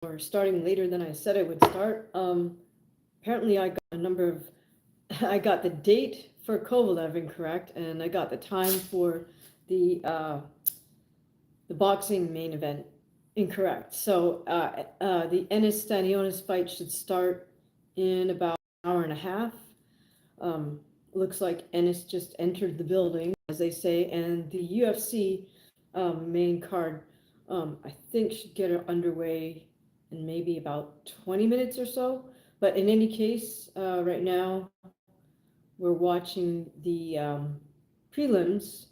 We're starting later than I said I would start. Apparently I got a number of, I got the date for Kovalev incorrect, and I got the time for the uh, the boxing main event incorrect. So the Ennis Stanionis fight should start in about an hour and a half. Um, Looks like Ennis just entered the building, as they say, and the UFC main card, I think, should get underway in maybe about 20 minutes or so. But in any case, right now we're watching the prelims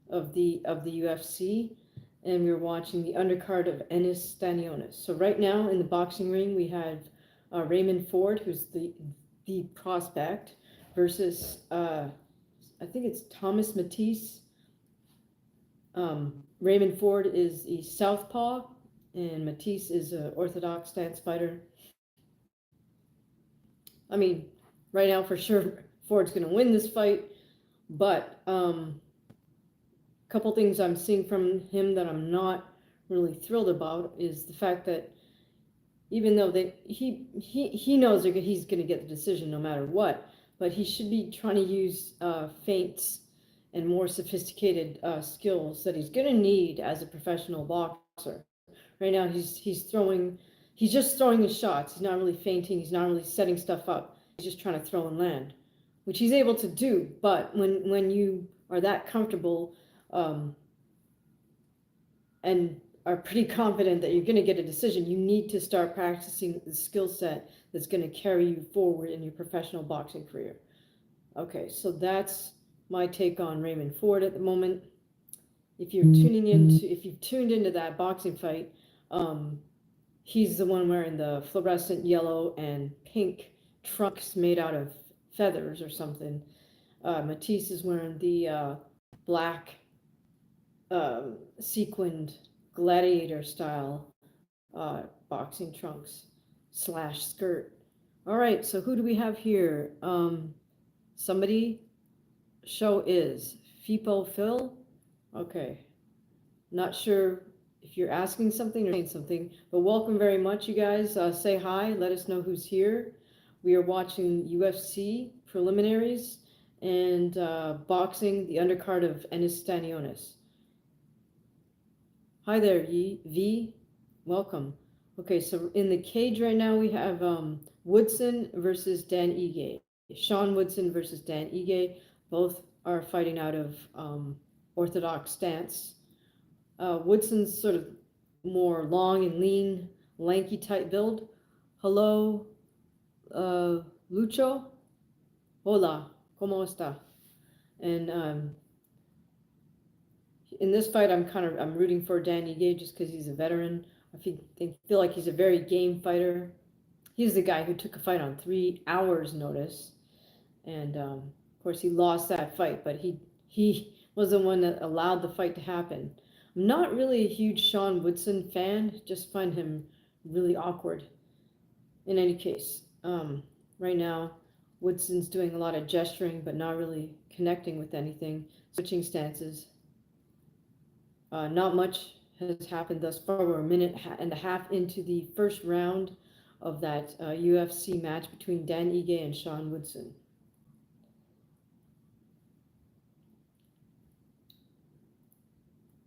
of the UFC, and we're watching the undercard of Ennis Stanionis. So right now in the boxing ring, we have Raymond Ford, who's the prospect, versus I think it's Thomas Matisse. Raymond Ford is the southpaw, and Matisse is an orthodox stance fighter. I mean, right now for sure Ford's going to win this fight, but couple things I'm seeing from him that I'm not really thrilled about is the fact that even though he knows that he's going to get the decision no matter what, but he should be trying to use feints and more sophisticated skills that he's going to need as a professional boxer. Right now he's just throwing his shots. He's not really feinting. He's not really setting stuff up. He's just trying to throw and land, which he's able to do. But when you are that comfortable and are pretty confident that you're going to get a decision, you need to start practicing the skill set that's going to carry you forward in your professional boxing career. Okay, so that's my take on Raymond Ford at the moment. If you've tuned into that boxing fight, he's the one wearing the fluorescent yellow and pink trunks made out of feathers or something. Matisse is wearing the black sequined gladiator style boxing trunks / skirt. All right, so who do we have here? Somebody show is Fipo Phil. Okay, not sure if you're asking something or saying something, but welcome very much, you guys. Say hi, let us know who's here. We are watching UFC preliminaries and boxing, the undercard of Ennis Stanionis. Hi there, V. Welcome. Okay, so in the cage right now we have Woodson versus Dan Ige. Sean Woodson versus Dan Ige. Both are fighting out of orthodox stance. Woodson's sort of more long and lean, lanky type build. Hello, Lucho. Hola, ¿cómo está? And in this fight, I'm rooting for Dan Ige just because he's a veteran. I feel like he's a very game fighter. He's the guy who took a fight on 3 hours notice, and of course he lost that fight. But he was the one that allowed the fight to happen. I'm not really a huge Sean Woodson fan. Just find him really awkward. In any case, right now Woodson's doing a lot of gesturing, but not really connecting with anything. Switching stances. Not much has happened thus far. We're a minute and a half into the first round of that UFC match between Dan Ige and Sean Woodson.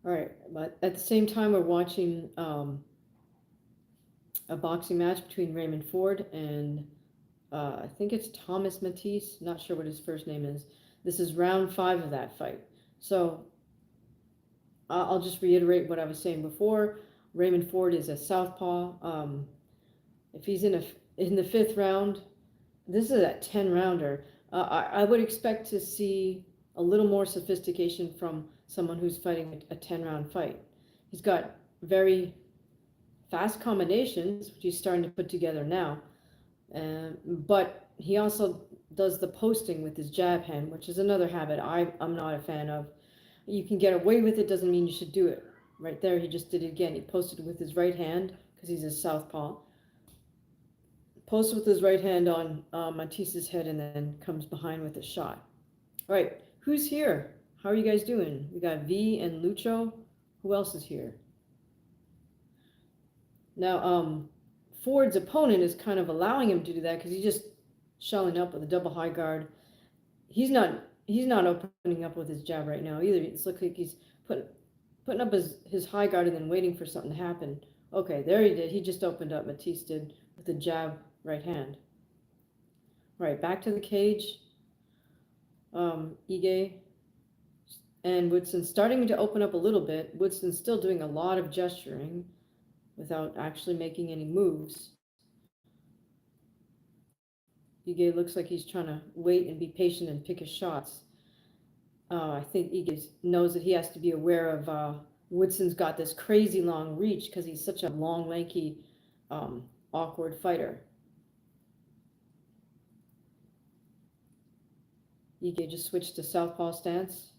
All right, but at the same time, we're watching a boxing match between Raymond Ford and I think it's Thomas Matisse. Not sure what his first name is. This is round 5 of that fight. So I'll just reiterate what I was saying before. Raymond Ford is a southpaw. If he's in the 5th round, this is a 10-rounder. I would expect to see a little more sophistication from someone who's fighting a 10-round fight. He's got very fast combinations, which he's starting to put together now. But he also does the posting with his jab hand, which is another habit I'm not a fan of. You can get away with it, doesn't mean you should do it. Right there, he just did it again. He posted with his right hand because he's a southpaw. Posted with his right hand on Matisse's head and then comes behind with a shot. All right, who's here? How are you guys doing? We got V and Lucho. Who else is here? Now, Ford's opponent is kind of allowing him to do that because he's just shelling up with a double high guard. He's not opening up with his jab right now either. It looks like he's putting up his high guard and then waiting for something to happen. Okay, there he did. He just opened up. Matisse did with the jab right hand. Right, back to the cage. Ige and Woodson starting to open up a little bit. Woodson's still doing a lot of gesturing without actually making any moves. Ige looks like he's trying to wait and be patient and pick his shots. I think Ige knows that he has to be aware of Woodson's got this crazy long reach because he's such a long, lanky, awkward fighter. Ige just switched to southpaw stance.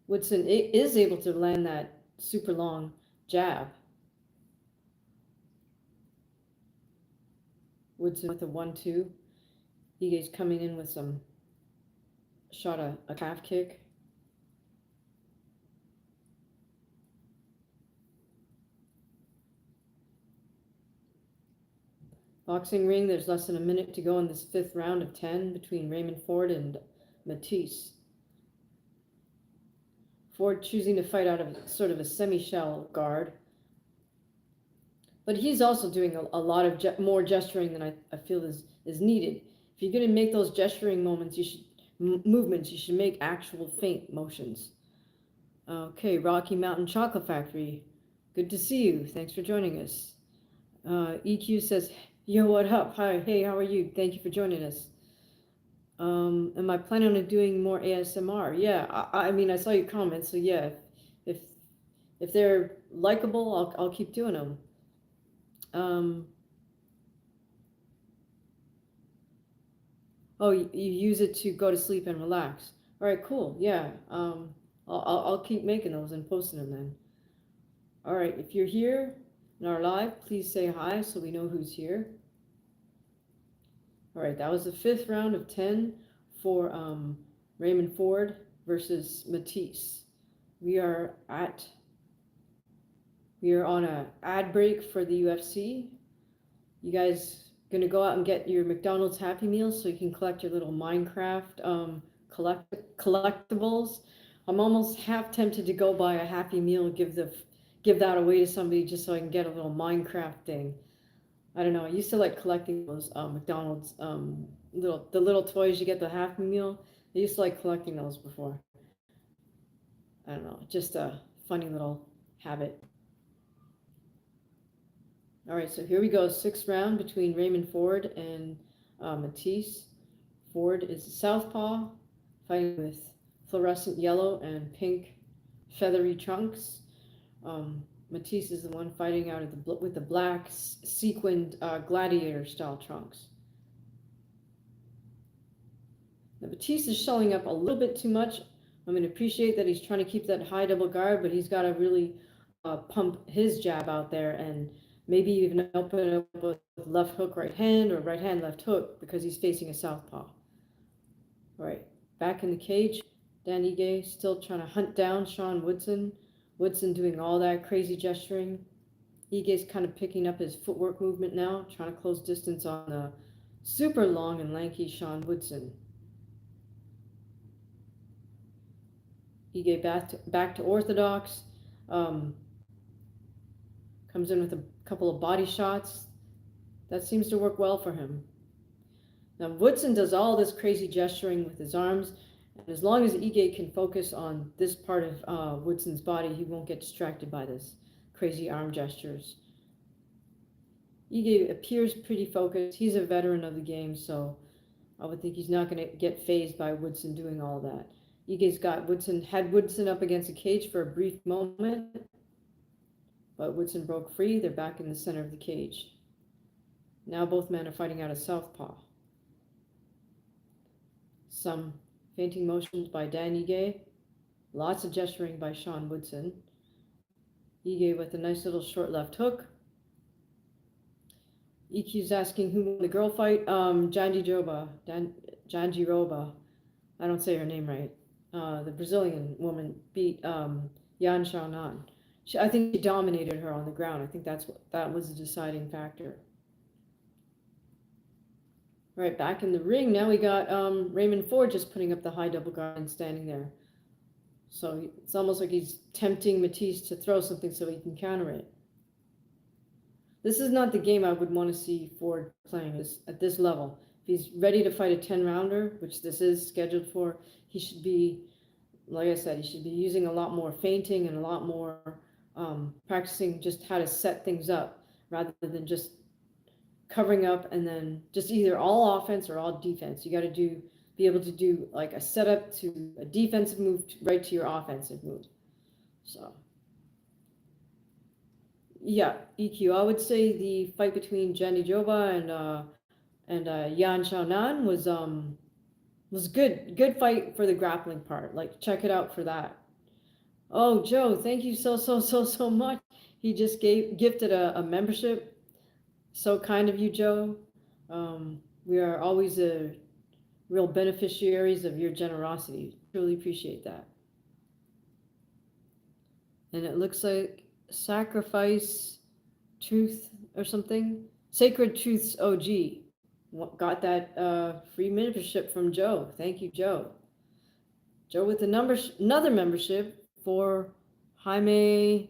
Woodson is able to land that super long jab. Woodson with a 1-2. Ige's coming in with some shot a calf kick. Boxing ring, there's less than a minute to go in this 5th round of 10 between Raymond Ford and Matisse. Ford choosing to fight out of sort of a semi-shell guard. But he's also doing a lot of more gesturing than I feel is needed. If you're going to make those gesturing movements, you should make actual feint motions. Okay, Rocky Mountain Chocolate Factory. Good to see you. Thanks for joining us. EQ says, yo, what up? Hi, hey, how are you? Thank you for joining us. Am I planning on doing more ASMR? Yeah, I mean, I saw your comments, so yeah, if they're likable, I'll keep doing them. Oh, you use it to go to sleep and relax. All right, cool. Yeah. I'll keep making those and posting them then. All right, if you're here in our live, please say hi so we know who's here. All right, that was the 5th round of 10 for Raymond Ford versus Matisse. We are on a ad break for the UFC. You guys gonna go out and get your McDonald's Happy Meals so you can collect your little Minecraft collectibles. I'm almost half tempted to go buy a Happy Meal and give that away to somebody just so I can get a little Minecraft thing. I don't know. I used to like collecting those McDonald's the little toys you get the Happy Meal. I used to like collecting those before. I don't know. Just a funny little habit. All right, so here we go. 6th round between Raymond Ford and Matisse. Ford is a southpaw, fighting with fluorescent yellow and pink feathery trunks. Matisse is the one fighting out of with the black sequined gladiator style trunks. Now Matisse is showing up a little bit too much. I mean, appreciate that he's trying to keep that high double guard, but he's got to really pump his jab out there and maybe even open up with left hook, right hand, or right hand, left hook, because he's facing a southpaw. All right, back in the cage, Dan Ige still trying to hunt down Sean Woodson. Woodson doing all that crazy gesturing. Ige's kind of picking up his footwork movement now, trying to close distance on the super long and lanky Sean Woodson. Ige back to orthodox. Comes in with a couple of body shots. That seems to work well for him. Now Woodson does all this crazy gesturing with his arms, and as long as Ige can focus on this part of Woodson's body, he won't get distracted by this crazy arm gestures. Ige appears pretty focused. He's a veteran of the game, so I would think he's not going to get fazed by Woodson doing all that. Ige's had Woodson up against a cage for a brief moment, but Woodson broke free. They're back in the center of the cage. Now both men are fighting out of southpaw. Some feinting motions by Dan Ige. Lots of gesturing by Sean Woodson. Ige with a nice little short left hook. EQ's asking who won the girl fight. Jandiroba. I don't say her name right. The Brazilian woman beat Yan Xiaonan. I think she dominated her on the ground. I think that was a deciding factor. All right, back in the ring now. We got Raymond Ford just putting up the high double guard and standing there. So it's almost like he's tempting Matisse to throw something so he can counter it. This is not the game I would want to see Ford playing at this level. If he's ready to fight a 10-rounder, which this is scheduled for, he should be, like I said, he should be using a lot more feinting and a lot more practicing just how to set things up rather than just covering up and then just either all offense or all defense. You got to be able to do like a setup to a defensive move right to your offensive move. So yeah, EQ. I would say the fight between Jenny Joba and Yan Xiaonan was good. Good fight for the grappling part. Like check it out for that. Oh, Joe, thank you so much. He just gifted a membership. So kind of you, Joe. We are always real beneficiaries of your generosity. Truly appreciate that. And it looks like Sacrifice Truth or something. Sacred Truths OG. Got that free membership from Joe. Thank you, Joe. Joe with another membership for Jaime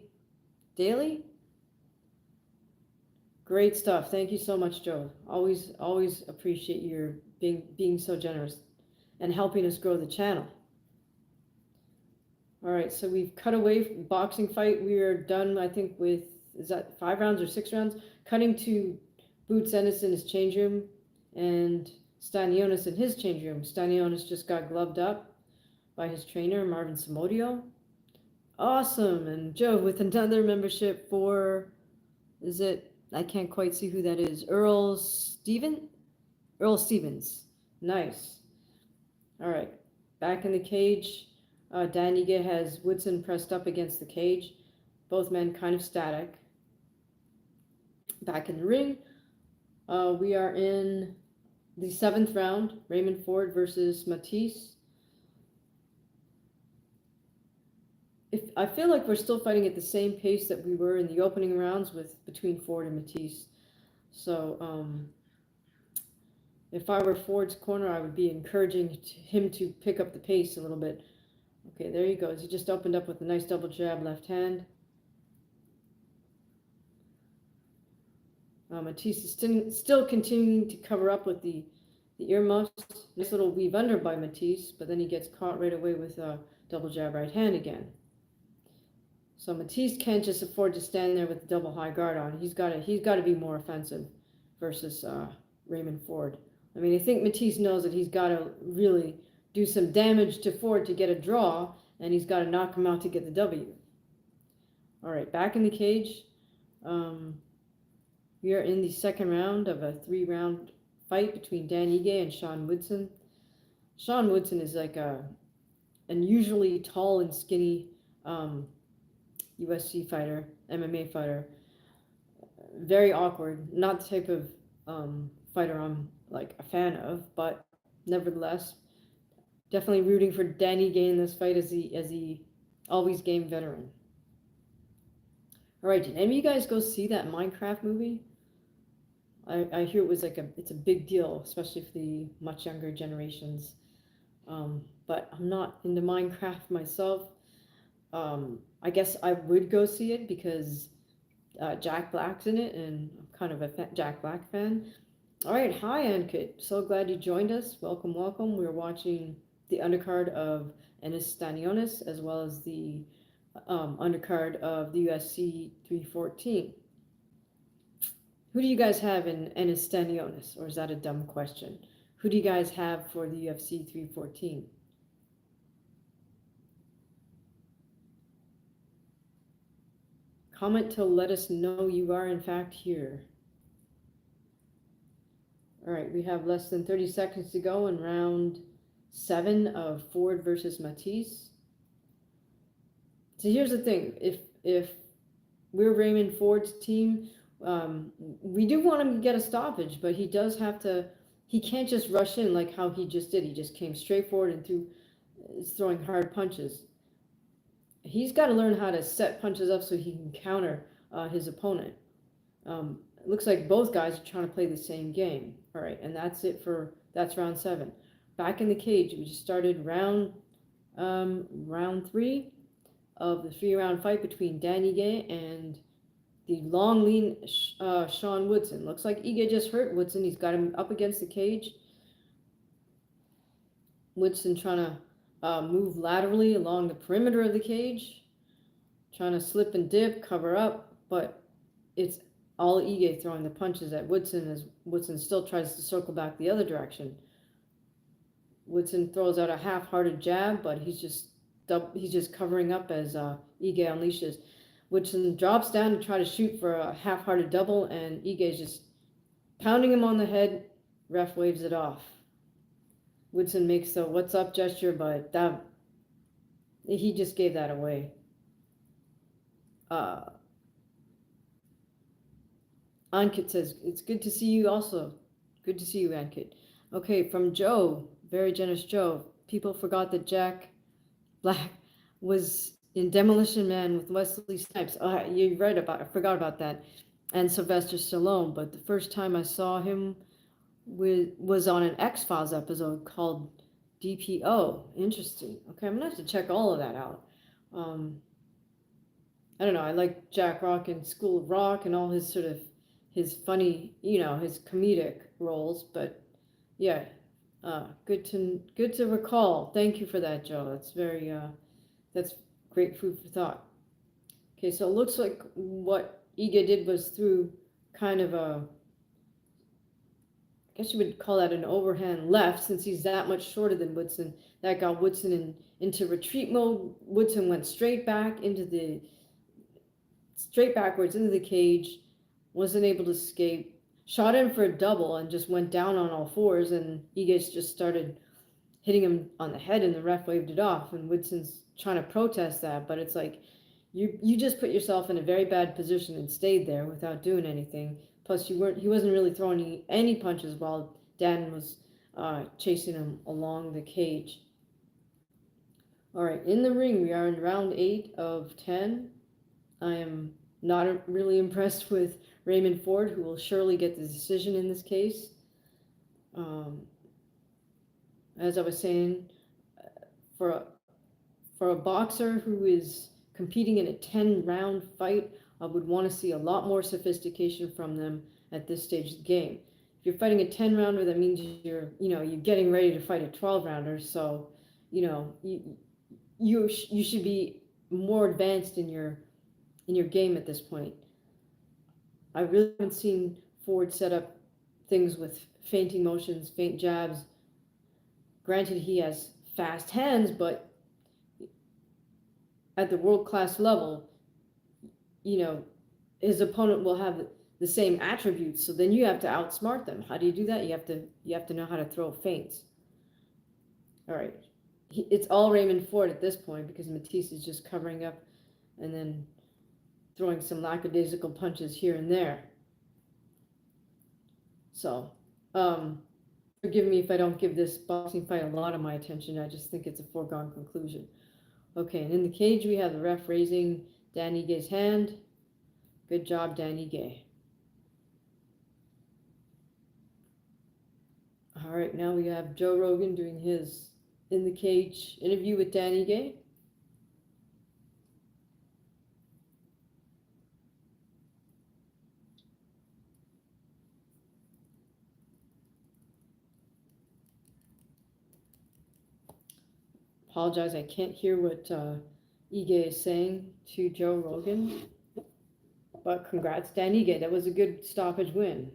Daily. Great stuff. Thank you so much, Joe. Always appreciate your being so generous and helping us grow the channel. All right, so we've cut away from boxing fight. We are done, I think, with, is that 5 rounds or 6 rounds? Cutting to Boots Ennis in his change room and Stanionis in his change room. Stanionis just got gloved up by his trainer, Marvin Samodio. Awesome. And Joe with another membership for, is it, I can't quite see who that is. Earl Stevens. Nice. All right. Back in the cage. Dan Ige has Woodson pressed up against the cage. Both men kind of static. Back in the ring. We are in the 7th round. Raymond Ford versus Matisse. I feel like we're still fighting at the same pace that we were in the opening rounds between Ford and Matisse. So if I were Ford's corner, I would be encouraging him to pick up the pace a little bit. Okay, there he goes. He just opened up with a nice double jab left hand. Matisse is still continuing to cover up with the earmuffs. Nice little weave under by Matisse, but then he gets caught right away with a double jab right hand again. So Matisse can't just afford to stand there with the double high guard on. He's got to be more offensive versus Raymond Ford. I mean, I think Matisse knows that he's got to really do some damage to Ford to get a draw, and he's got to knock him out to get the W. All right, back in the cage. We are in the 2nd round of a 3-round fight between Dan Ige and Sean Woodson. Sean Woodson is like a unusually tall and skinny UFC fighter, MMA fighter. Very awkward. Not the type of fighter I'm like a fan of, but nevertheless, definitely rooting for Danny Gay in this fight as the always game veteran. All right, did any of you guys go see that Minecraft movie? I hear it was it's a big deal, especially for the much younger generations. But I'm not into Minecraft myself. I guess I would go see it because Jack Black's in it, and I'm kind of a Jack Black fan. All right, hi Ankit. So glad you joined us. Welcome. We're watching the undercard of Ennis Stanionis as well as the undercard of the UFC 314. Who do you guys have in Ennis Stanionis, or is that a dumb question? Who do you guys have for the UFC 314? Comment to let us know you are in fact here. All right, we have less than 30 seconds to go in round 7 of Ford versus Matisse. So here's the thing: if we're Raymond Ford's team, we do want him to get a stoppage, but he does have to. He can't just rush in like how he just did. He just came straight forward and throwing hard punches. he's got to learn how to set punches up so he can counter his opponent. It looks like both guys are trying to play the same game. All right, and that's round 7. Back in the cage, we just started round 3 of the 3-round fight between Dan Ige and the long, lean Sean Woodson. Looks like Ige just hurt Woodson. He's got him up against the cage. Woodson trying to move laterally along the perimeter of the cage, trying to slip and dip, cover up, but it's all Ige throwing the punches at Woodson as Woodson still tries to circle back the other direction. Woodson throws out a half-hearted jab, but he's just covering up as Ige unleashes. Woodson drops down to try to shoot for a half-hearted double, and Ige's just pounding him on the head. Ref waves it off. Woodson makes the "what's up" gesture, but he just gave that away. Ankit says, "It's good to see you also." Good to see you, Ankit. Okay, from Joe, very generous Joe. People forgot that Jack Black was in Demolition Man with Wesley Snipes. You're right I forgot about that. And Sylvester Stallone. But the first time I saw him was on an X-Files episode called DPO. Interesting. Okay, I'm gonna have to check all of that out. I don't know. I like Jack Rock in School of Rock and all his his funny, his comedic roles. But yeah, good to recall. Thank you for that, Joe. That's that's great food for thought. Okay, so it looks like what Ige did was through kind of I guess you would call that an overhand left, since he's that much shorter than Woodson. That got Woodson into retreat mode. Woodson went straight backwards into the cage, wasn't able to escape, shot in for a double and just went down on all fours, and Ige just started hitting him on the head, and the ref waved it off, and Woodson's trying to protest that, but it's like you just put yourself in a very bad position and stayed there without doing anything. Plus, he wasn't really throwing any punches while Dan was chasing him along the cage. All right, in the ring, we are in round 8 of 10. I am not really impressed with Raymond Ford, who will surely get the decision in this case. As I was saying, for a boxer who is competing in a 10-round fight, I would want to see a lot more sophistication from them at this stage of the game. If you're fighting a 10-rounder, that means you're getting ready to fight a 12-rounder. So, you should be more advanced in your game at this point. I really haven't seen Ford set up things with feinting motions, feint jabs. Granted, he has fast hands, but at the world-class level, his opponent will have the same attributes. So then you have to outsmart them. How do you do that? You have to know how to throw feints. All right, it's all Raymond Ford at this point because Matisse is just covering up and then throwing some lackadaisical punches here and there. So, forgive me if I don't give this boxing fight a lot of my attention. I just think it's a foregone conclusion. Okay, and in the cage we have the ref raising Dan Ige's hand. Good job, Dan Ige. All right, now we have Joe Rogan doing his in the cage interview with Dan Ige. Apologize, I can't hear what Ige is saying to Joe Rogan. But congrats, Dan Ige. That was a good stoppage win.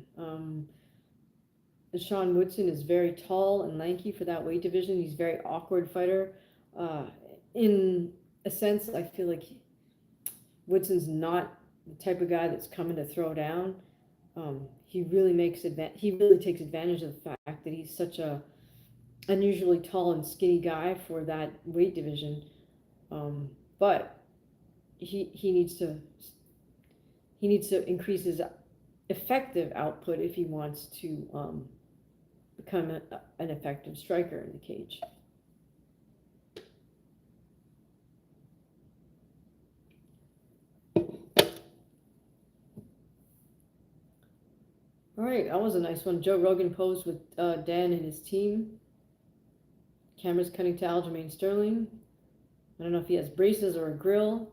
Sean Woodson is very tall and lanky for that weight division. He's a very awkward fighter. In a sense, I feel like Woodson's not the type of guy that's coming to throw down. He really takes advantage of the fact that he's such a unusually tall and skinny guy for that weight division. But he needs to increase his effective output if he wants to become an effective striker in the cage. All right, that was a nice one. Joe Rogan posed with Dan and his team. Cameras cutting to Aljamain Sterling. I don't know if he has braces or a grill.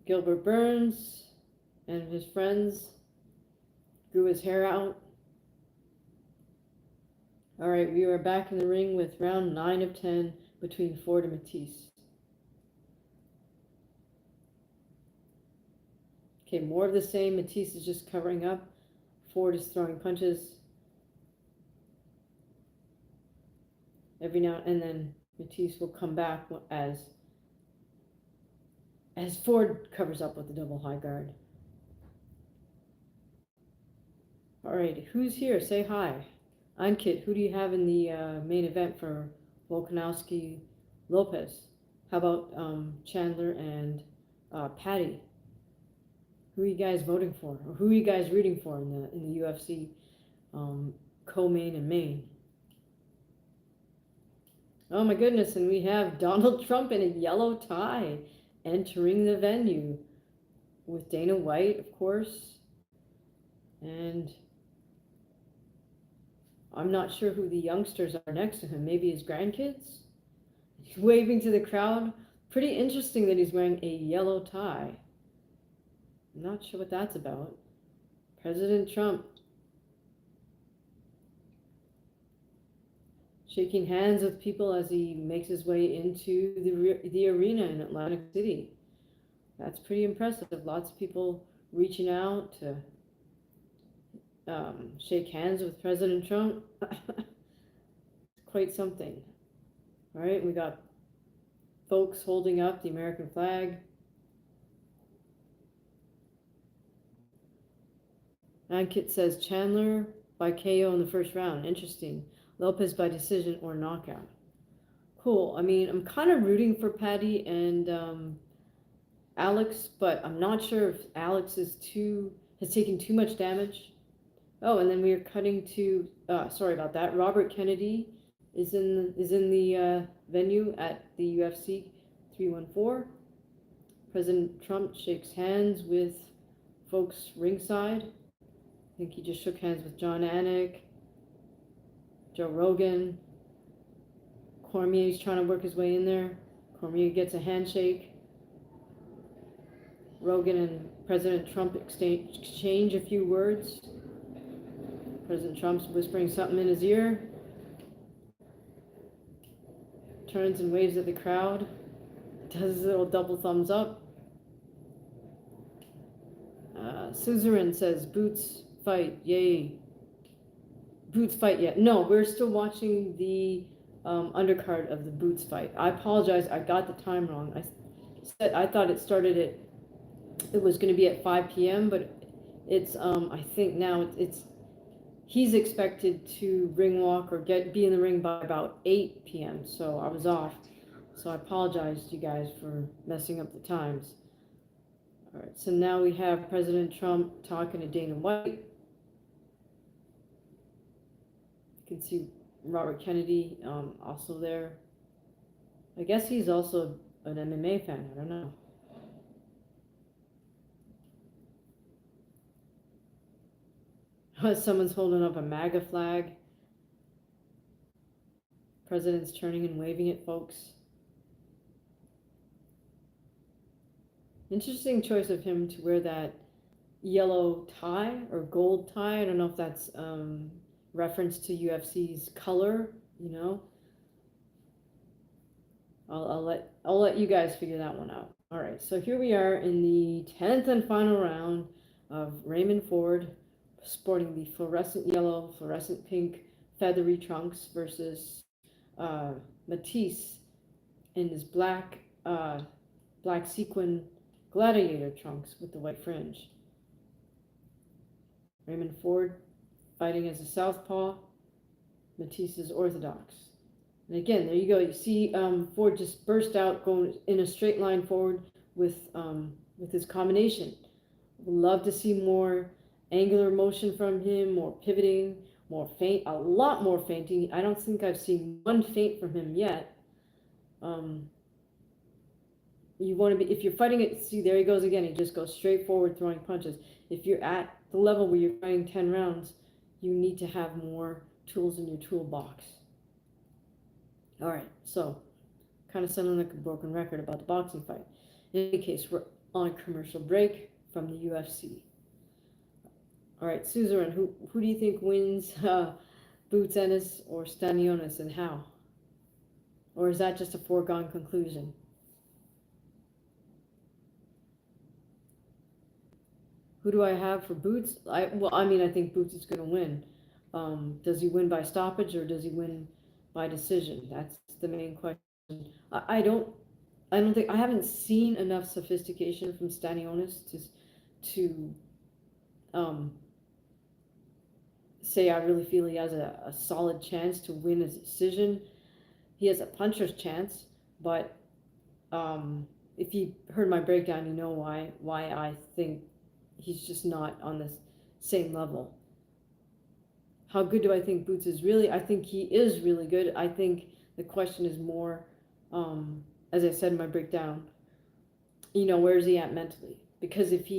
Gilbert Burns and his friends grew his hair out. All right, we are back in the ring with round 9 of 10 between Ford and Matisse. Okay, more of the same. Matisse is just covering up. Ford is throwing punches. Every now and then, Matisse will come back as Ford covers up with the double high guard. All right, who's here? Say hi. I'm Kit. Who do you have in the main event for Volkanovski Lopez? How about Chandler and Patty? Who are you guys voting for? Or who are you guys rooting for in the UFC co-main and main? Oh my goodness, and we have Donald Trump in a yellow tie entering the venue with Dana White, of course. And I'm not sure who the youngsters are next to him. Maybe his grandkids? He's waving to the crowd. Pretty interesting that he's wearing a yellow tie. I'm not sure what that's about. President Trump shaking hands with people as he makes his way into the arena in Atlantic City. That's pretty impressive. Lots of people reaching out to shake hands with President Trump. Quite something. All right, we got folks holding up the American flag. Ankit says Chandler by KO in the first round. Interesting. Lopez by decision or knockout. Cool. I mean, I'm kind of rooting for Patty and Alex, but I'm not sure if Alex has taken too much damage. Oh, and then we are cutting to sorry about that. Robert Kennedy is in the venue at the UFC 314. President Trump shakes hands with folks ringside. I think he just shook hands with John Anik, Joe Rogan. Cormier's trying to work his way in there. Cormier gets a handshake. Rogan and President Trump exchange a few words. President Trump's whispering something in his ear. Turns and waves at the crowd. Does his little double thumbs up. Suzerain says, Boots fight, yay. Boots fight yet? No, we're still watching the undercard of the Boots fight. I apologize, I got the time wrong. I thought it started it was going to be at 5 p.m., but it's I think now he's expected to ring walk or be in the ring by about 8 p.m. So I was off. So I apologize to you guys for messing up the times. All right, so now we have President Trump talking to Dana White. You can see Robert Kennedy also there. I guess he's also an MMA fan. I don't know. Someone's holding up a MAGA flag. President's turning and waving at folks. Interesting choice of him to wear that yellow tie or gold tie. I don't know if that's reference to UFC's color, you know. I'll let you guys figure that one out. All right, so here we are in the 10th and final round of Raymond Ford sporting the fluorescent yellow, fluorescent pink feathery trunks versus Matisse in his black sequin gladiator trunks with the white fringe. Raymond Ford fighting as a southpaw. Matisse is orthodox. And again, there you go. You see Ford just burst out going in a straight line forward with his combination. Would love to see more angular motion from him, more pivoting, more feint, a lot more feinting. I don't think I've seen one feint from him yet. You want to be, if you're fighting it, see, there he goes again. He just goes straight forward throwing punches. If you're at the level where you're fighting 10 rounds, you need to have more tools in your toolbox. All right, so kind of sounding like a broken record about the boxing fight. In any case, we're on a commercial break from the UFC. All right, Suzerain, who do you think wins Boots Ennis or Stanionis, and how? Or is that just a foregone conclusion? Who do I have for Boots? I think Boots is going to win. Does he win by stoppage or does he win by decision? That's the main question. I don't think I haven't seen enough sophistication from Stanionis to um, say I really feel he has a solid chance to win a decision. He has a puncher's chance, but if you heard my breakdown, you know why I think he's just not on the same level. How good do I think Boots is really? I think he is really good. I think the question is more, as I said in my breakdown, where is he at mentally? Because if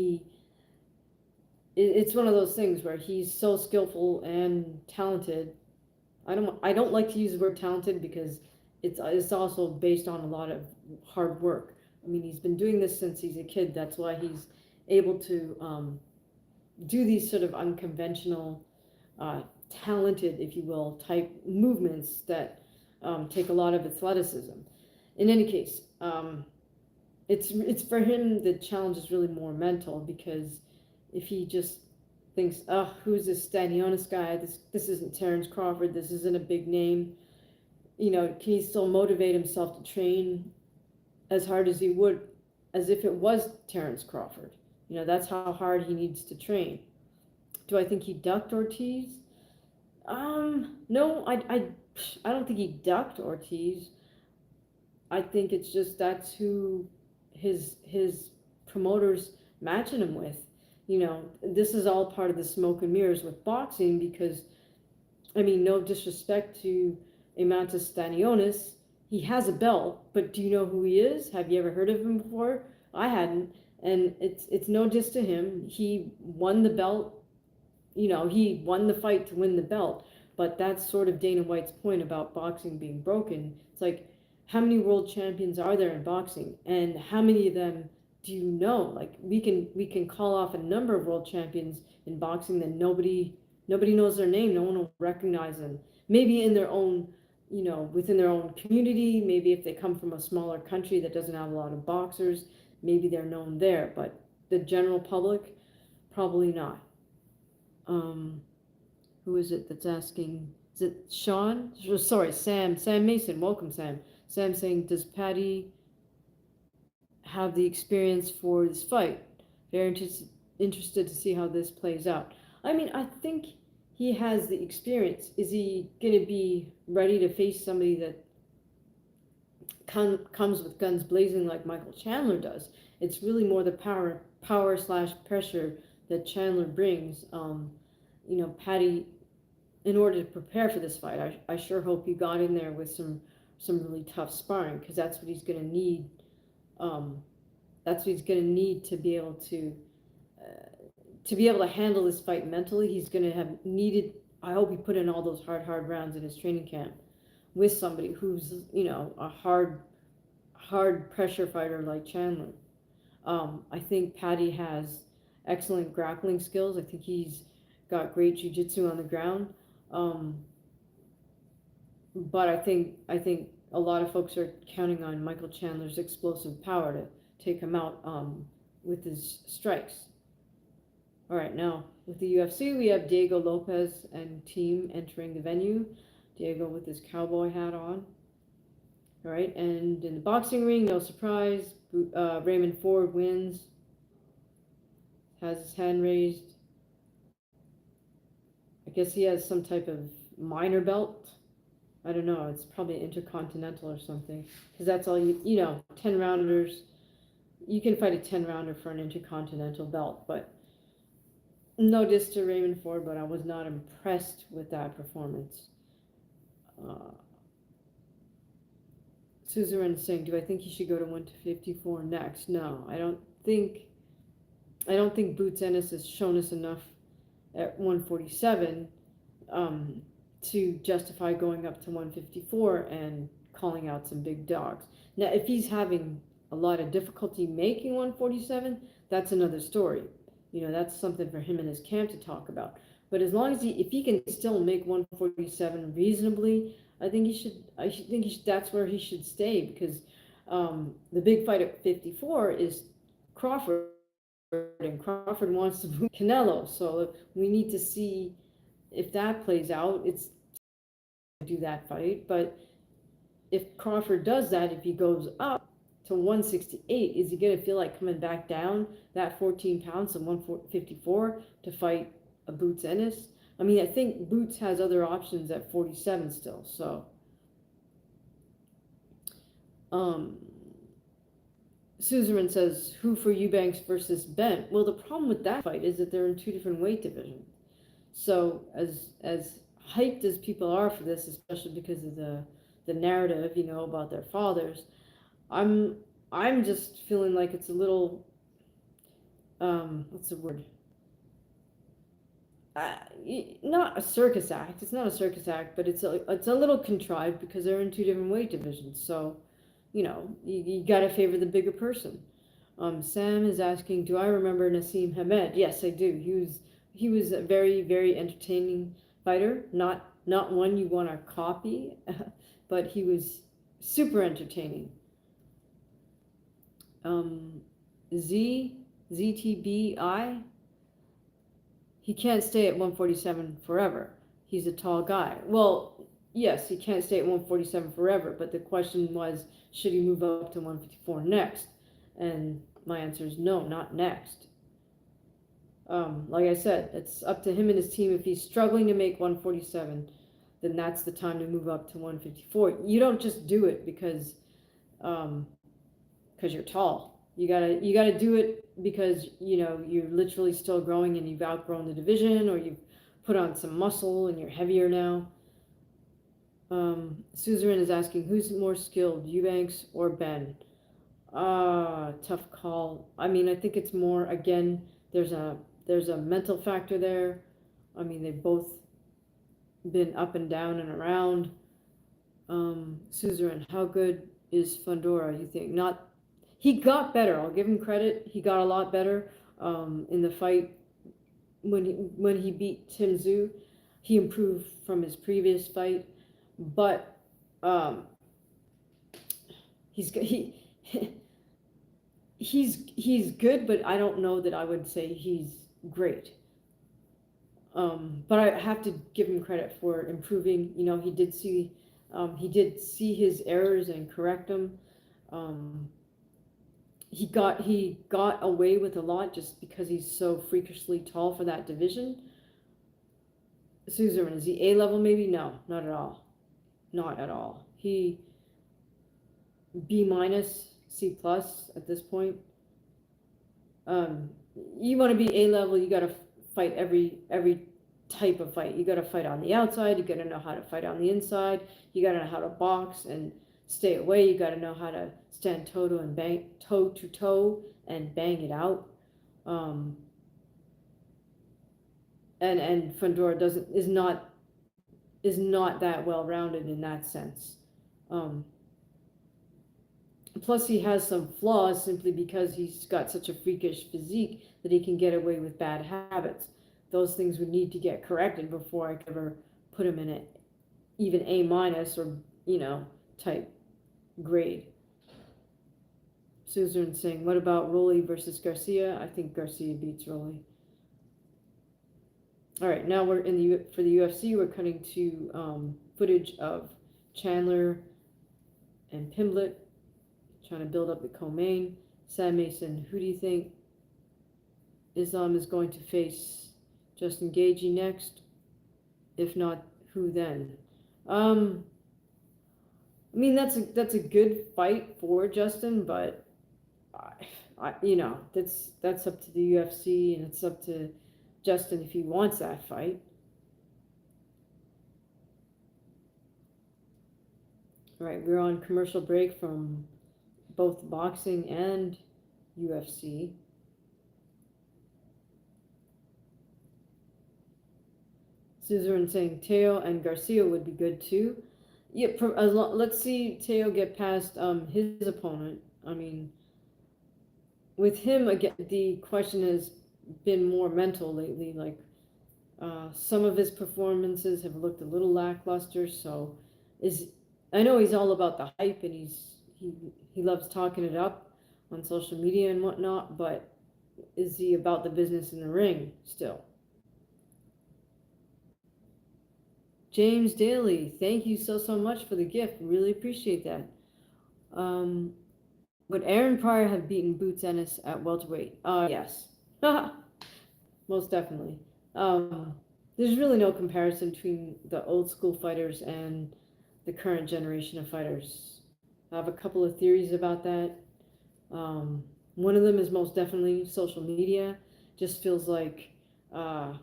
it's one of those things where he's so skillful and talented. I don't like to use the word talented because it's also based on a lot of hard work. I mean, he's been doing this since he's a kid. That's why he's able to do these sort of unconventional, talented, if you will, type movements that take a lot of athleticism. In any case, it's for him, the challenge is really more mental, because if he just thinks, oh, who's this Stanionis guy? This isn't Terrence Crawford. This isn't a big name. Can he still motivate himself to train as hard as he would as if it was Terrence Crawford? That's how hard he needs to train. Do I think he ducked Ortiz? No, I don't think he ducked Ortiz. I think it's just that's who his promoters matching him with. This is all part of the smoke and mirrors with boxing, because, I mean, no disrespect to Eimantas Stanionis, he has a belt, but do you know who he is? Have you ever heard of him before? I hadn't, and it's no diss to him. He won the belt, he won the fight to win the belt, but that's sort of Dana White's point about boxing being broken. It's like, how many world champions are there in boxing, and how many of them do you know? Like, we can call off a number of world champions in boxing that nobody knows their name. No one will recognize them. Maybe in their own, within their own community. Maybe if they come from a smaller country that doesn't have a lot of boxers, maybe they're known there. But the general public, probably not. Who is it that's asking? Is it Sean? Sorry, Sam. Sam Mason. Welcome, Sam. Sam saying, does Patty have the experience for this fight? Very interested to see how this plays out. I mean, I think he has the experience. Is he going to be ready to face somebody that comes with guns blazing like Michael Chandler does? It's really more the power / pressure that Chandler brings. Patty, in order to prepare for this fight, I sure hope he got in there with some really tough sparring, because that's what he's going to need. That's what he's going to need to be able to handle this fight mentally. He's going to have needed. I hope he put in all those hard rounds in his training camp with somebody who's a hard pressure fighter like Chandler. I think Patty has excellent grappling skills. I think he's got great jiu-jitsu on the ground. But I think a lot of folks are counting on Michael Chandler's explosive power to take him out with his strikes. All right, now with the UFC, we have Diego Lopez and team entering the venue. Diego with his cowboy hat on. All right, and in the boxing ring, no surprise, Raymond Ford wins. Has his hand raised. I guess he has some type of minor belt. I don't know. It's probably intercontinental or something, because that's all 10 rounders. You can fight a 10 rounder for an intercontinental belt, but no diss to Raymond Ford, but I was not impressed with that performance. Suzerain saying, do I think he should go to 154 next? No, I don't think Boots Ennis has shown us enough at 147 um, to justify going up to 154 and calling out some big dogs. Now, if he's having a lot of difficulty making 147, that's another story. That's something for him and his camp to talk about. But as long as if he can still make 147 reasonably, I think he should. That's where he should stay, because the big fight at 54 is Crawford, and Crawford wants to move Canelo. So we need to see if that plays out. It's do that fight, but if Crawford does that, if he goes up to 168, is he going to feel like coming back down that 14 pounds to 154 to fight a Boots Ennis? I mean, I think Boots has other options at 47 still. So, Suzerain says, who for Eubanks versus Ben? Well, the problem with that fight is that they're in two different weight divisions. So as hyped as people are for this, especially because of the narrative, about their fathers, I'm just feeling like it's a little, what's the word? Not a circus act. It's not a circus act, but it's a little contrived because they're in two different weight divisions. So, you got to favor the bigger person. Sam is asking, do I remember Nassim Hamed? Yes, I do. He was a very, very entertaining fighter. Not one you want to copy, but he was super entertaining. ZTBI, he can't stay at 147 forever. He's a tall guy. Well, yes, he can't stay at 147 forever, but the question was, should he move up to 154 next? And my answer is no, not next. Like I said, it's up to him and his team. If he's struggling to make 147, then that's the time to move up to 154. You don't just do it because you're tall. You gotta do it because you're literally still growing and you've outgrown the division, or you've put on some muscle and you're heavier now. Suzerain is asking, who's more skilled, Eubanks or Ben? Tough call. I mean, I think it's more, again, there's a mental factor there. I mean, they've both been up and down and around. Suzerain, how good is Fundora, you think? He got better. I'll give him credit. He got a lot better in the fight when he beat Tim Tszyu. He improved from his previous fight, but he's good, but I don't know that I would say he's great. But I have to give him credit for improving. He did see his errors and correct them. He got away with a lot just because he's so freakishly tall for that division. Suzerain, is he A level maybe? No, not at all. Not at all. He B minus, C plus at this point. You want to be A level, you got to fight every type of fight. You got to fight on the outside. You got to know how to fight on the inside. You got to know how to box and stay away. You got to know how to stand toe to toe and bang it out. And Fundora is not that well rounded in that sense. Plus, he has some flaws simply because he's got such a freakish physique that he can get away with bad habits. Those things would need to get corrected before I could ever put him in it, even A minus or type grade. Suzerain saying, what about Rolly versus Garcia? I think Garcia beats Rolly. All right, now we're for the UFC. We're cutting to footage of Chandler and Pimblett trying to build up the co-main. Sam Mason, who do you think Islam is going to face Justin Gaethje next? If not, who then? I mean, that's a good fight for Justin, but that's up to the UFC, and it's up to Justin if he wants that fight. All right, we're on commercial break from both boxing and UFC. Suzerain saying Teo and Garcia would be good too. Yeah, let's see Teo get past his opponent. I mean, with him again, the question has been more mental lately. Like some of his performances have looked a little lackluster. So, is I know he's all about the hype and he loves talking it up on social media and whatnot, but is he about the business in the ring still? James Daly, thank you so much for the gift. Really appreciate that. Um, would Aaron Pryor have beaten Boots Ennis at welterweight? Yes, most definitely. Um, there's really no comparison between the old school fighters and the current generation of fighters. I have a couple of theories about that. Um, one of them is most definitely social media. Just feels like uh,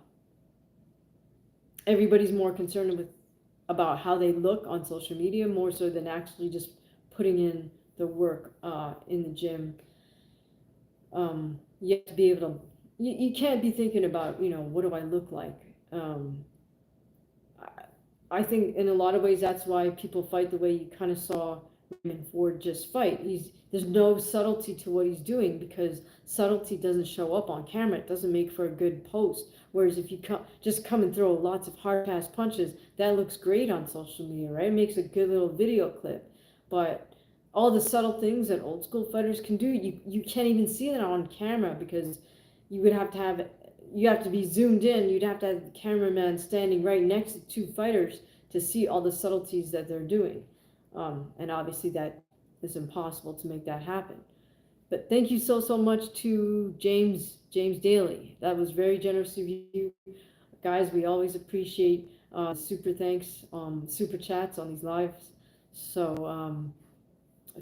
everybody's more concerned with about how they look on social media more so than actually just putting in the work in the gym. You have to be able to. You can't be thinking about what do I look like. I think in a lot of ways that's why people fight the way you kind of saw Raymond Ford just fight. There's no subtlety to what he's doing because subtlety doesn't show up on camera. It doesn't make for a good post. Whereas if you just come and throw lots of hard pass punches, that looks great on social media, right? It makes a good little video clip. But all the subtle things that old school fighters can do, you can't even see that on camera because you would have to be zoomed in. You'd have to have the cameraman standing right next to two fighters to see all the subtleties that they're doing. And obviously that is impossible to make that happen. But thank you so much to James Daly. That was very generous of you. Guys, we always appreciate super thanks, super chats on these lives. So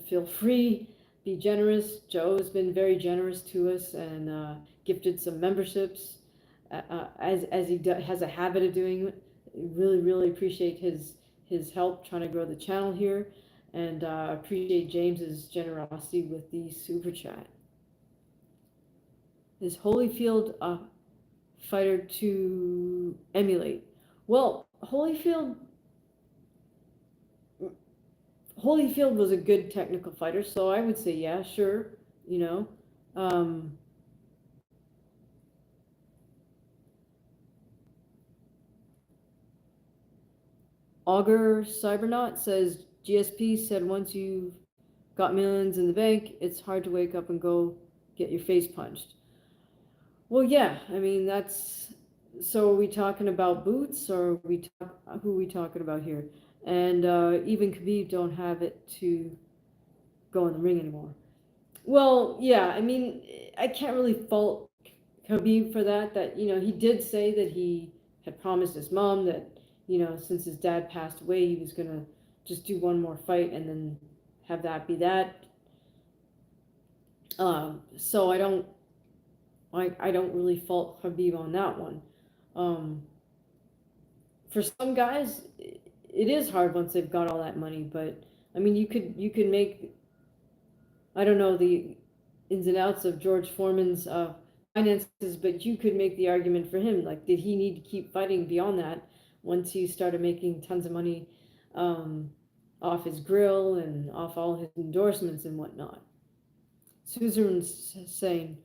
feel free, be generous. Joe has been very generous to us and gifted some memberships as he has a habit of doing. Really appreciate his help trying to grow the channel here, and appreciate James's generosity with the super chat. Is Holyfield a fighter to emulate? Well, Holyfield was a good technical fighter, so I would say yeah, sure. You know, um, Augur Cybernaut says GSP said once you've got millions in the bank, it's hard to wake up and go get your face punched. Well, yeah, I mean that's. So are we talking about Boots or who are we talking about here? And even Khabib don't have it to go in the ring anymore. Well, yeah, I mean, I can't really fault Khabib for that. That he did say that he had promised his mom that since his dad passed away, he was gonna just do one more fight and then have that be that. So I don't really fault Khabib on that one. Um, for some guys, it is hard once they've got all that money. But I mean, you could make, I don't know the ins and outs of George Foreman's finances, but you could make the argument for him. Like, did he need to keep fighting beyond that once he started making tons of money um, off his grill and off all his endorsements and whatnot? Susan's saying,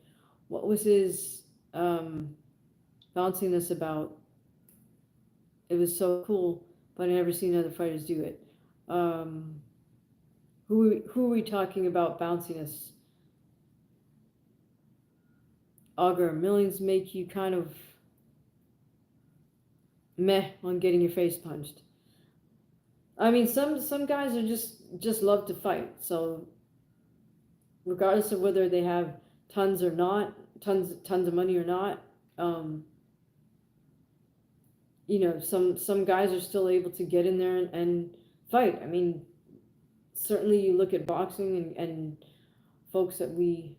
what was his bouncing this about? It was so cool, but I never seen other fighters do it. Um, who are we talking about bouncing us? Augur, millions make you kind of meh on getting your face punched. I mean, some guys are just love to fight. So regardless of whether they have tons or not, tons of money or not, um, some guys are still able to get in there and fight. I mean, certainly you look at boxing and folks that we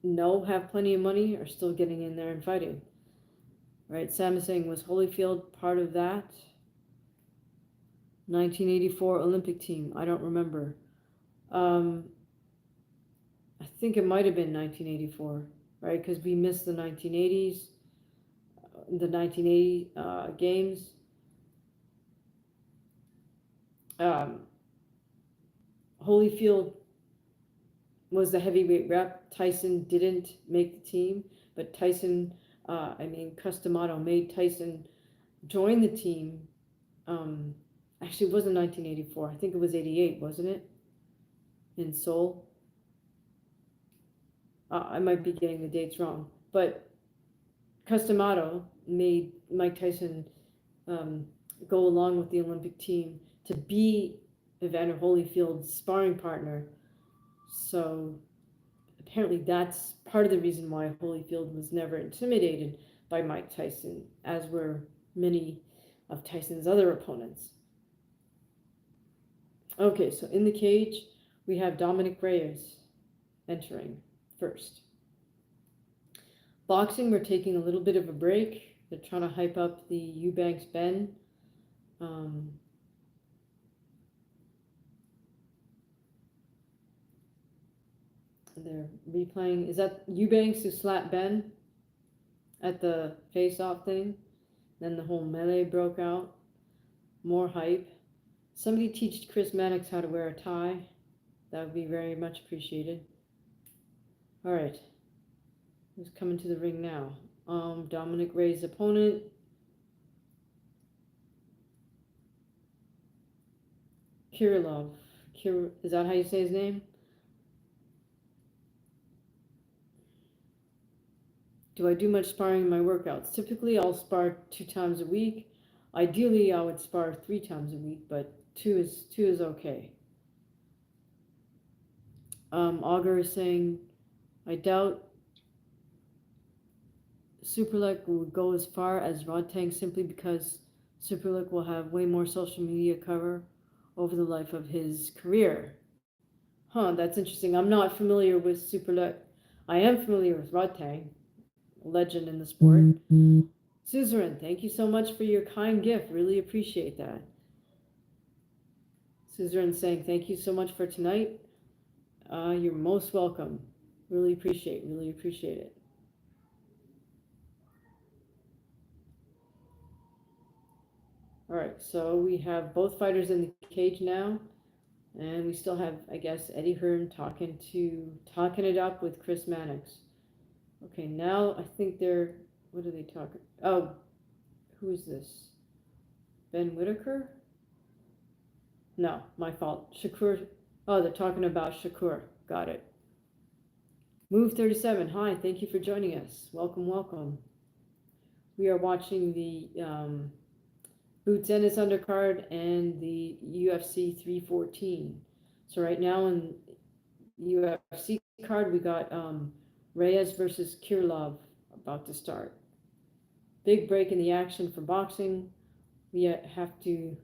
know have plenty of money are still getting in there and fighting. Right? Sam is saying, was Holyfield part of that 1984 Olympic team? I don't remember. I think it might have been 1984, right? Because we missed the 1980s. the 1980 games. Um, Holyfield was the heavyweight rep. Tyson didn't make the team, but Customato made Tyson join the team. Actually, it wasn't 1984. I think it was 88, wasn't it? In Seoul. I might be getting the dates wrong, but Customato made Mike Tyson go along with the Olympic team to be Evander Holyfield's sparring partner. So apparently that's part of the reason why Holyfield was never intimidated by Mike Tyson, as were many of Tyson's other opponents. Okay, so in the cage, we have Dominic Reyes entering first. Boxing, we're taking a little bit of a break. They're trying to hype up the Eubanks Ben. They're replaying. Is that Eubanks who slapped Ben at the face-off thing? Then the whole melee broke out. More hype. Somebody teach Chris Mannix how to wear a tie. That would be very much appreciated. All right. Who's coming to the ring now? Dominic Reyes' opponent. Kirilov. Is that how you say his name? Do I do much sparring in my workouts? Typically, I'll spar 2 times a week. Ideally, I would spar 3 times a week, but two is okay. Augur is saying, I doubt Superlek will go as far as Rodtang simply because Superlek will have way more social media cover over the life of his career. That's interesting. I'm not familiar with Superlek. I am familiar with Rodtang, legend in the sport. Suzerain, thank you so much for your kind gift. Really appreciate that. Suzerain saying thank you so much for tonight. You're most welcome. Really appreciate it. All right, so we have both fighters in the cage now, and we still have, I guess, Eddie Hearn talking it up with Chris Mannix. Okay, now I think what are they talking? Oh, who is this? Ben Whitaker? No, my fault. Shakur. Oh, they're talking about Shakur. Got it. Move 37. Hi, thank you for joining us. Welcome. We are watching the Boots Ennis undercard and the UFC 314. So right now in UFC card, we got Reyes versus Kirilov about to start. Big break in the action for boxing. We don't have to,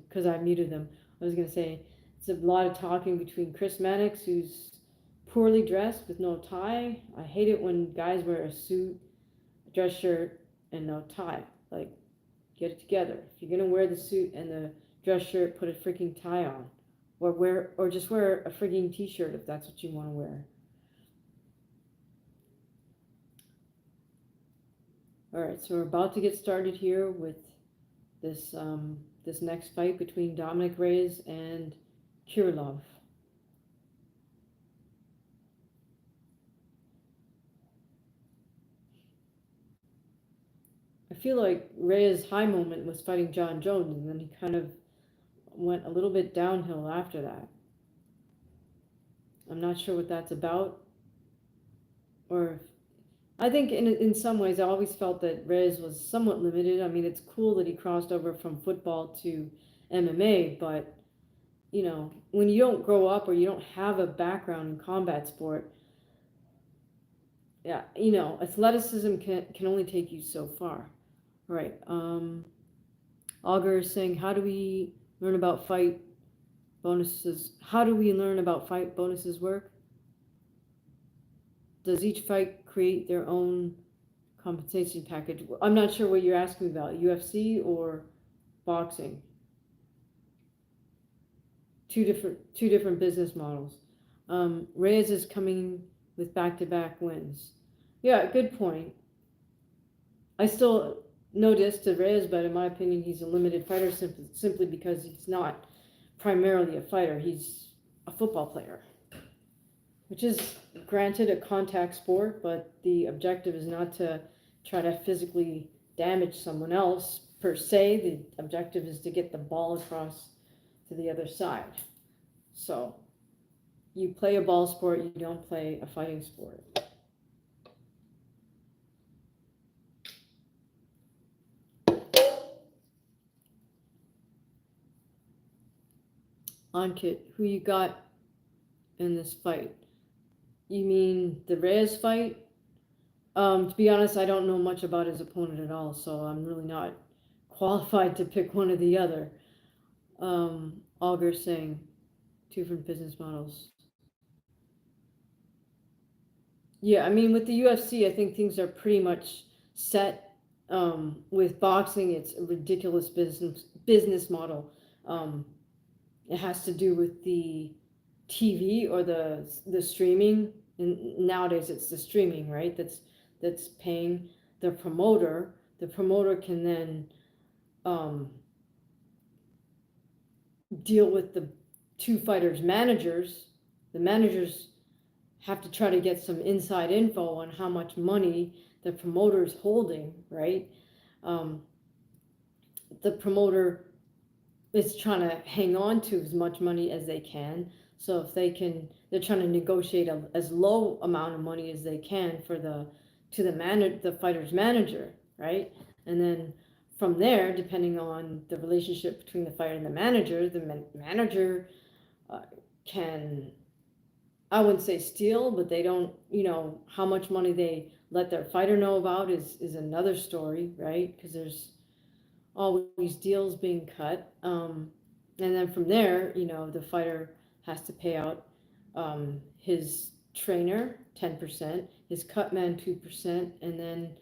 because I muted them. I was going to say, it's a lot of talking between Chris Mannix, who's poorly dressed with no tie. I hate it when guys wear a suit, a dress shirt, and no tie. Like, get it together. If you're going to wear the suit and the dress shirt, put a freaking tie on. Or just wear a freaking t-shirt if that's what you want to wear. All right, so we're about to get started here with this this next fight between Dominic Reyes and Kirilov. I feel like Reyes' high moment was fighting John Jones, and then he kind of went a little bit downhill after that. I'm not sure what that's about. Or I think in some ways I always felt that Reyes was somewhat limited. I mean, it's cool that he crossed over from football to MMA, but you know, when you don't grow up or you don't have a background in combat sport, yeah, you know, athleticism can only take you so far. All right. Augur is saying, how do we learn about fight bonuses? How do we learn about fight bonuses work? Does each fight create their own compensation package? I'm not sure what you're asking about, UFC or boxing. Two different business models. Reyes is coming with back-to-back wins. Yeah, good point. I still no diss to Reyes, but in my opinion, he's a limited fighter simply because he's not primarily a fighter. He's a football player, which is granted a contact sport, but the objective is not to try to physically damage someone else per se. The objective is to get the ball across to the other side. So you play a ball sport, you don't play a fighting sport. Ankit, who you got in this fight? You mean the Reyes fight? To be honest, I don't know much about his opponent at all, so I'm really not qualified to pick one or the other. Auger saying, two different business models. Yeah, I mean, with the UFC, I think things are pretty much set. With boxing, it's a ridiculous business model. It has to do with the TV or the streaming, and nowadays it's the streaming, right? That's paying the promoter. The promoter can then deal with the two fighters' managers. The managers have to try to get some inside info on how much money the promoter is holding, right? The promoter is trying to hang on to as much money as they can. So if they can, they're trying to negotiate as low amount of money as they can for the fighter's manager, right? And then from there, depending on the relationship between the fighter and the manager can, I wouldn't say steal, but they don't, how much money they let their fighter know about is another story, right? Because there's always deals being cut. And then from there, the fighter has to pay out his trainer 10%, his cut man 2%, and then,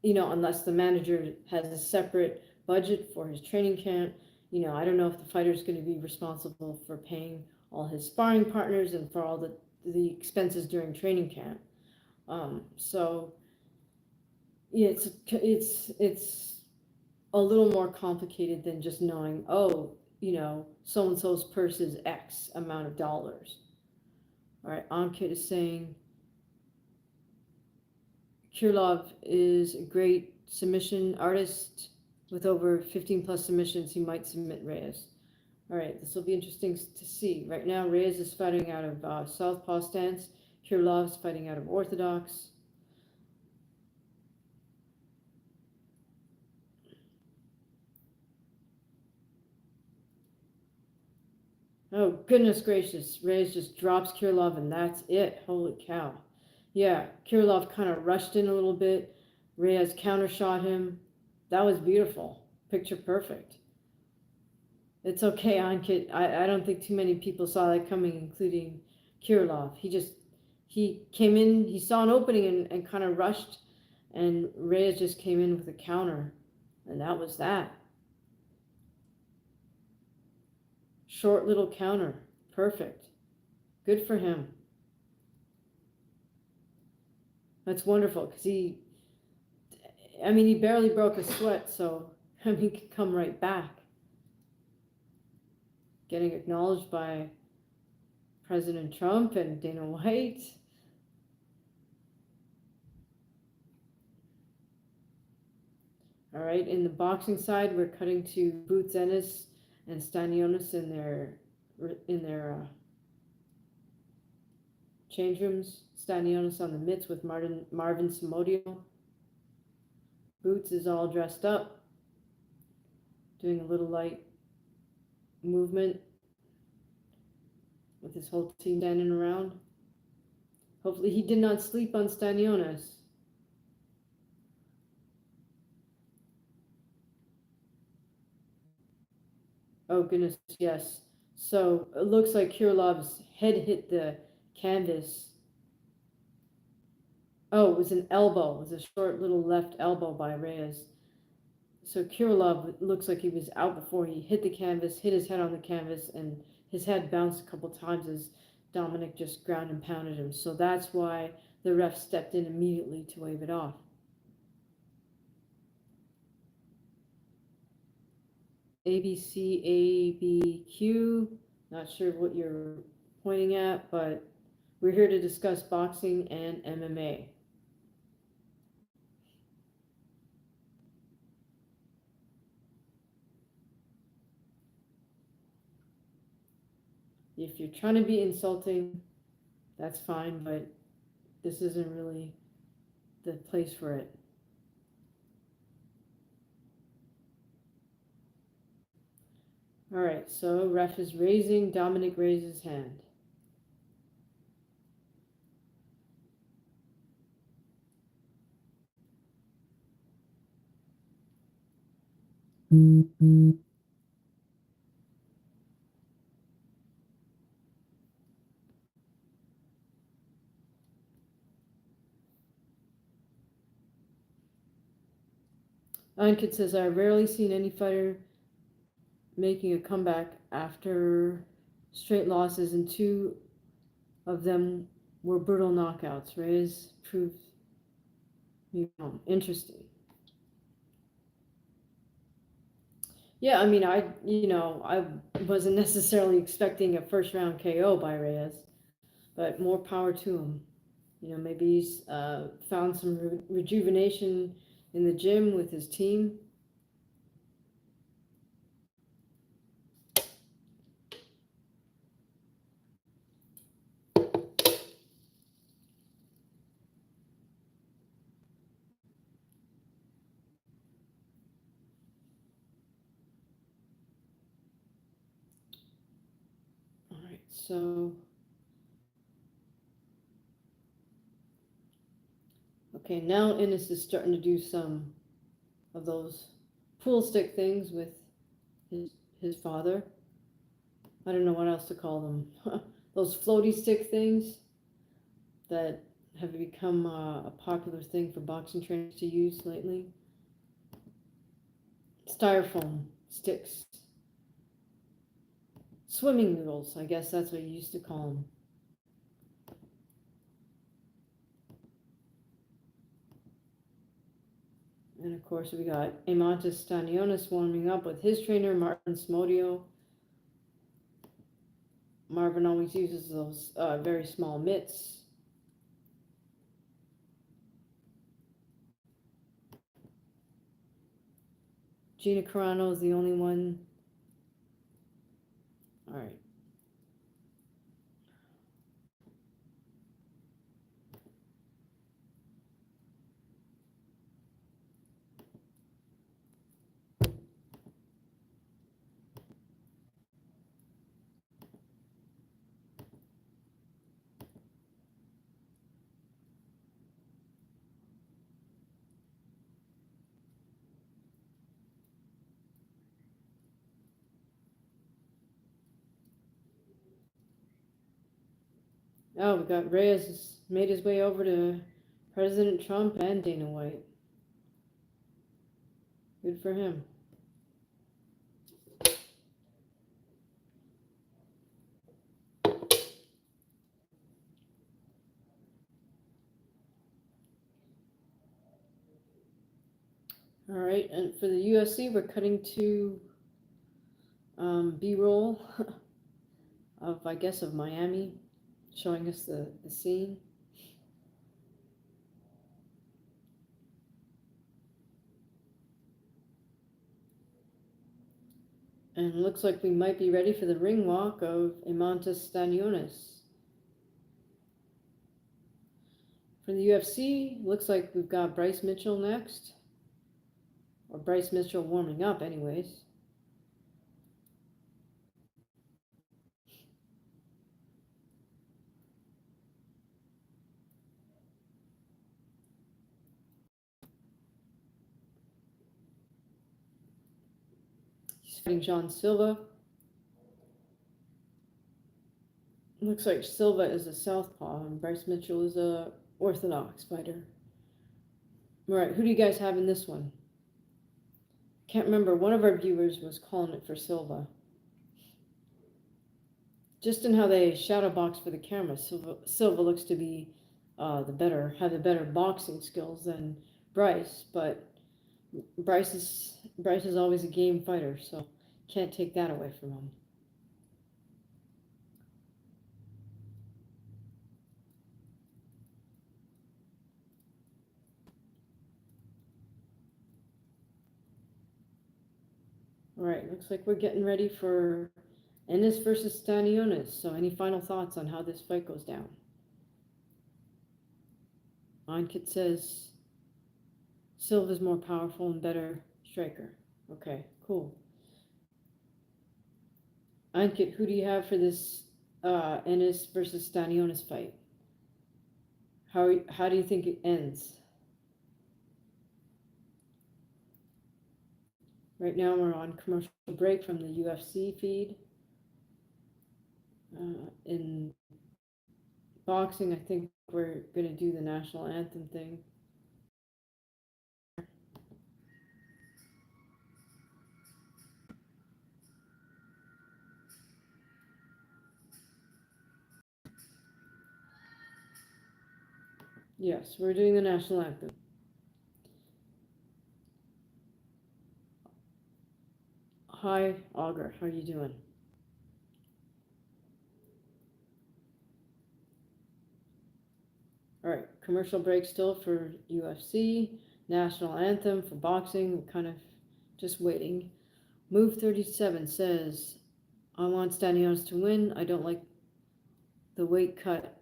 unless the manager has a separate budget for his training camp, I don't know if the fighter is going to be responsible for paying all his sparring partners and for all the expenses during training camp. So yeah, it's a little more complicated than just knowing, so and so's purse is X amount of dollars. All right, Ankit is saying Kirlov is a great submission artist with over 15 plus submissions. He might submit Reyes. All right, this will be interesting to see. Right now, Reyes is fighting out of southpaw stance. Kirlov's fighting out of orthodox. Oh, goodness gracious. Reyes just drops Kirlov, and that's it. Holy cow. Yeah, Kirillov kind of rushed in a little bit. Reyes countershot him. That was beautiful. Picture perfect. It's okay, Ankit. I don't think too many people saw that coming, including Kirillov. He came in, he saw an opening and kind of rushed, and Reyes just came in with a counter, and that was that. Short little counter. Perfect. Good for him. That's wonderful because he barely broke a sweat, so he could come right back. Getting acknowledged by President Trump and Dana White. All right, in the boxing side, we're cutting to Boots Ennis and Stanionis in their change rooms. Stanionis on the mitts with Marvin Samodio. Boots is all dressed up, doing a little light movement with his whole team standing around. Hopefully he did not sleep on Stanionis. Oh goodness, yes. So it looks like Kirilov's head hit the canvas. Oh, it was an elbow. It was a short little left elbow by Reyes. So Kirillov looks like he was out before he hit the canvas, hit his head on the canvas, and his head bounced a couple times as Dominic just ground and pounded him. So that's why the ref stepped in immediately to wave it off. ABCABQ. Not sure what you're pointing at, but we're here to discuss boxing and MMA. If you're trying to be insulting, that's fine, but this isn't really the place for it. All right, so ref is raising. Dominic raises his hand. Ankit says, I've rarely seen any fighter making a comeback after straight losses, and two of them were brutal knockouts. Reyes proved me wrong. Interesting. Yeah, I mean, I wasn't necessarily expecting a first round KO by Reyes, but more power to him. Maybe he's found some rejuvenation in the gym with his team. All right, so okay, now Ennis is starting to do some of those pool stick things with his father. I don't know what else to call them. Those floaty stick things that have become a popular thing for boxing trainers to use lately. Styrofoam sticks. Swimming noodles, I guess that's what you used to call them. And of course, we got Amantis Stanionis warming up with his trainer, Marvin Smodio. Marvin always uses those very small mitts. Gina Carano is the only one. All right. Oh, we got Reyes made his way over to President Trump and Dana White. Good for him. All right, and for the UFC, we're cutting to B-roll of, I guess, of Miami, showing us the scene. And looks like we might be ready for the ring walk of Imantas Stanionis. For the UFC, looks like we've got Bryce Mitchell next. Or Bryce Mitchell warming up anyways. He's fighting John Silva. Looks like Silva is a southpaw and Bryce Mitchell is a orthodox fighter. All right, who do you guys have in this one? Can't remember. One of our viewers was calling it for Silva. Just in how they shadow box for the camera, Silva looks to be have the better boxing skills than Bryce, but Bryce is always a game fighter, so Can't take that away from him. All right, looks like we're getting ready for Ennis versus Stanionis. So any final thoughts on how this fight goes down? Ankit says Silva's more powerful and better striker. Okay, cool. Ankit, who do you have for this Ennis versus Stanionis fight? How do you think it ends? Right now we're on commercial break from the UFC feed. In boxing, I think we're going to do the national anthem thing. Yes, we're doing the national anthem. Hi, Augur. How are you doing? All right, commercial break still for UFC, national anthem for boxing. We're kind of just waiting. Move 37 says, I want Stanios to win. I don't like the weight cut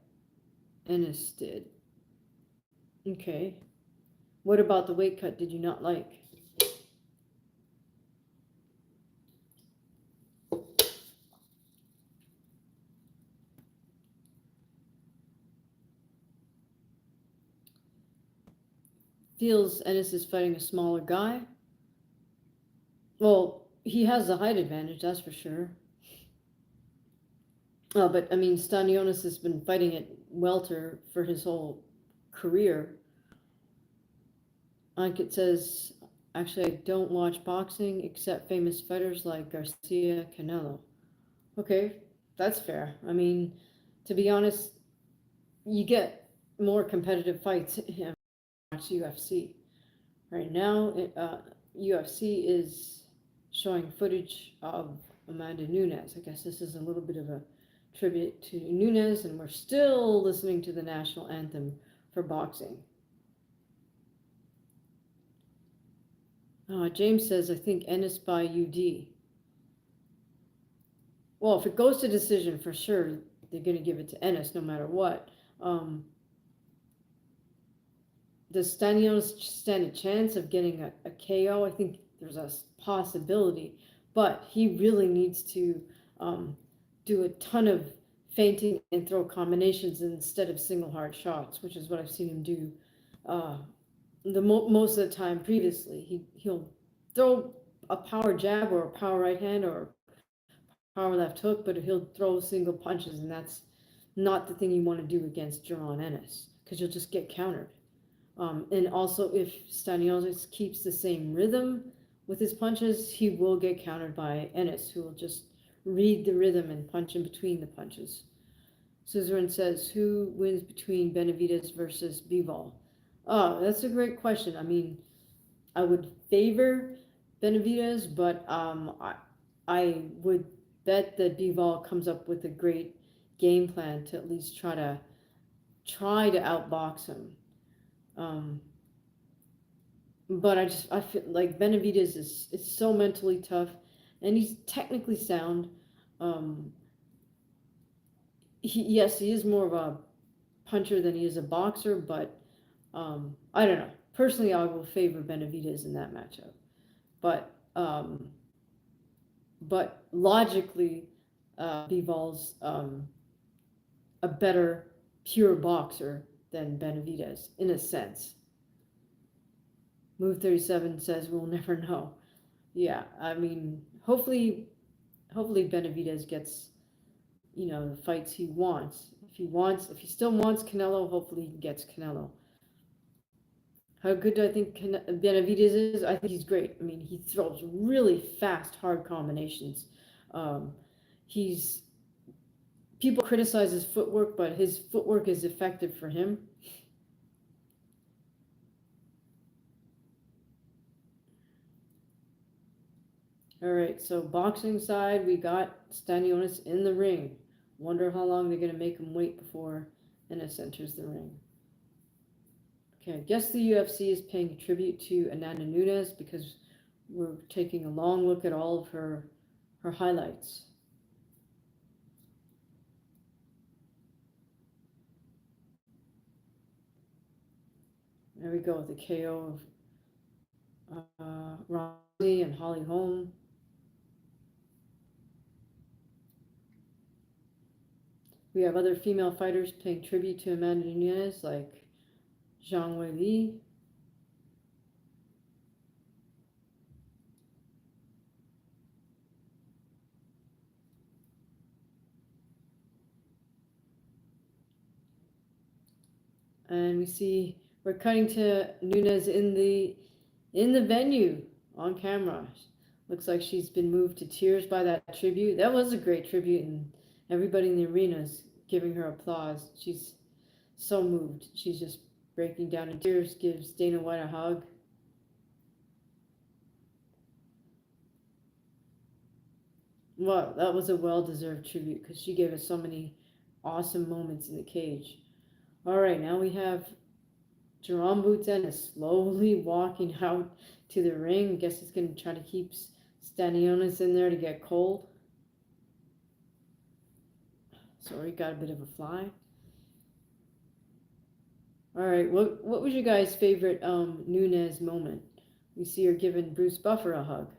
Ennis did. Okay. What about the weight cut did you not like? Feels Ennis is fighting a smaller guy. Well, he has the height advantage, that's for sure. But I mean, Stanionis has been fighting at welter for his whole career. Ankit says, actually, I don't watch boxing except famous fighters like Garcia, Canelo. Okay, that's fair. I mean, to be honest, you get more competitive fights in UFC. Right now, UFC is showing footage of Amanda Nunes. I guess this is a little bit of a tribute to Nunes, and we're still listening to the national anthem for boxing. James says, I think Ennis by UD. Well, if it goes to decision, for sure, they're going to give it to Ennis no matter what. Does Stanios stand a chance of getting a KO? I think there's a possibility, but he really needs to do a ton of feinting and throw combinations instead of single hard shots, which is what I've seen him do most of the time previously. He'll throw a power jab or a power right hand or power left hook, but he'll throw single punches, and that's not the thing you want to do against Jaron Ennis because you'll just get countered. And also, if Stanionis keeps the same rhythm with his punches, he will get countered by Ennis, who will just read the rhythm and punch in between the punches. Suzerain says, who wins between Benavidez versus Bivol? Oh, that's a great question. I mean, I would favor Benavidez, but I would bet that Bivol comes up with a great game plan to at least try to outbox him. But I feel like Benavidez is so mentally tough, and he's technically sound. Yes, he is more of a puncher than he is a boxer, but I don't know. Personally, I will favor Benavidez in that matchup. But logically, Bivol's a better pure boxer than Benavidez in a sense. Move 37 says we'll never know. Yeah, I mean, hopefully Benavidez gets, the fights he wants. If he still wants Canelo, hopefully he gets Canelo. How good do I think Benavidez is? I think he's great. I mean, he throws really fast, hard combinations. People criticize his footwork, but his footwork is effective for him. All right, so boxing side, we got Stanionis in the ring. Wonder how long they're going to make him wait before Ennis enters the ring. Okay, I guess the UFC is paying tribute to Ananda Nunes because we're taking a long look at all of her highlights. There we go with the KO of Ronnie and Holly Holm. We have other female fighters paying tribute to Amanda Nunes, like Zhang Wei Li. And we see we're cutting to Nunes in the venue on camera. Looks like she's been moved to tears by that tribute. That was a great tribute, and everybody in the arena is giving her applause. She's so moved. She's just breaking down in tears, gives Dana White a hug. Well, that was a well-deserved tribute because she gave us so many awesome moments in the cage. All right, now we have Jerome Boots Ennis slowly walking out to the ring. Guess he's going to try to keep Stanionis in there to get cold. Sorry, got a bit of a fly. All right, what was your guys' favorite Nunes moment? We see her giving Bruce Buffer a hug.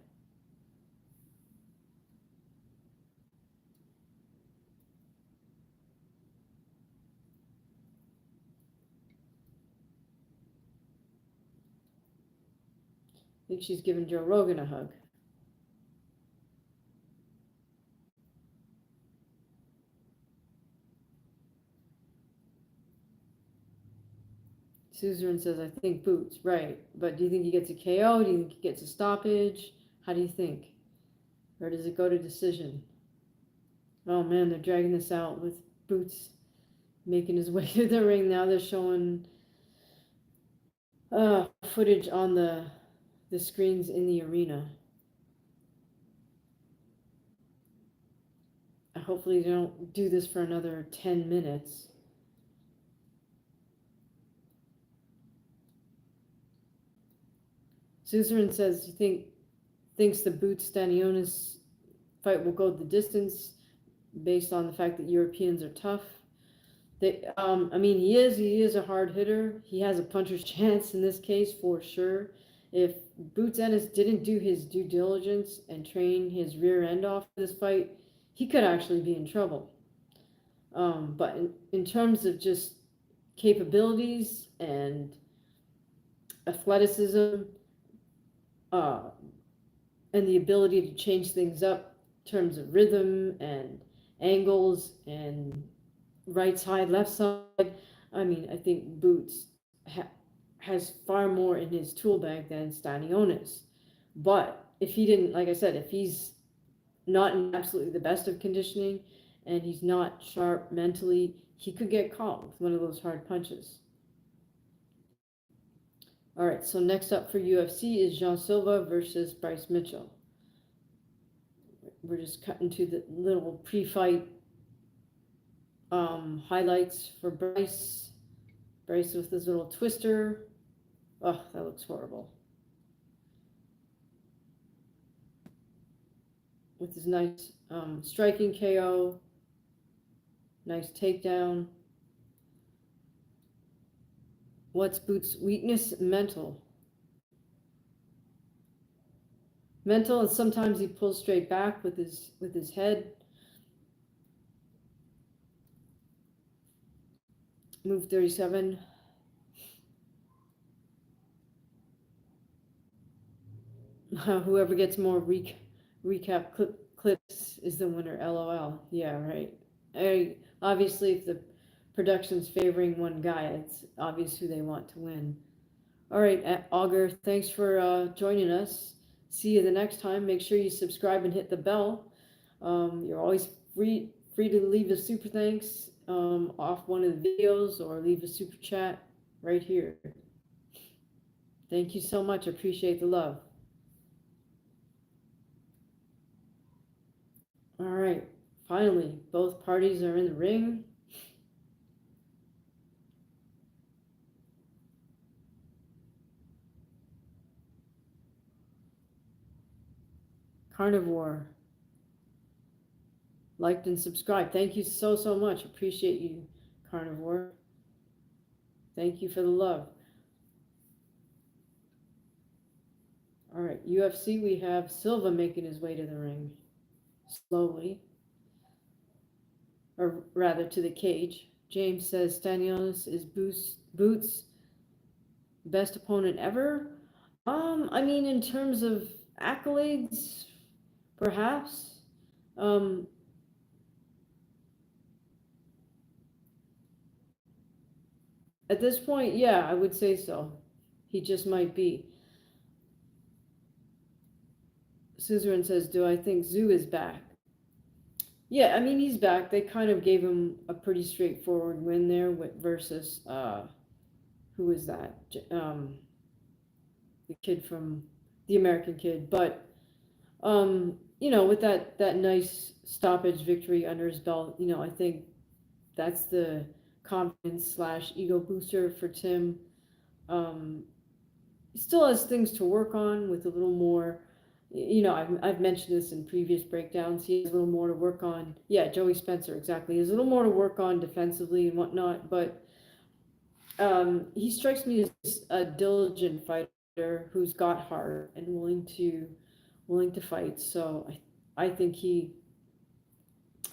I think she's giving Joe Rogan a hug. Suzerain says, I think Boots, right. But do you think he gets a KO? Do you think he gets a stoppage? How do you think? Or does it go to decision? Oh man, they're dragging this out with Boots making his way to the ring. Now they're showing footage on the screens in the arena. Hopefully they don't do this for another 10 minutes. Suzerain says thinks the Boots Stanionis fight will go the distance based on the fact that Europeans are tough. I mean, he is a hard hitter. He has a puncher's chance in this case for sure. If Boots Ennis didn't do his due diligence and train his rear end off for this fight, he could actually be in trouble. But in terms of just capabilities and athleticism, and the ability to change things up in terms of rhythm and angles and right side, left side. I mean, I think Boots has far more in his tool bag than Stanionis. But if he didn't, like I said, if he's not in absolutely the best of conditioning and he's not sharp mentally, he could get caught with one of those hard punches. All right, so next up for UFC is Jean Silva versus Bryce Mitchell. We're just cutting to the little pre-fight highlights for Bryce. Bryce with his little twister. Oh, that looks horrible. With his nice striking KO. Nice takedown. What's Boots' weakness? Mental. Mental, and sometimes he pulls straight back with his head. Move 37. Whoever gets more recap clips is the winner. LOL. Yeah, right. Obviously, if the production's favoring one guy, it's obvious who they want to win. All right, Augur, thanks for joining us. See you the next time. Make sure you subscribe and hit the bell. You're always free to leave a super thanks off one of the videos or leave a super chat right here. Thank you so much. Appreciate the love. All right, finally, both parties are in the ring. Carnivore, liked and subscribed. Thank you so much. Appreciate you, Carnivore. Thank you for the love. All right, UFC, we have Silva making his way to the ring slowly, or rather to the cage. James says Stanionis is Boots' best opponent ever. I mean, in terms of accolades, perhaps. Um, at this point, yeah, I would say so. He just might be. Suzerain says, "Do I think Zoo is back?" Yeah, I mean he's back. They kind of gave him a pretty straightforward win there with versus who is that? The kid from the American kid, but with that nice stoppage victory under his belt, I think that's the confidence slash ego booster for Tim. Um, he still has things to work on with a little more. I've mentioned this in previous breakdowns. He has a little more to work on. Yeah, Joey Spencer, exactly. He has a little more to work on defensively and whatnot, but he strikes me as a diligent fighter who's got heart and willing to fight. So I think we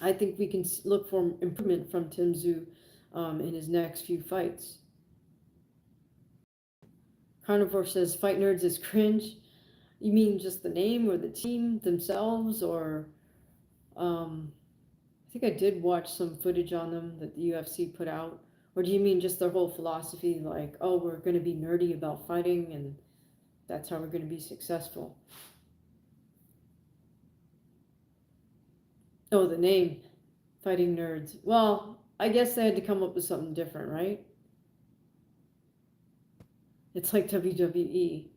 can look for improvement from Tim Tszyu in his next few fights. Carnivore says Fight Nerds is cringe. You mean just the name or the team themselves, or I think I did watch some footage on them that the UFC put out. Or do you mean just their whole philosophy, like, oh, we're going to be nerdy about fighting and that's how we're going to be successful? Oh, the name, Fighting Nerds. Well, I guess they had to come up with something different, right? It's like WWE.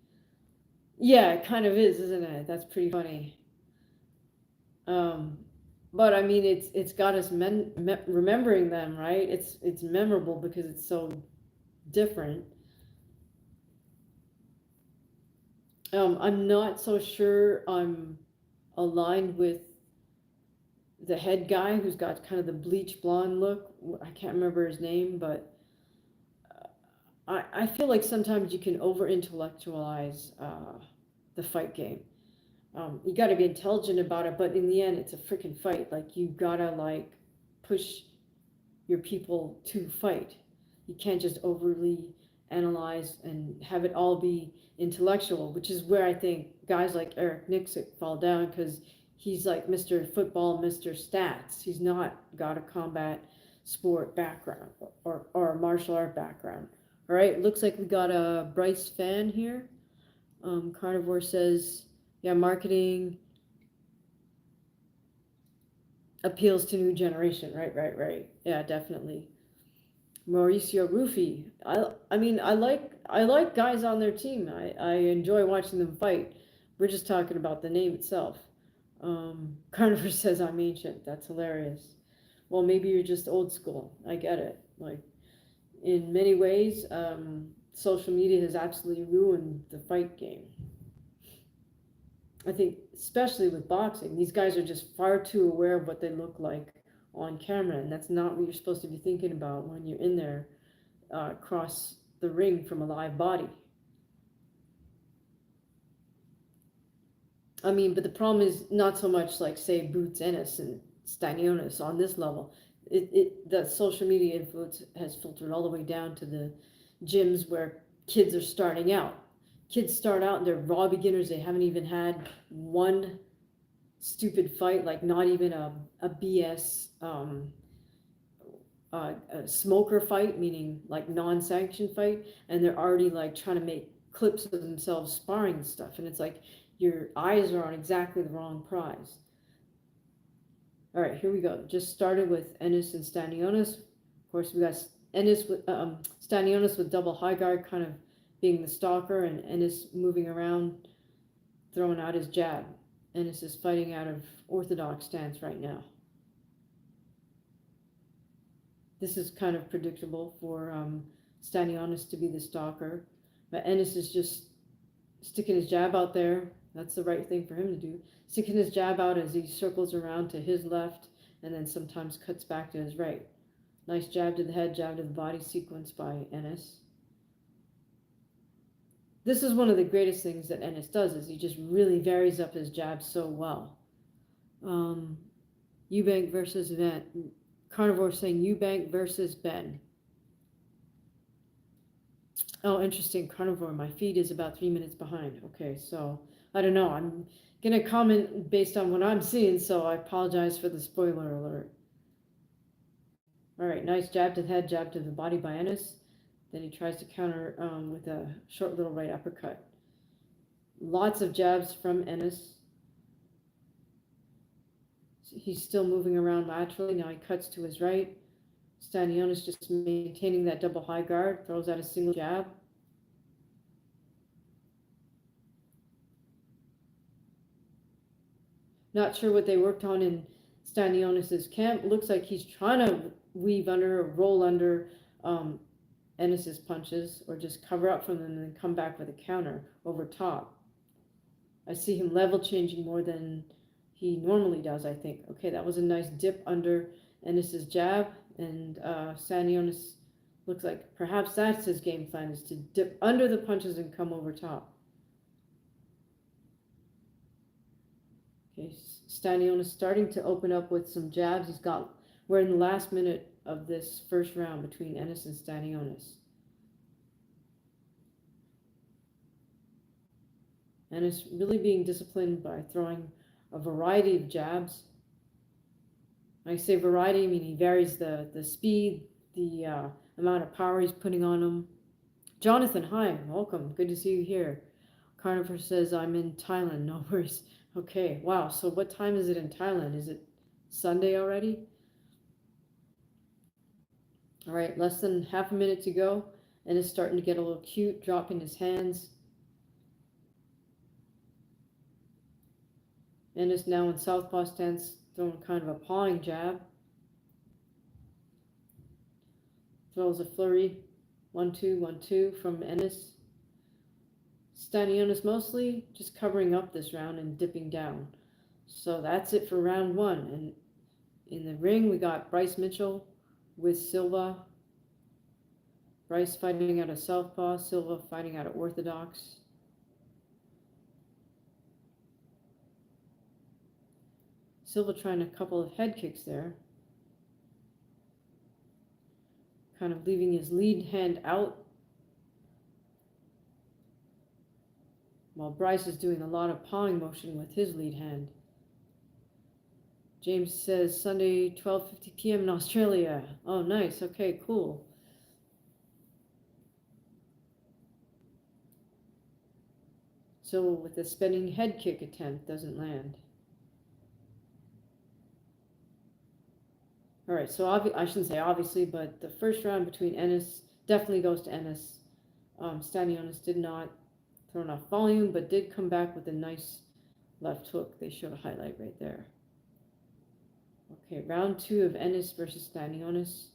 Yeah, it kind of is, isn't it? That's pretty funny. Um, but I mean, it's got us remembering them, right? It's memorable because it's so different. I'm not so sure I'm aligned with the head guy who's got kind of the bleach blonde look. I can't remember his name, but I feel like sometimes you can over intellectualize the fight game. You got to be intelligent about it, but in the end, it's a freaking fight. Like you gotta like push your people to fight. You can't just overly analyze and have it all be intellectual, which is where I think guys like Eric Nixick fall down because he's like Mr. Football, Mr. Stats. He's not got a combat sport background or a martial art background. All right, looks like we got a Bryce fan here. Carnivore says, yeah, marketing appeals to new generation. Right. Yeah, definitely. Mauricio Ruffi. I mean I like guys on their team. I enjoy watching them fight. We're just talking about the name itself. Carnivore says I'm ancient. That's hilarious. Well, maybe you're just old school. I get it. Like in many ways, social media has absolutely ruined the fight game. I think especially with boxing, these guys are just far too aware of what they look like on camera, and that's not what you're supposed to be thinking about when you're in there across the ring from a live body. I mean, but the problem is not so much like say Boots Ennis and Stanionis on this level. The social media influence has filtered all the way down to the gyms where kids are starting out. Kids start out and they're raw beginners. They haven't even had one stupid fight, like not even a BS a smoker fight, meaning like non-sanctioned fight, and they're already like trying to make clips of themselves sparring and stuff, and it's like your eyes are on exactly the wrong prize. All right, here we go. Just started with Ennis and Stanionis. Of course, we got Ennis with Stanionis with double high guard, kind of being the stalker, and Ennis moving around, throwing out his jab. Ennis is fighting out of orthodox stance right now. This is kind of predictable for Stanionis to be the stalker, but Ennis is just sticking his jab out there. That's the right thing for him to do. Sticking his jab out as he circles around to his left and then sometimes cuts back to his right. Nice jab to the head, jab to the body sequence by Ennis. This is one of the greatest things that Ennis does, is he just really varies up his jabs so well. Eubank versus Ben. Carnivore saying Eubank versus Ben. Oh, interesting. Carnivore, my feed is about 3 minutes behind. Okay, so I don't know. I'm going to comment based on what I'm seeing, so I apologize for the spoiler alert. All right, nice jab to the head, jab to the body by Ennis. Then he tries to counter with a short little right uppercut. Lots of jabs from Ennis. He's still moving around laterally. Now he cuts to his right. Stanionis just maintaining that double high guard, throws out a single jab. Not sure what they worked on in Stanionis' camp. Looks like he's trying to weave under or roll under Ennis's punches, or just cover up from them and then come back with a counter over top. I see him level changing more than he normally does, I think. Okay, that was a nice dip under Ennis's jab, and Stanionis looks like perhaps that's his game plan, is to dip under the punches and come over top. Okay, Stanionis starting to open up with some jabs. We're in the last minute of this first round between Ennis and Stanionis. Ennis really being disciplined by throwing a variety of jabs. When I say variety, I mean he varies the speed, the amount of power he's putting on them. Jonathan, hi, welcome. Good to see you here. Carnivore says, I'm in Thailand. No worries. Okay, wow. So what time is it in Thailand? Is it Sunday already? All right, less than half a minute to go. Ennis starting to get a little cute, dropping his hands. Ennis now in southpaw stance, throwing kind of a pawing jab. Throws a flurry, 1-2, 1-2 from Ennis. Stanionis mostly just covering up this round and dipping down. So that's it for round one. And in the ring, we got Bryce Mitchell with Silva. Bryce fighting out of southpaw, Silva fighting out of orthodox. Silva trying a couple of head kicks there. Kind of leaving his lead hand out, while Bryce is doing a lot of pawing motion with his lead hand. James says Sunday, 12:50 p.m. in Australia. Oh, nice. Okay, cool. So with the spinning head kick attempt, doesn't land. All right, so I shouldn't say obviously, but the first round between Ennis definitely goes to Ennis. Stanionis did not throw enough volume, but did come back with a nice left hook. They showed a highlight right there. Okay, round two of Ennis versus Stanionis.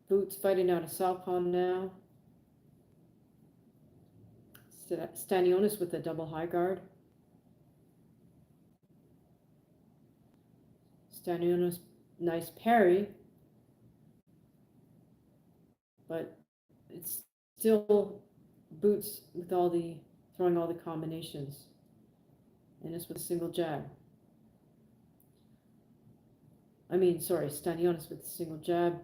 Boots fighting out of southpaw now. Stanionis with a double high guard. Stanionis, nice parry, but it's still Boots with throwing all the combinations. Ennis with a single jab. Stanionis with a single jab.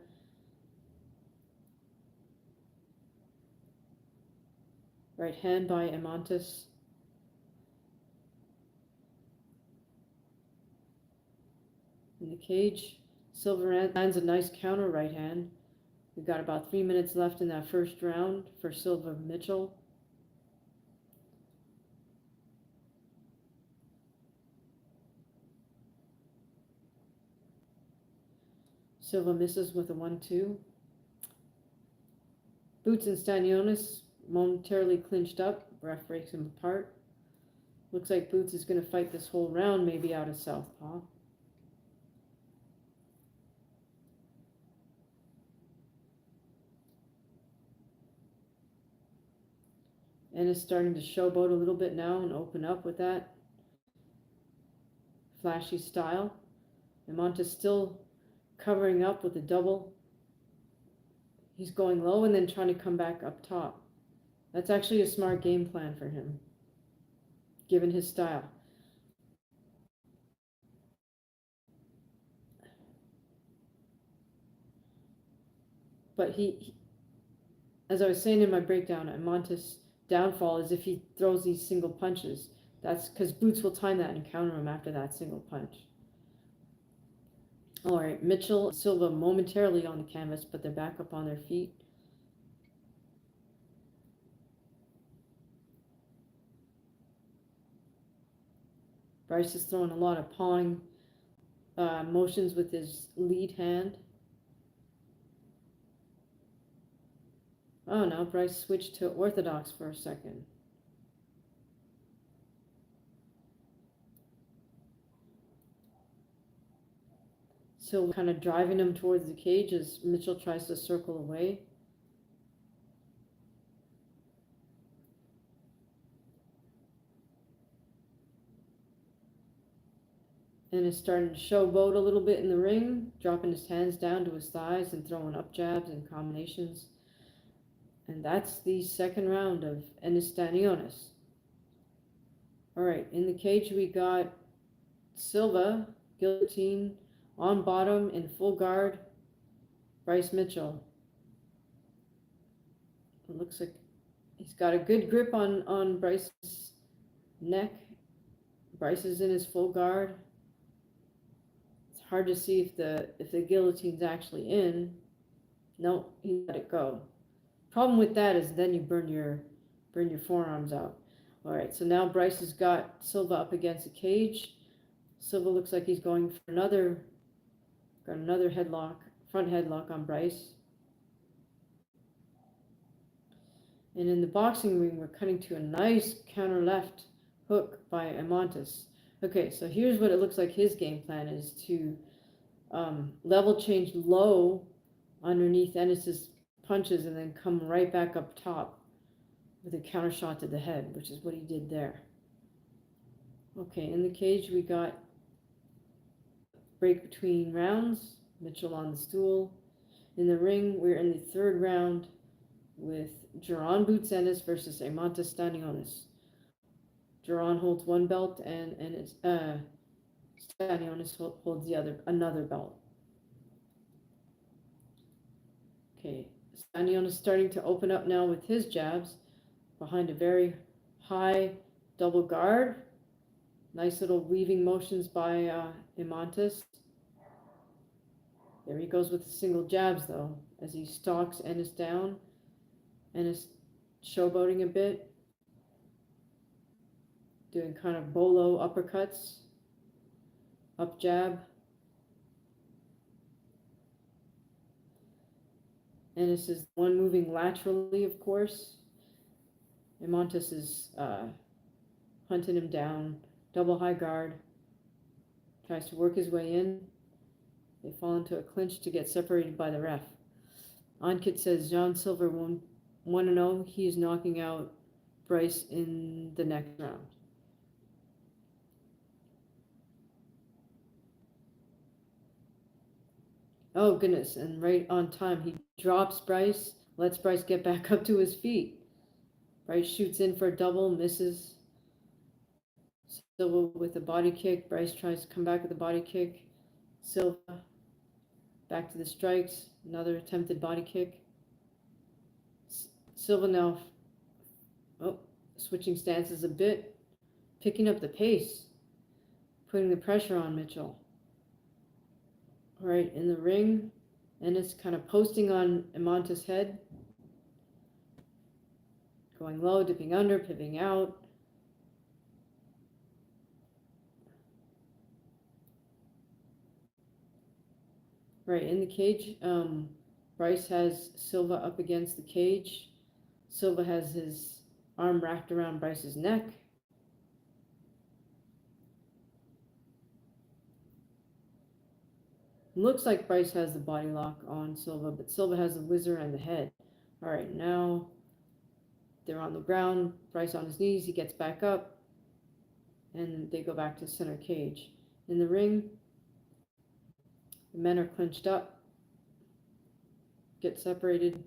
Right hand by Amantis. In the cage, Silva lands a nice counter right hand. We've got about 3 minutes left in that first round for Silva Mitchell. Silva misses with a 1-2. Boots and Stanionis momentarily clinched up. Ref breaks him apart. Looks like Boots is going to fight this whole round, maybe out of southpaw. Ennis starting to showboat a little bit now and open up with that flashy style. Montes still covering up with a double. He's going low and then trying to come back up top. That's actually a smart game plan for him, given his style. But he as I was saying in my breakdown, Montes' downfall is if he throws these single punches. That's because Boots will time that and counter him after that single punch. All right, Mitchell and Silva momentarily on the canvas, but they're back up on their feet. Bryce is throwing a lot of pawing motions with his lead hand. Oh no, Bryce switched to orthodox for a second. Silva kind of driving him towards the cage as Mitchell tries to circle away. And is starting to showboat a little bit in the ring, dropping his hands down to his thighs and throwing up jabs and combinations. And that's the second round of Ennis Stanionis. All right, in the cage we got Silva, guillotine, on bottom in full guard, Bryce Mitchell. It looks like he's got a good grip on Bryce's neck. Bryce is in his full guard. It's hard to see if the guillotine's actually in. No, he let it go. Problem with that is then you burn your forearms out. All right, so now Bryce has got Silva up against the cage. Silva looks like he's going for another headlock, front headlock on Bryce. And in the boxing ring, we're cutting to a nice counter left hook by Montes. Okay, so here's what it looks like his game plan is to level change low underneath Ennis's punches and then come right back up top with a counter shot to the head, which is what he did there. Okay, in the cage we got break between rounds, Mitchell on the stool. In the ring, we're in the third round with Jaron Boots Ennis versus Montes Stanionis. Jaron holds one belt and Stanionis holds another belt. Okay, Stanionis starting to open up now with his jabs behind a very high double guard. Nice little weaving motions by Montes. There he goes with the single jabs though, as he stalks Ennis down. Ennis showboating a bit, doing kind of bolo uppercuts, up jab. Ennis is one moving laterally, of course. And Montes is hunting him down, double high guard, tries to work his way in. They fall into a clinch to get separated by the ref. Ankit says John Silver won 1-0. He is knocking out Bryce in the next round. Oh goodness, and right on time he drops Bryce, lets Bryce get back up to his feet. Bryce shoots in for a double, misses. Silva with a body kick. Bryce tries to come back with a body kick. Silva back to the strikes, another attempted body kick. Silva now switching stances a bit, picking up the pace, putting the pressure on Mitchell. All right, in the ring, Ennis kind of posting on Montes' head, going low, dipping under, pivoting out. Right, in the cage, Bryce has Silva up against the cage. Silva has his arm wrapped around Bryce's neck. Looks like Bryce has the body lock on Silva, but Silva has the whizzer and the head. All right, now they're on the ground. Bryce on his knees. He gets back up, and they go back to center cage. In the ring, the men are clinched up, get separated,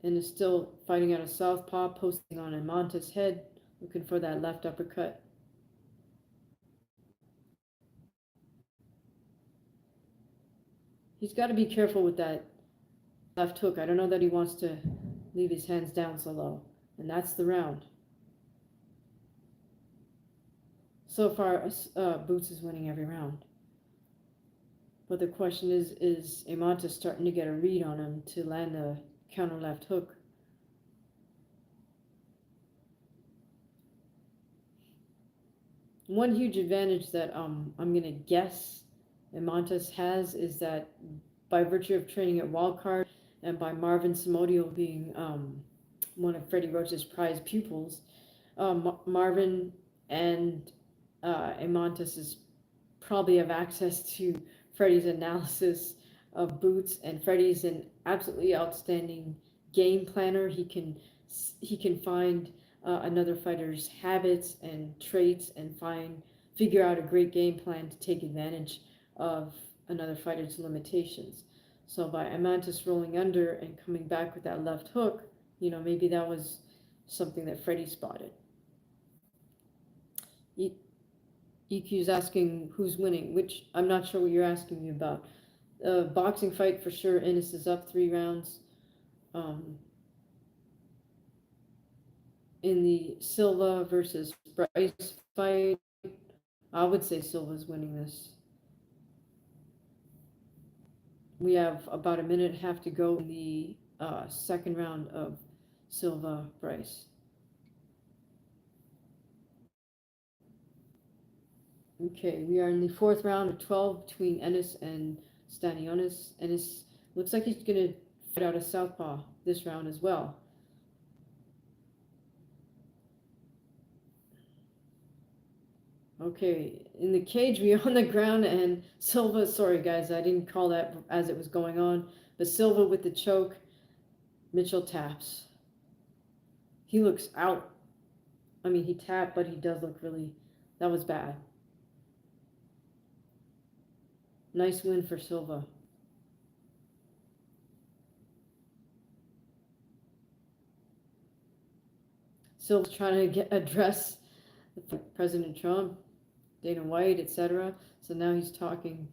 and is still fighting out a southpaw, posting on Amante's head, looking for that left uppercut. He's got to be careful with that left hook. I don't know that he wants to leave his hands down so low. And that's the round. So far, Boots is winning every round. But the question is Amantes starting to get a read on him to land a counter left hook? One huge advantage that I'm going to guess Amantes has is that by virtue of training at Wildcard and by Marvin Somodio being one of Freddie Roach's prized pupils, Marvin and Amantes is probably have access to Freddie's analysis of Boots, and Freddie's an absolutely outstanding game planner. He can find another fighter's habits and traits and figure out a great game plan to take advantage of another fighter's limitations. So by Amantes rolling under and coming back with that left hook, maybe that was something that Freddie spotted. EQ's asking who's winning, which I'm not sure what you're asking me about. Boxing fight for sure. Ennis is up 3 rounds. In the Silva versus Bryce fight, I would say Silva's winning this. We have about a minute and a half to go in the second round of Silva-Bryce. Okay, we are in the 4th round of 12 between Ennis and Stanionis. Ennis looks like he's going to fight out a southpaw this round as well. Okay, in the cage, we are on the ground, and Silva, sorry guys, I didn't call that as it was going on, but Silva with the choke, Mitchell taps. He looks out. I mean, he tapped, but he does look really, that was bad. Nice win for Silva. Silva's trying to address President Trump, Dana White, etc. So now he's talking.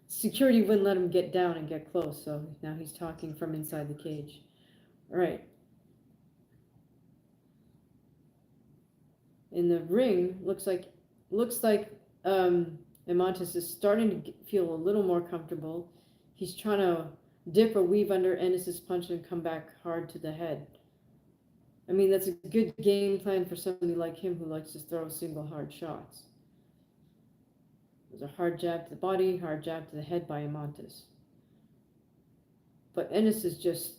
Security wouldn't let him get down and get close, so now he's talking from inside the cage. All right. In the ring, looks like Amantes is starting to feel a little more comfortable. He's trying to dip or weave under Ennis's punch and come back hard to the head. I mean, that's a good game plan for somebody like him who likes to throw single hard shots. There's a hard jab to the body, hard jab to the head by Amantes. But Ennis is just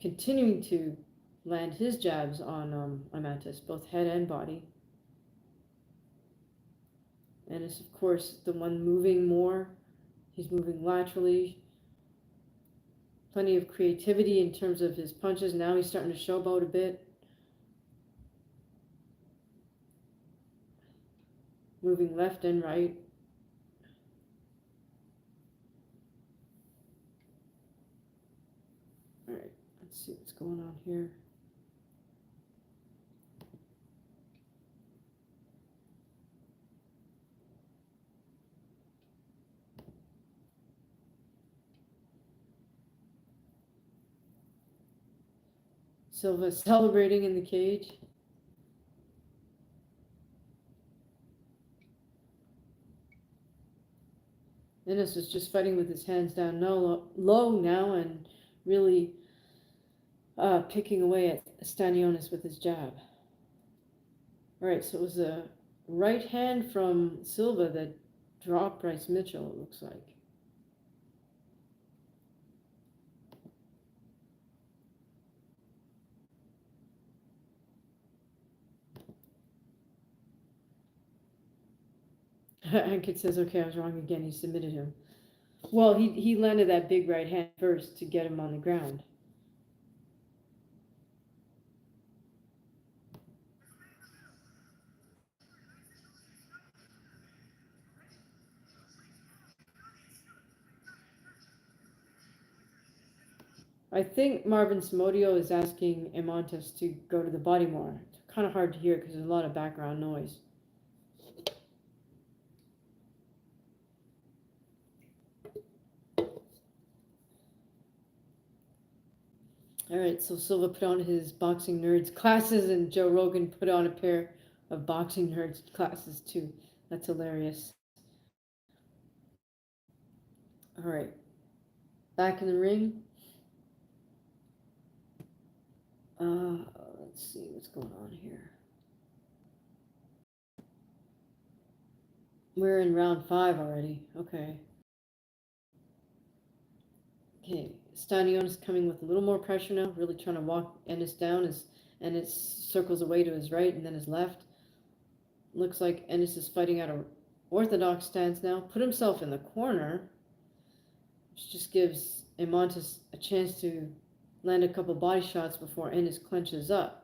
continuing to land his jabs on Amantes, both head and body. Ennis, of course, the one moving more. He's moving laterally. Plenty of creativity in terms of his punches. Now he's starting to showboat a bit. Moving left and right. All right, let's see what's going on here. Silva celebrating in the cage. Ennis is just fighting with his hands down low now and really picking away at Stanionis with his jab. All right, so it was a right hand from Silva that dropped Bryce Mitchell, it looks like. Ankit says, okay, I was wrong again. He submitted him. Well, he landed that big right hand first to get him on the ground. I think Marvin Simodio is asking Emontes to go to the body more. It's kind of hard to hear because there's a lot of background noise. All right, so Silva put on his boxing nerds classes, and Joe Rogan put on a pair of boxing nerds classes too. That's hilarious. All right, back in the ring. Let's see what's going on here. We're in round 5 already. Okay. Okay, Stanionis coming with a little more pressure now, really trying to walk Ennis down as Ennis circles away to his right and then his left. Looks like Ennis is fighting out an orthodox stance now. Put himself in the corner, which just gives Emontes a chance to land a couple body shots before Ennis clenches up.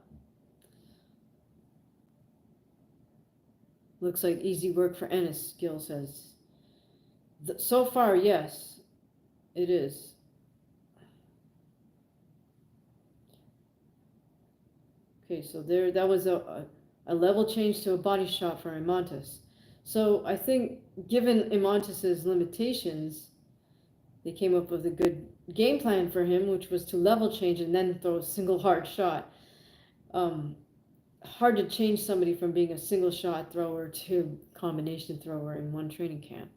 Looks like easy work for Ennis, Gil says. So far, yes, it is. Okay, so there, that was a level change to a body shot for Emontes. So I think, given Emontes' limitations, they came up with a good game plan for him, which was to level change and then throw a single hard shot. Hard to change somebody from being a single shot thrower to combination thrower in one training camp.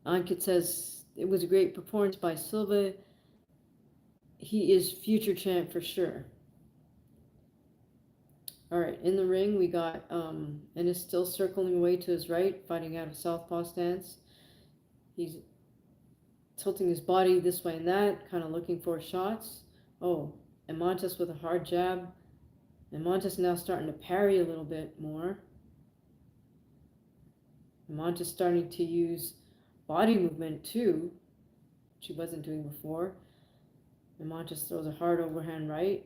Ankit says it was a great performance by Silva. He is future champ for sure. All right, in the ring we got Ennis still circling away to his right, fighting out of southpaw stance. He's tilting his body this way and that, kind of looking for shots. Oh, Emontes with a hard jab. Emontes now starting to parry a little bit more. Emontes starting to use body movement too, which he wasn't doing before. Emontes throws a hard overhand right.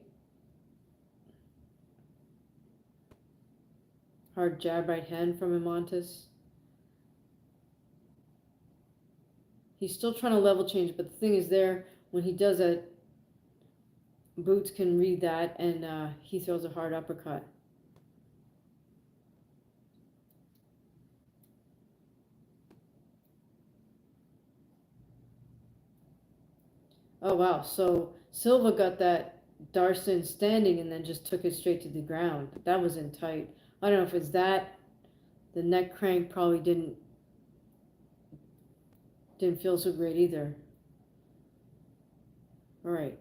Hard jab right hand from Emontes. He's still trying to level change, but the thing is there, when he does that, Boots can read that, and he throws a hard uppercut. Oh, wow. So Silva got that Darson standing and then just took it straight to the ground. That was in tight. I don't know if it's that. The neck crank probably didn't feel so great either. All right.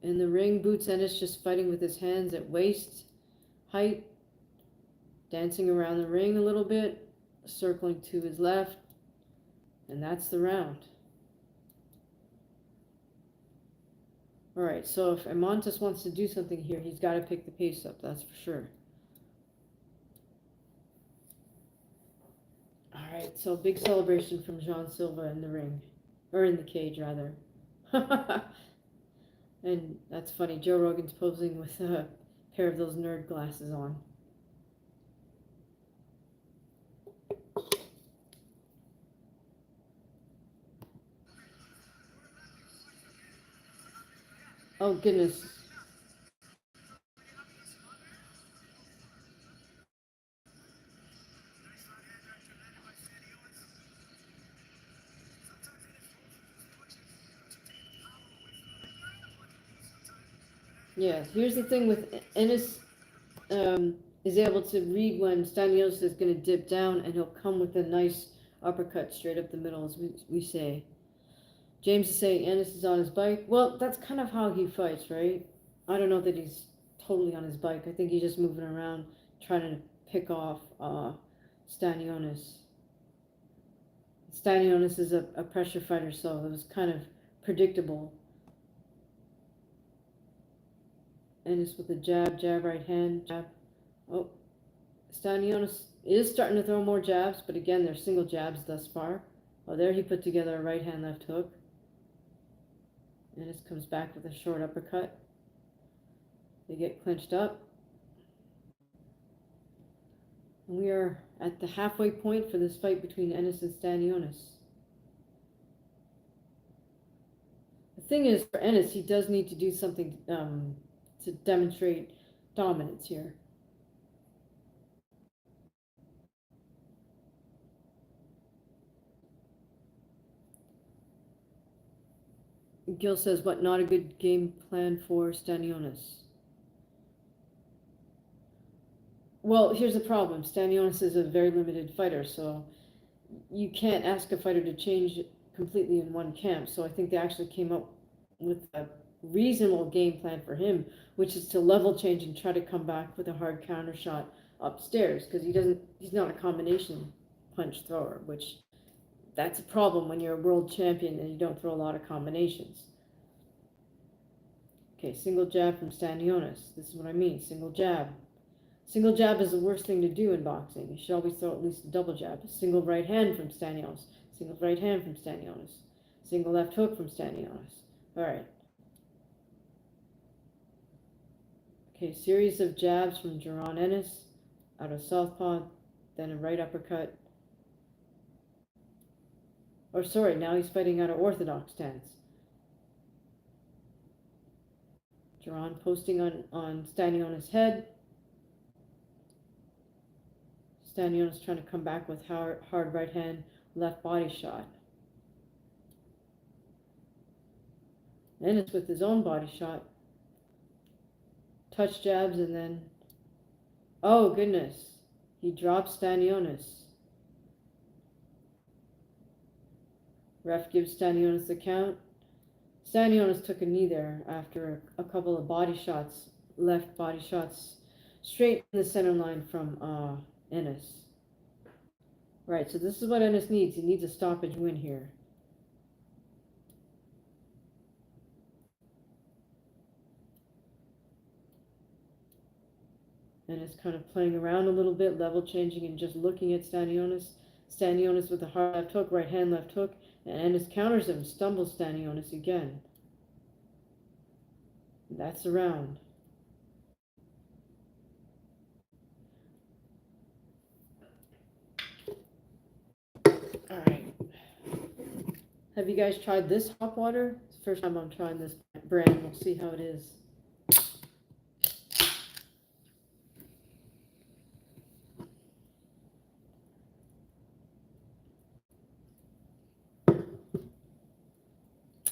In the ring, Boots Ennis just fighting with his hands at waist height, dancing around the ring a little bit, circling to his left, and that's the round. All right, so if Emontes wants to do something here, he's got to pick the pace up, that's for sure. All right, so big celebration from Jean Silva in the ring, or in the cage, rather. And that's funny, Joe Rogan's posing with a pair of those nerd glasses on. Oh, goodness. Yeah, here's the thing with Ennis, is able to read when Stanios is going to dip down, and he'll come with a nice uppercut straight up the middle, as we say. James is saying Ennis is on his bike. Well, that's kind of how he fights, right? I don't know that he's totally on his bike. I think he's just moving around trying to pick off Stanionis. Stanionis is a pressure fighter, so it was kind of predictable. Ennis with a jab, jab right hand, jab. Oh, Stanionis is starting to throw more jabs, but again, they're single jabs thus far. Oh, there he put together a right hand, left hook. Ennis comes back with a short uppercut. They get clinched up. And we are at the halfway point for this fight between Ennis and Stanionis. The thing is, for Ennis, he does need to do something to demonstrate dominance here. Gil says, what, not a good game plan for Stanionis? Well, here's the problem. Stanionis is a very limited fighter, so you can't ask a fighter to change completely in one camp. So I think they actually came up with a reasonable game plan for him, which is to level change and try to come back with a hard counter shot upstairs, because he's not a combination punch thrower, which that's a problem when you're a world champion and you don't throw a lot of combinations. Okay, single jab from Stanionis. This is what I mean, single jab. Single jab is the worst thing to do in boxing. You should always throw at least a double jab. A single right hand from Stanionis. Single right hand from Stanionis. Single left hook from Stanionis. All right. Okay, series of jabs from Jaron Ennis out of southpaw, then a right uppercut. Or sorry, now he's fighting out of orthodox stance. Jaron posting on Stanionis' head. Stanionis trying to come back with hard right hand, left body shot. Ennis with his own body shot. Touch jabs and then, oh goodness, he drops Stanionis. Ref gives Stanionis the count. Stanionis took a knee there after a couple of body shots, left body shots, straight in the center line from Ennis. Right, so this is what Ennis needs. He needs a stoppage win here. Ennis kind of playing around a little bit, level changing and just looking at Stanionis. Stanionis with a hard left hook, right hand left hook, and Ennis counters him, stumbles Stanionis again. That's a round. All right. Have you guys tried this hop water? It's the first time I'm trying this brand. We'll see how it is.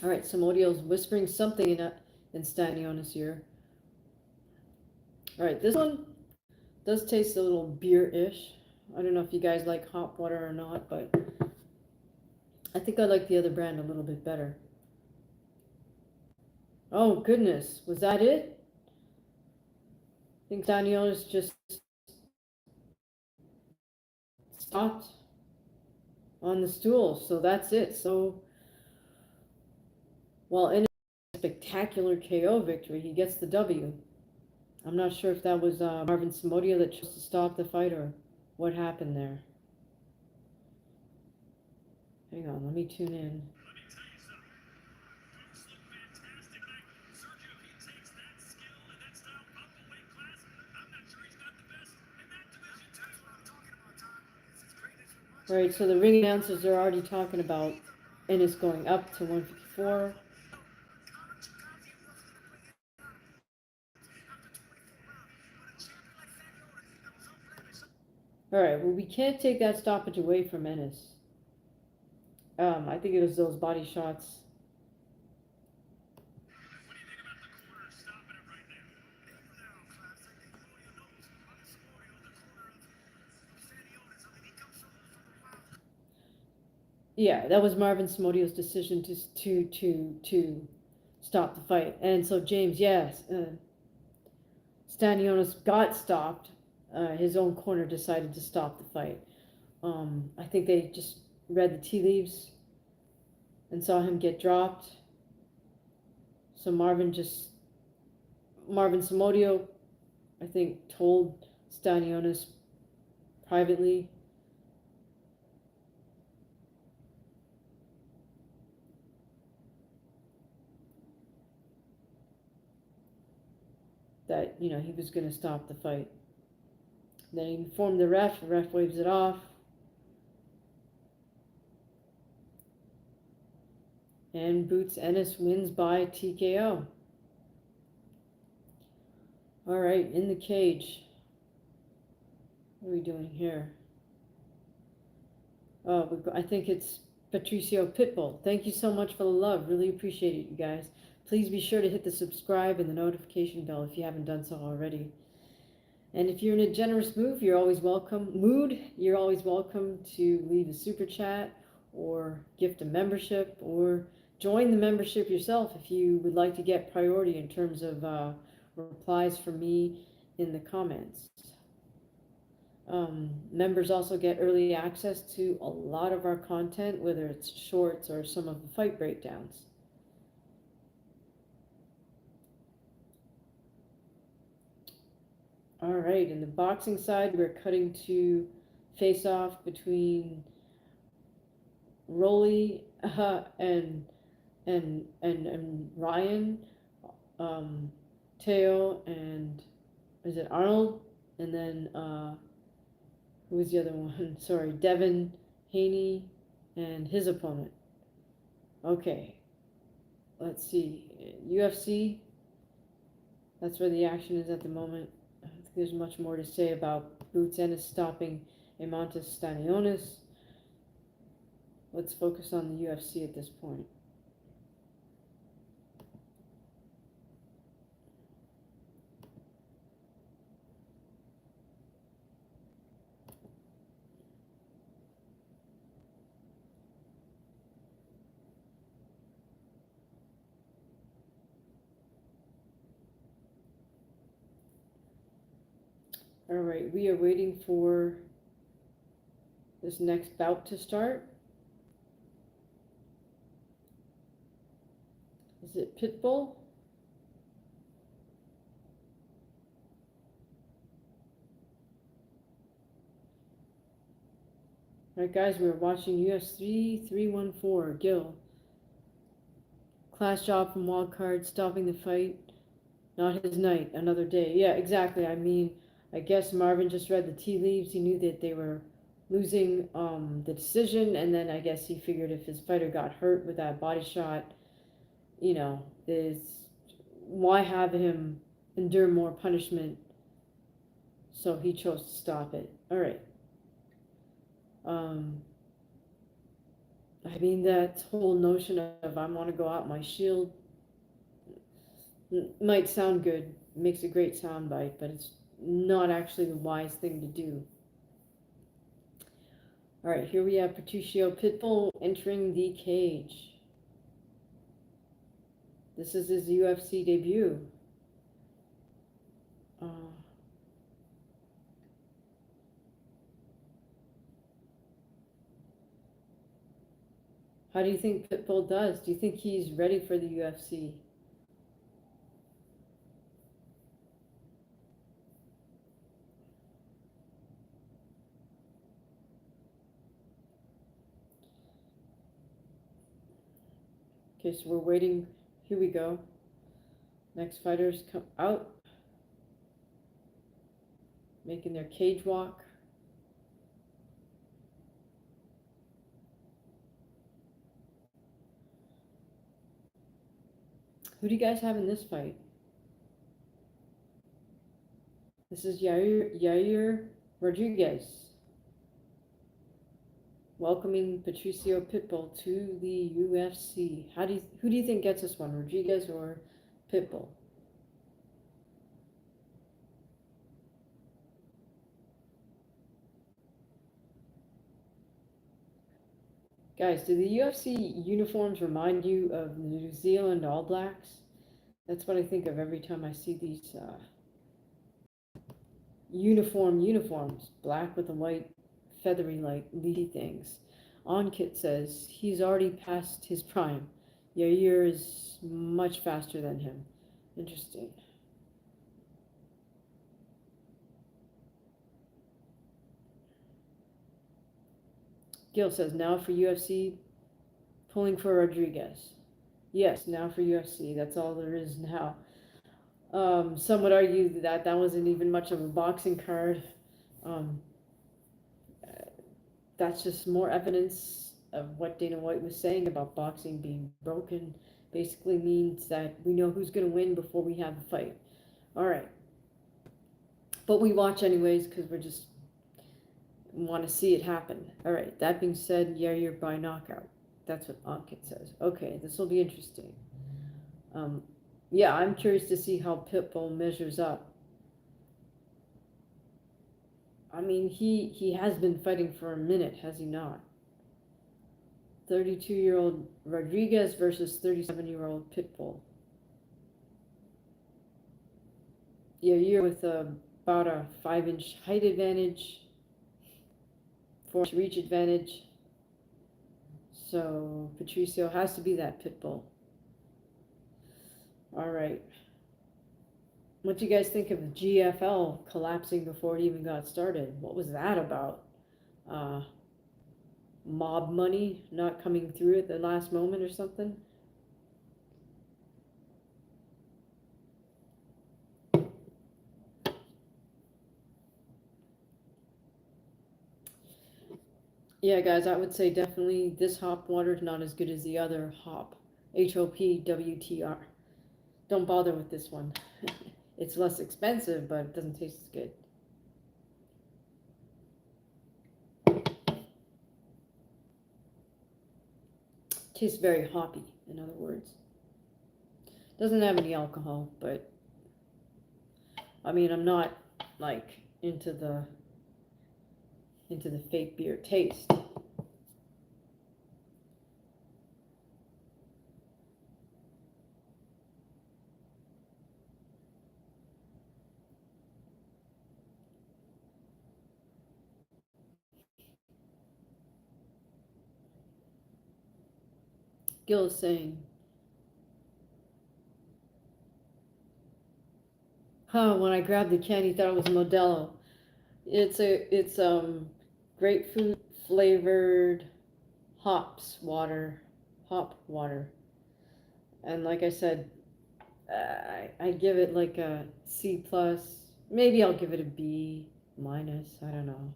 All right, Samodio's whispering something in Stanionis' ear. All right, this one does taste a little beer-ish. I don't know if you guys like hop water or not, but I think I like the other brand a little bit better. Oh, goodness. Was that it? I think Stanionis just stopped on the stool, so that's it. So, well, in a spectacular KO victory, he gets the W. I'm not sure if that was Marvin Samodio that chose to stop the fight or what happened there. Hang on, let me tune in. All right, so the ring announcers are already talking about Ennis going up to 154. All right, well, we can't take that stoppage away from Ennis. I think it was those body shots. Yeah, that was Marvin Samodio's decision to stop the fight. And so James, yes, Stanionis got stopped. His own corner decided to stop the fight. I think they just read the tea leaves and saw him get dropped. So Marvin Samodio, I think, told Stanionis, privately. That, you know, he was going to stop the fight. Then he informed the ref waves it off. And Boots Ennis wins by TKO. All right, in the cage. What are we doing here? Oh, I think it's Patricio Pitbull. Thank you so much for the love. Really appreciate it, you guys. Please be sure to hit the subscribe and the notification bell if you haven't done so already. And if you're in a generous you're always welcome. You're always welcome to leave a super chat or gift a membership or join the membership yourself if you would like to get priority in terms of replies from me in the comments. Members also get early access to a lot of our content, whether it's shorts or some of the fight breakdowns. All right, in the boxing side, we're cutting to face-off between Rolly and Ryan, Teo, and is it Arnold? And then who was the other one? Sorry, Devin Haney and his opponent. Okay, let's see. UFC, that's where the action is at the moment. I don't think there's much more to say about Boots Ennis stopping Eimantas Stanionis. Let's focus on the UFC at this point. All right, we are waiting for this next bout to start. Is it Pitbull? All right, guys, we're watching UFC314. Gil. Class job from Wildcard, stopping the fight. Not his night, another day. Yeah, exactly. I mean, I guess Marvin just read the tea leaves. He knew that they were losing the decision, and then I guess he figured if his fighter got hurt with that body shot, you know, why have him endure more punishment? So he chose to stop it. All right. I mean, that whole notion of I want to go out my shield might sound good, makes a great sound bite, but it's not actually the wise thing to do. All right, here we have Patricio Pitbull entering the cage. This is his UFC debut. How do you think Pitbull does? Do you think he's ready for the UFC? Okay, so we're waiting. Here we go. Next fighters come out, making their cage walk. Who do you guys have in this fight? This is Yair Rodriguez welcoming Patricio Pitbull to the UFC. Who do you think gets this one, Rodriguez or Pitbull? Guys, do the UFC uniforms remind you of the New Zealand All Blacks? That's what I think of every time I see these uniforms, black with the white feathery like leafy things. Onkit says he's already past his prime. Yair is much faster than him. Interesting. Gil says, now for UFC, pulling for Rodriguez. Yes, now for UFC. That's all there is now. Some would argue that that wasn't even much of a boxing card. Um, that's just more evidence of what Dana White was saying about boxing being broken. Basically means that we know who's going to win before we have the fight. All right. But we watch anyways because we're just want to see it happen. All right. That being said, yeah, you're by knockout. That's what Ankit says. Okay, this will be interesting. Yeah, I'm curious to see how Pitbull measures up. I mean, he has been fighting for a minute, has he not? 32-year-old Rodriguez versus 37-year-old Pitbull. Yeah, you're with about a 5-inch height advantage, 4-inch reach advantage. So Patricio has to be that Pitbull. All right. What do you guys think of the GFL collapsing before it even got started? What was that about? Mob money not coming through at the last moment or something? Yeah, guys, I would say definitely this hop water is not as good as the other hop. HOPWTR. Don't bother with this one. It's less expensive, but it doesn't taste as good. Tastes very hoppy, in other words. Doesn't have any alcohol, but I mean, I'm not like into the fake beer taste. Gil is saying, when I grabbed the can, he thought it was Modelo. It's grapefruit flavored hop water. And like I said, I give it like a C plus. Maybe I'll give it a B minus. I don't know.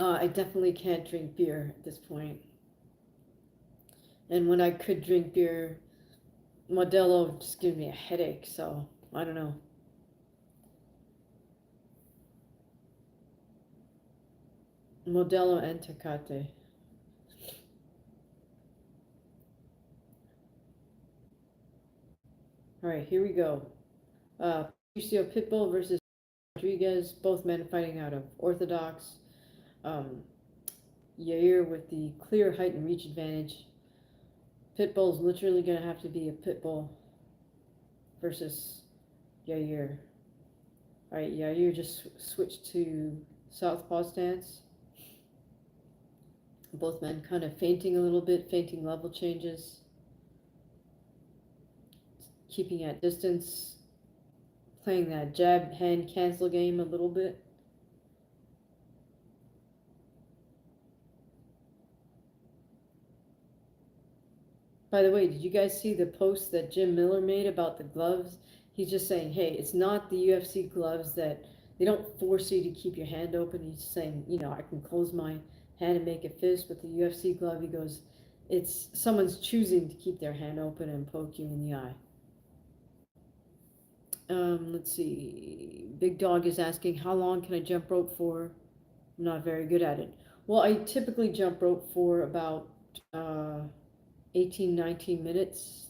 I definitely can't drink beer at this point. And when I could drink beer, Modelo just gives me a headache. So I don't know. Modelo and Tecate. All right, here we go. Patricio Pitbull versus Rodriguez, both men fighting out of orthodox. Yair with the clear height and reach advantage. Pitbull's literally going to have to be a Pitbull versus Yair. All right, Yair just switched to southpaw stance. Both men kind of feinting a little bit, feinting level changes. Keeping at distance. Playing that jab hand cancel game a little bit. By the way, did you guys see the post that Jim Miller made about the gloves? He's just saying, hey, it's not the UFC gloves that they don't force you to keep your hand open. He's saying, I can close my hand and make a fist. With the UFC glove, he goes, it's someone's choosing to keep their hand open and poke you in the eye. Let's see. Big Dog is asking, how long can I jump rope for? I'm not very good at it. Well, I typically jump rope for about 18, 19 minutes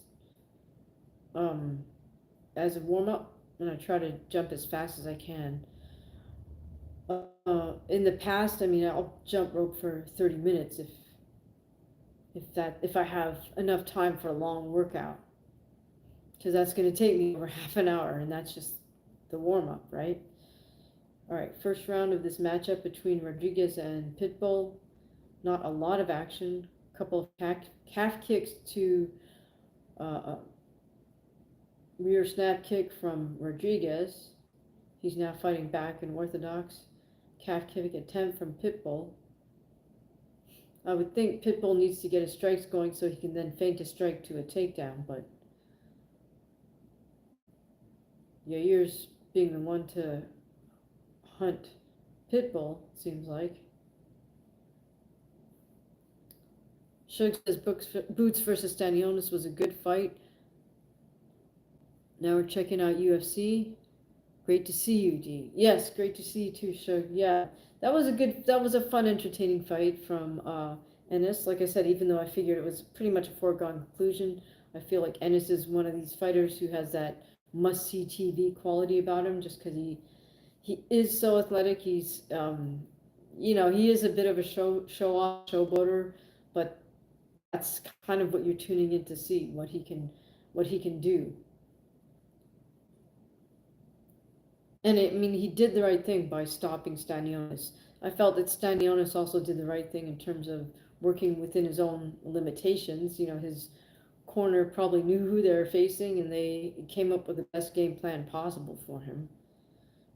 as a warm-up, and I try to jump as fast as I can. In the past, I mean, I'll jump rope for 30 minutes if I have enough time for a long workout, because that's going to take me over half an hour, and that's just the warm-up, right? All right, first round of this matchup between Rodriguez and Pitbull. Not a lot of action. A couple of calf kicks to rear snap kick from Rodriguez. He's now fighting back in orthodox. Calf kick attempt from Pitbull. I would think Pitbull needs to get his strikes going so he can then feint a strike to a takedown, but Yair's being the one to hunt Pitbull, seems like. Shug says Boots versus Stanionis was a good fight. Now we're checking out UFC. Great to see you, D. Yes, great to see you too, Shug. Yeah, that was a fun, entertaining fight from Ennis. Like I said, even though I figured it was pretty much a foregone conclusion, I feel like Ennis is one of these fighters who has that must-see TV quality about him, just because he is so athletic. He's he is a bit of a show-off, showboater, but that's kind of what you're tuning in to see, what he can do. And he did the right thing by stopping Stanionis. I felt that Stanionis also did the right thing in terms of working within his own limitations. His corner probably knew who they were facing, and they came up with the best game plan possible for him.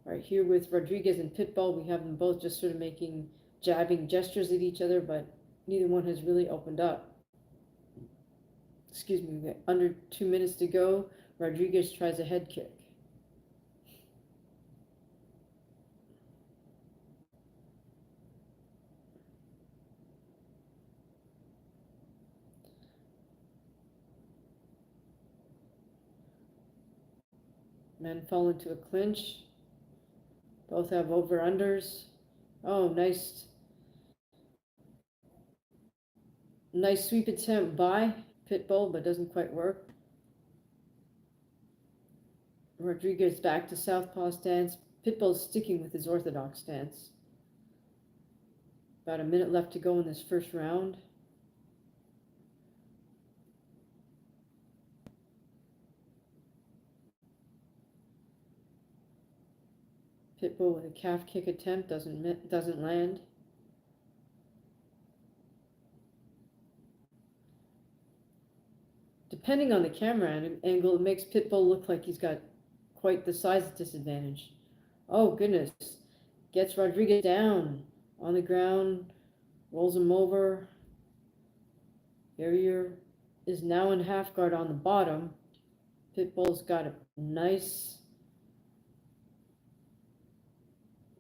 All right, here with Rodriguez and Pitbull, we have them both just sort of making jabbing gestures at each other, but neither one has really opened up. Excuse me, we got under 2 minutes to go. Rodriguez tries a head kick. Men fall into a clinch. Both have over-unders. Oh, nice sweep attempt by Pitbull, but doesn't quite work. Rodriguez back to southpaw stance. Pitbull's sticking with his orthodox stance. About a minute left to go in this first round. Pitbull with a calf kick attempt doesn't land. Depending on the camera angle, it makes Pitbull look like he's got quite the size disadvantage. Oh goodness. Gets Rodriguez down on the ground, rolls him over. Yair is now in half guard on the bottom. Pitbull's got a nice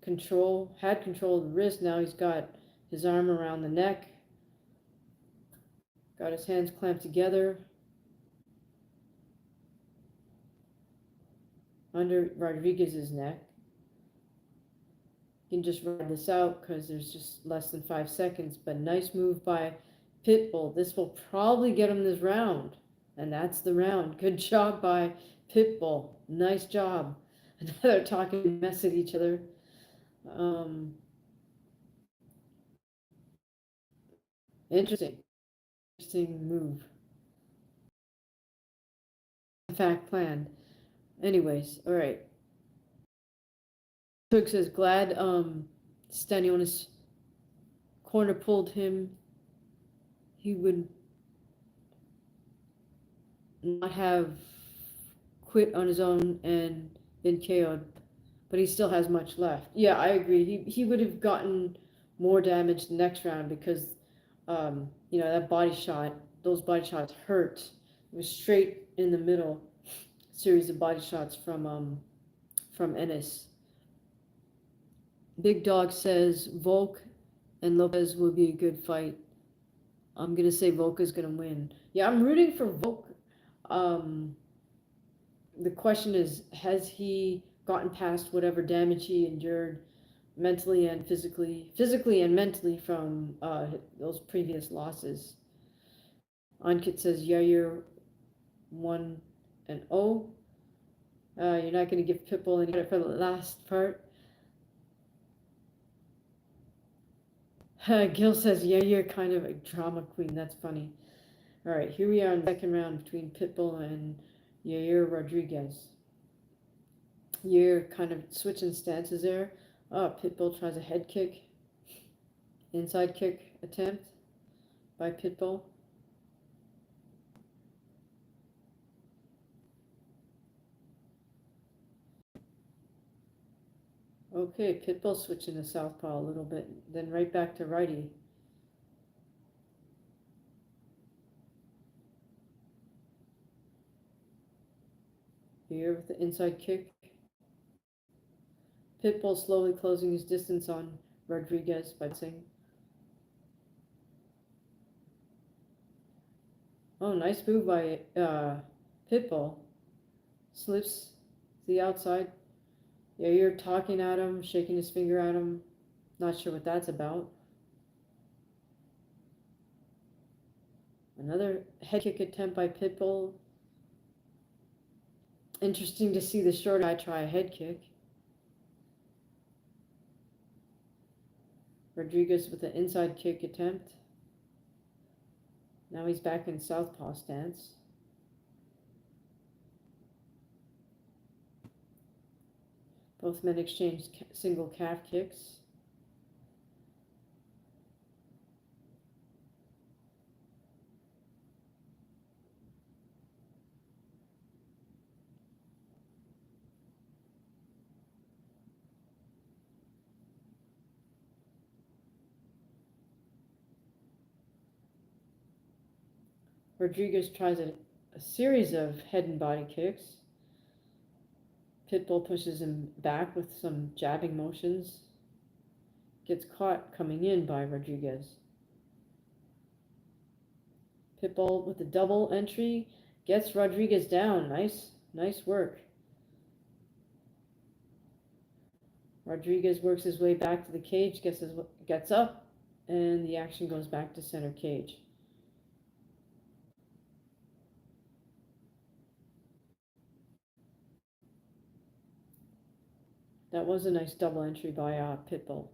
had control of the wrist. Now he's got his arm around the neck. Got his hands clamped together. Under Rodriguez's neck. You can just ride this out because there's just less than 5 seconds, but nice move by Pitbull. This will probably get him this round, and that's the round. Good job by Pitbull. Nice job. They're talking mess at each other. Interesting move. In fact, planned. Anyways, all right. Tug says glad Stanionis corner pulled him. He would not have quit on his own and been KO'd, but he still has much left. Yeah, I agree. He would have gotten more damage the next round because that those body shots hurt. It was straight in the middle. Series of body shots from Ennis. Big Dog says Volk and Lopez will be a good fight. I'm gonna say Volk is gonna win. Yeah, I'm rooting for Volk. The question is, has he gotten past whatever damage he endured mentally and physically and mentally from those previous losses? Ankit says Yair 1-0. You're not going to give Pitbull any credit for the last part. Gil says, yeah, you're kind of a drama queen. That's funny. All right, here we are in the second round between Pitbull and Yair Rodriguez. Yair kind of switching stances there. Oh, Pitbull tries a head kick. Inside kick attempt by Pitbull. Okay, Pitbull switching to southpaw a little bit, then right back to righty. Here with the inside kick. Pitbull slowly closing his distance on Rodriguez by saying, oh, nice move by Pitbull. Slips to the outside. Yeah, you're talking at him, shaking his finger at him. Not sure what that's about. Another head kick attempt by Pitbull. Interesting to see the short guy try a head kick. Rodriguez with an inside kick attempt. Now he's back in southpaw stance. Both men exchange single calf kicks. Rodriguez tries a series of head and body kicks. Pitbull pushes him back with some jabbing motions. Gets caught coming in by Rodriguez. Pitbull with the double entry gets Rodriguez down. Nice work. Rodriguez works his way back to the cage, gets up, and the action goes back to center cage. That was a nice double entry by Pitbull.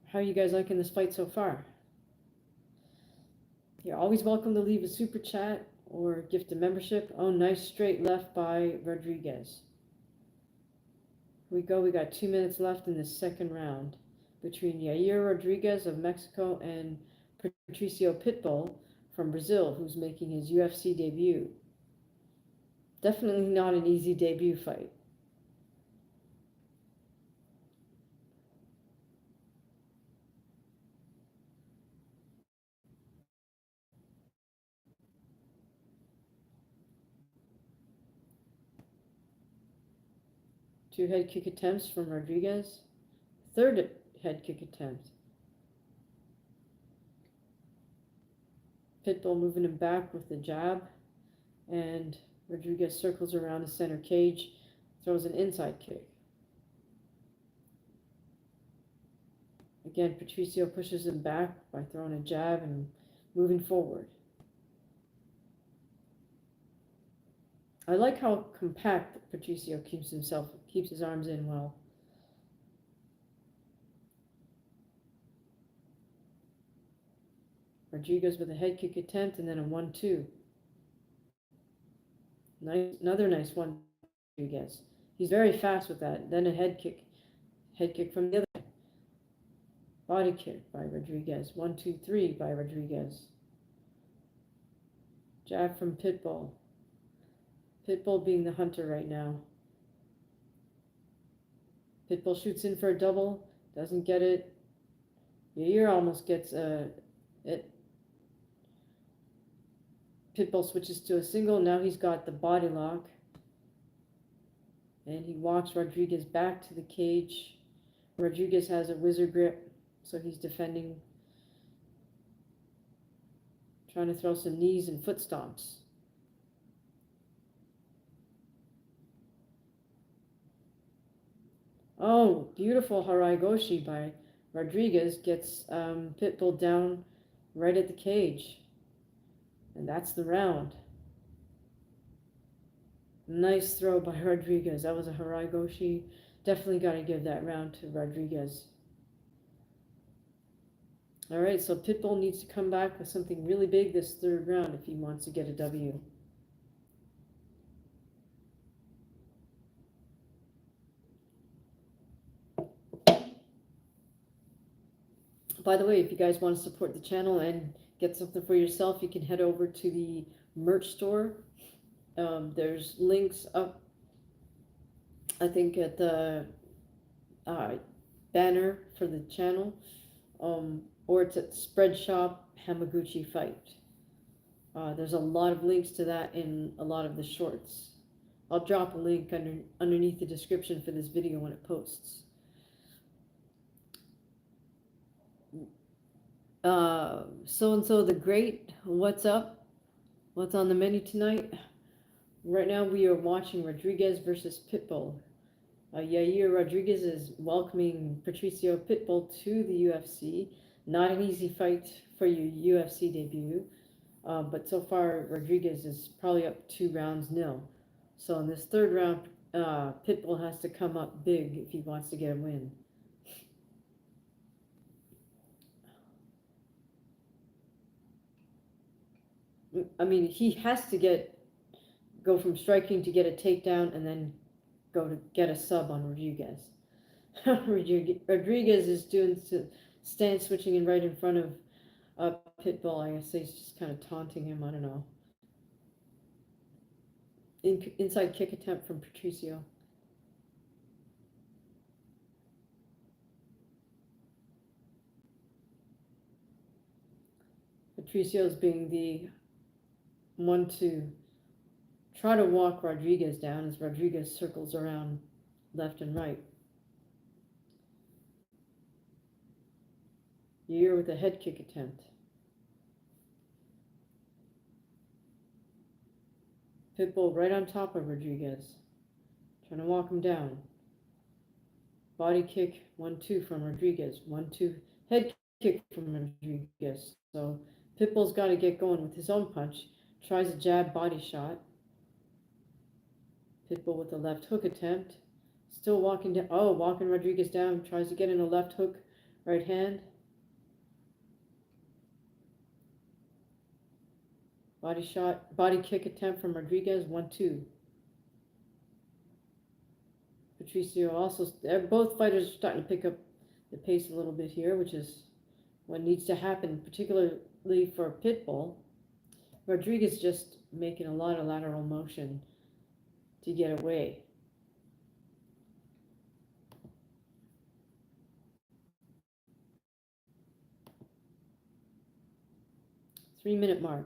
How are you guys liking this fight so far? You're always welcome to leave a super chat or gift a membership. Oh, nice straight left by Rodriguez. Here we go. We got 2 minutes left in the second round between Yair Rodriguez of Mexico and Patricio Pitbull from Brazil, who's making his UFC debut. Definitely not an easy debut fight. Two head kick attempts from Rodriguez. Third head kick attempt. Pitbull moving him back with the jab, and Rodriguez circles around the center cage, throws an inside kick. Again, Patricio pushes him back by throwing a jab and moving forward. I like how compact Patricio keeps his arms in well. Rodriguez with a head kick attempt and then a 1-2. Another nice one, Rodriguez. He's very fast with that. Then a head kick from the other side. Body kick by Rodriguez. 1-2-3 by Rodriguez. Jab from Pitbull. Pitbull being the hunter right now. Pitbull shoots in for a double, doesn't get it. Yair almost gets it. Pitbull switches to a single. Now he's got the body lock. And he walks Rodriguez back to the cage. Rodriguez has a wizard grip, so he's defending. Trying to throw some knees and foot stomps. Oh, beautiful Harai Goshi by Rodriguez gets Pitbull down right at the cage. And that's the round. Nice throw by Rodriguez. That was a Harai Goshi. Definitely got to give that round to Rodriguez. All right, so Pitbull needs to come back with something really big this third round if he wants to get a W. By the way, if you guys want to support the channel and get something for yourself, you can head over to the merch store. There's links up I think at the uh, banner for the channel, or it's at Spread Shop Hamaguchi Fight. There's a lot of links to that in a lot of the shorts. I'll drop a link underneath the description for this video when it posts. So and so the Great, what's up? What's on the menu tonight? Right now we are watching Rodriguez versus Pitbull. Yair Rodriguez is welcoming Patricio Pitbull to the UFC. Not an easy fight for your UFC debut, but so far Rodriguez is probably up 2-0. So in this third round, Pitbull has to come up big if he wants to get a win. I mean, he has to go from striking to get a takedown and then go to get a sub on Rodriguez. Rodriguez is doing stance switching and right in front of Pitbull. I guess he's just kind of taunting him. I don't know. Inside kick attempt from Patricio. Patricio's being the one to try to walk Rodriguez down as Rodriguez circles around left and right. Yair with a head kick attempt. Pitbull right on top of Rodriguez, trying to walk him down. Body kick, 1-2 from Rodriguez. 1-2 head kick from Rodriguez. So Pitbull's got to get going with his own punch. Tries a jab body shot. Pitbull with a left hook attempt. Still walking down. Oh, walking Rodriguez down. Tries to get in a left hook, right hand. Body shot, body kick attempt from Rodriguez. 1-2. Patricio also, both fighters are starting to pick up the pace a little bit here, which is what needs to happen, particularly for Pitbull. Rodriguez just making a lot of lateral motion to get away. Three-minute mark.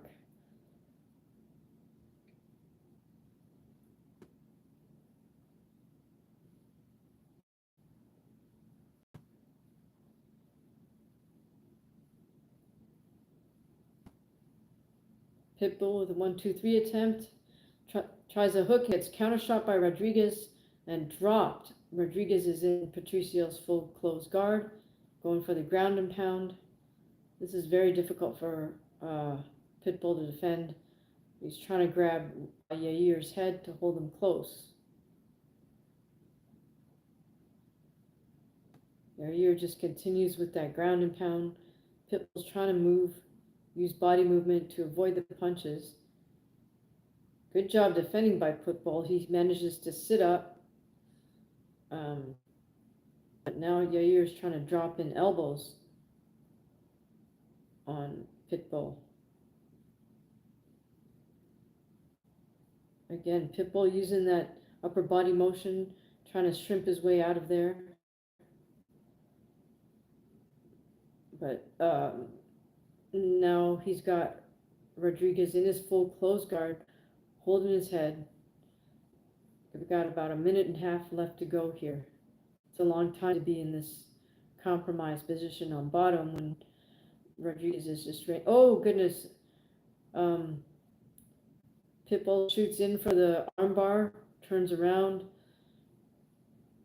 Pitbull with a 1-2-3 attempt. Tries a hook, gets counter shot by Rodriguez and dropped. Rodriguez is in Patricio's full close guard, going for the ground and pound. This is very difficult for Pitbull to defend. He's trying to grab Yair's head to hold him close. Yair just continues with that ground and pound. Pitbull's trying to use body movement to avoid the punches. Good job defending by Pitbull. He manages to sit up. But now Yair is trying to drop in elbows on Pitbull. Again, Pitbull using that upper body motion, trying to shrimp his way out of there. But now he's got Rodriguez in his full close guard, holding his head. We've got about a minute and a half left to go here. It's a long time to be in this compromised position on bottom when Rodriguez is just oh goodness. Pitbull shoots in for the armbar, turns around.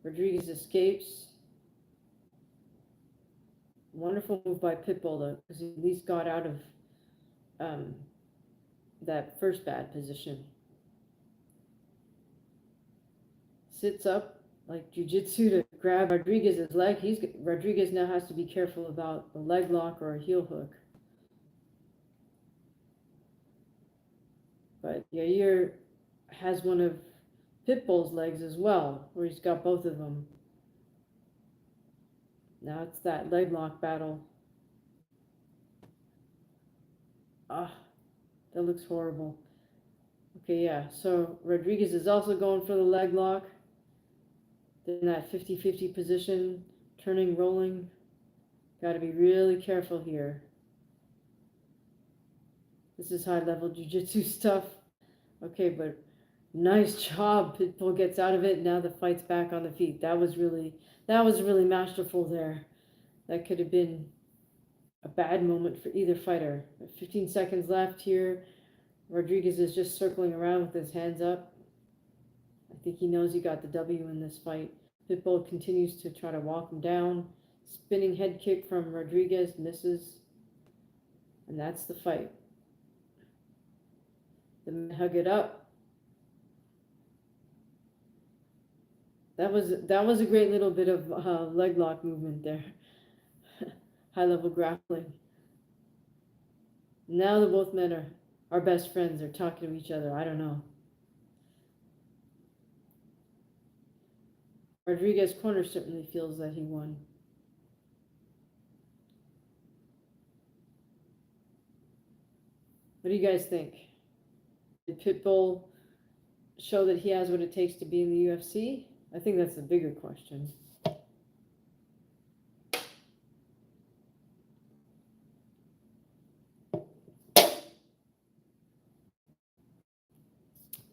Rodriguez escapes. Wonderful move by Pitbull though, because he at least got out of that first bad position. Sits up like jiu-jitsu to grab Rodriguez's leg. Rodriguez now has to be careful about a leg lock or a heel hook. But Yair has one of Pitbull's legs as well, where he's got both of them. Now it's that leg lock battle. Ah, that looks horrible. Okay, yeah, so Rodriguez is also going for the leg lock. in that 50-50 position, turning, rolling. Got to be really careful here. This is high-level jiu-jitsu stuff. Okay, but nice job. Pitbull gets out of it. Now the fight's back on the feet. That was really masterful there. That could have been a bad moment for either fighter. 15 seconds left here. Rodriguez is just circling around with his hands up. I think he knows he got the W in this fight. Pitbull continues to try to walk him down. Spinning head kick from Rodriguez misses. And that's the fight. The men hug it up. That was a great little bit of leg lock movement there. High level grappling. Now the both men are best friends. They're talking to each other. I don't know. Rodriguez corner certainly feels that he won. What do you guys think? Did Pitbull show that he has what it takes to be in the UFC? I think that's the bigger question.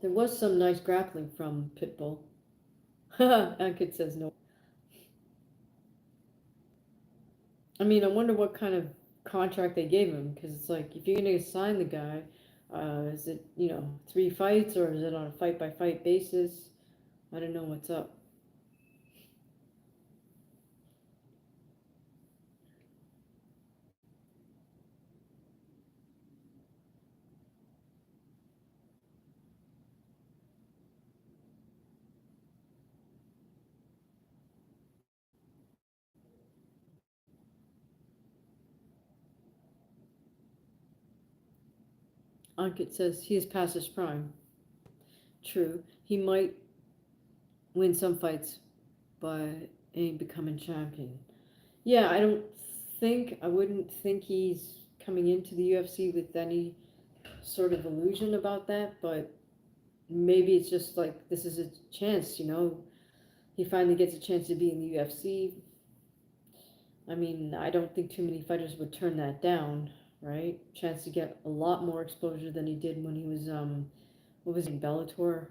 There was some nice grappling from Pitbull. Ankit says no. I mean, I wonder what kind of contract they gave him, because it's like, if you're going to sign the guy, is it, 3 fights, or is it on a fight-by-fight basis? I don't know what's up. Ankit says he is past his prime. True. He might win some fights, but ain't becoming champion. Yeah, I wouldn't think he's coming into the UFC with any sort of illusion about that, but maybe it's just like, this is a chance, he finally gets a chance to be in the UFC. I mean, I don't think too many fighters would turn that down, right? Chance to get a lot more exposure than he did when he was what was it, Bellator?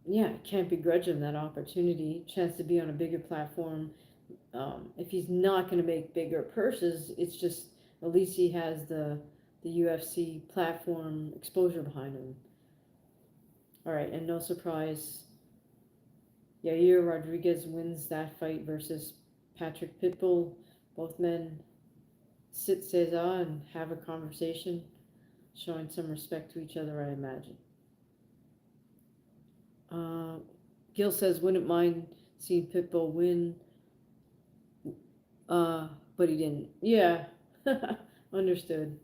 Yeah, can't begrudge him that opportunity. Chance to be on a bigger platform. If he's not going to make bigger purses, it's just, at least he has the UFC platform exposure behind him. All right, and no surprise, Yair Rodriguez wins that fight versus Patrick Pitbull. Both men sit Cesar and have a conversation, showing some respect to each other, I imagine. Gil says, wouldn't mind seeing Pitbull win, but he didn't. Yeah, understood.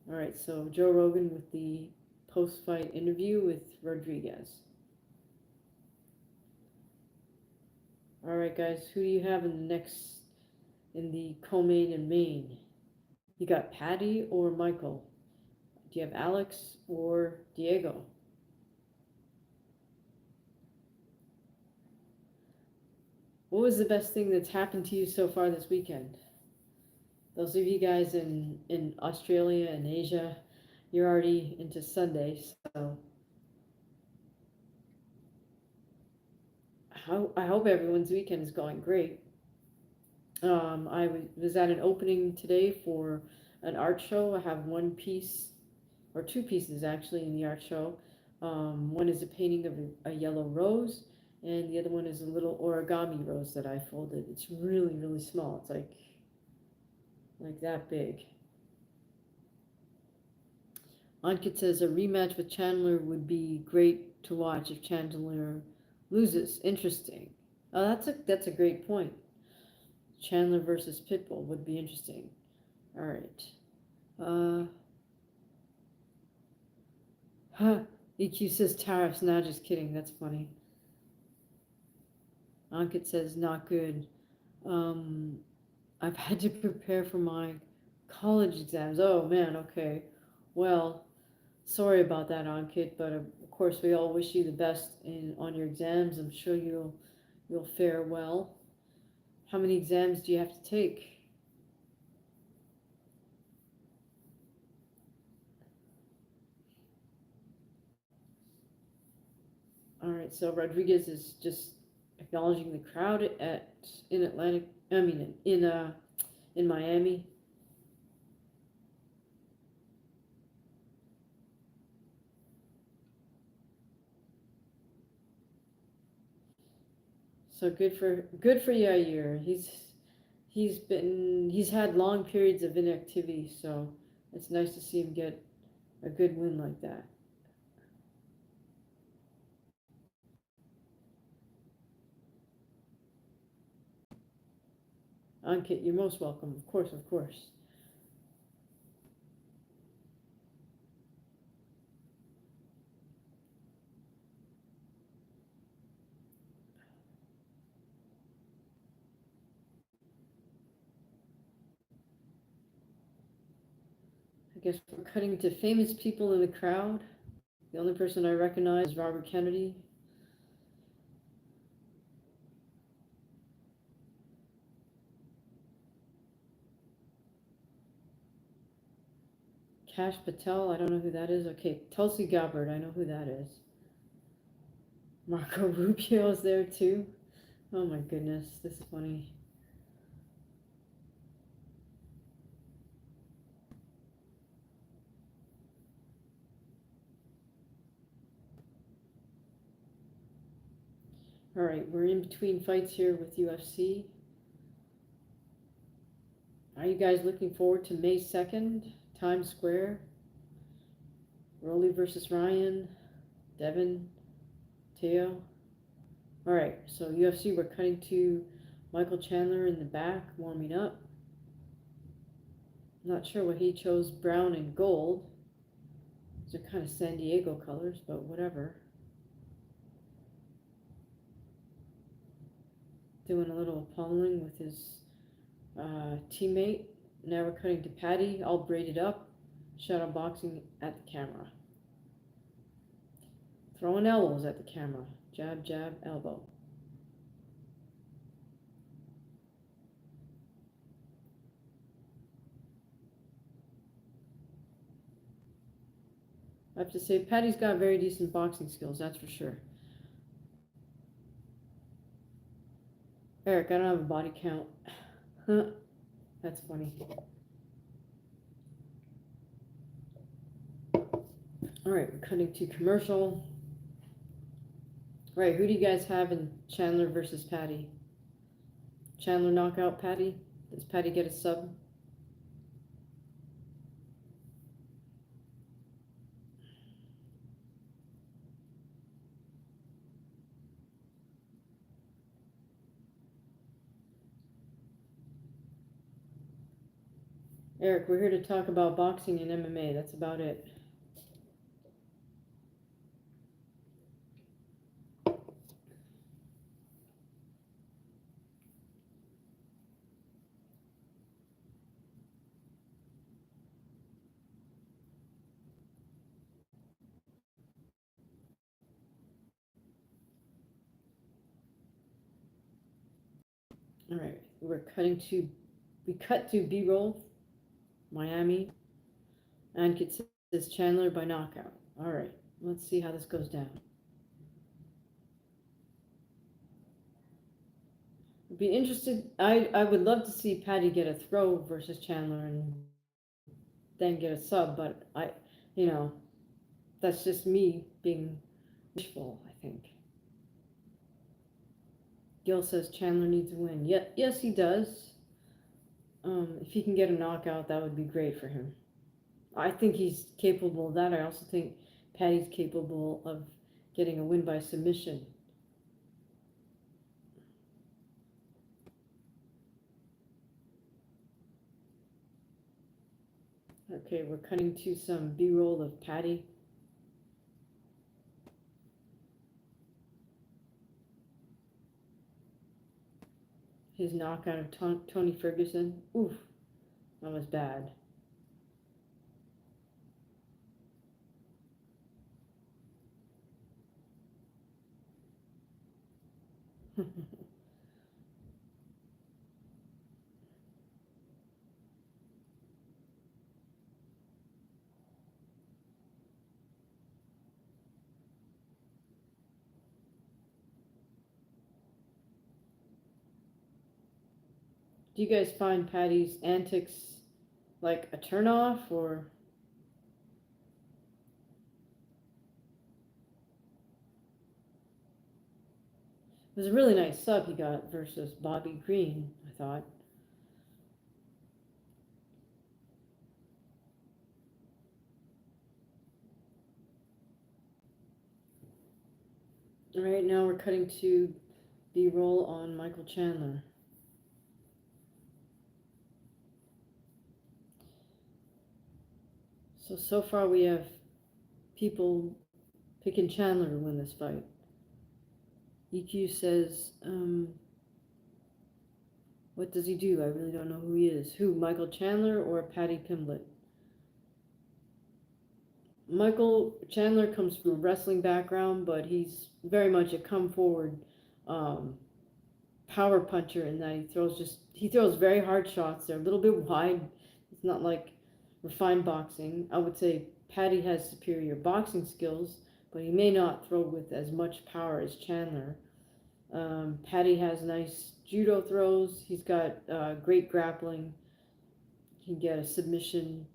All right, so Joe Rogan with the post-fight interview with Rodriguez. All right, guys, who do you have in the co-main and main? You got Patty or Michael? Do you have Alex or Diego? What was the best thing that's happened to you so far this weekend? Those of you guys in Australia and Asia, you're already into Sunday, so I hope everyone's weekend is going great. I was at an opening today for an art show. I have one piece, or two pieces actually, in the art show. One is a painting of a yellow rose, and the other one is a little origami rose that I folded. It's really, really small. It's like that big. Ankit says a rematch with Chandler would be great to watch if Chandler loses. Interesting. Oh, that's a great point. Chandler versus Pitbull would be interesting. All right. EQ says tariffs. Nah, just kidding. That's funny. Ankit says not good. I've had to prepare for my college exams. Oh man, okay. Well, sorry about that, Ankit, but of course, we all wish you the best on your exams. I'm sure you'll fare well. How many exams do you have to take? All right, so Rodriguez is just acknowledging the crowd in Atlantic. I mean, in Miami. So good for Yair. He's had long periods of inactivity, so it's nice to see him get a good win like that. Ankit, you're most welcome. Of course, of course. I guess we're cutting to famous people in the crowd. The only person I recognize is Robert Kennedy. Cash Patel, I don't know who that is. Okay, Tulsi Gabbard, I know who that is. Marco Rubio is there too. Oh my goodness, this is funny. All right, we're in between fights here with UFC. Are you guys looking forward to May 2nd, Times Square? Rolly versus Ryan, Devin, Teo. All right, so UFC, we're cutting to Michael Chandler in the back, warming up. Not sure what he chose, brown and gold. These are kind of San Diego colors, but whatever. Doing a little pummeling with his teammate. Now we're cutting to Patty, all braided up, shadow boxing at the camera. Throwing elbows at the camera. Jab, jab, elbow. I have to say, Patty's got very decent boxing skills, that's for sure. Eric, I don't have a body count. That's funny. All right, we're cutting to commercial. All right, who do you guys have in Chandler versus Patty? Chandler knockout Patty? Does Patty get a sub? Eric, we're here to talk about boxing and MMA. That's about it. All right, we cut to B-roll, Miami, and it says Chandler by knockout. All right, let's see how this goes down. I'd be interested. I would love to see Patty get a throw versus Chandler and then get a sub, but you know, that's just me being wishful, I think. Gil says Chandler needs a win. Yes, he does. If he can get a knockout, that would be great for him. I think he's capable of that. I also think Patty's capable of getting a win by submission. Okay, we're cutting to some B-roll of Patty. His knockout of Tony Ferguson. Oof, that was bad. Do you guys find Patty's antics like a turnoff, or it was a really nice sub he got versus Bobby Green, I thought. All right, now we're cutting to B-roll on Michael Chandler. So far we have people picking Chandler to win this fight. EQ says, what does he do? I really don't know who he is. Who, Michael Chandler or Patty Pimblett? Michael Chandler comes from a wrestling background, but he's very much a come forward um, power puncher in that he throws very hard shots. They're a little bit wide. It's not like refined boxing. I would say Patty has superior boxing skills, but he may not throw with as much power as Chandler. Patty has nice judo throws. He's got great grappling. He can get a submission.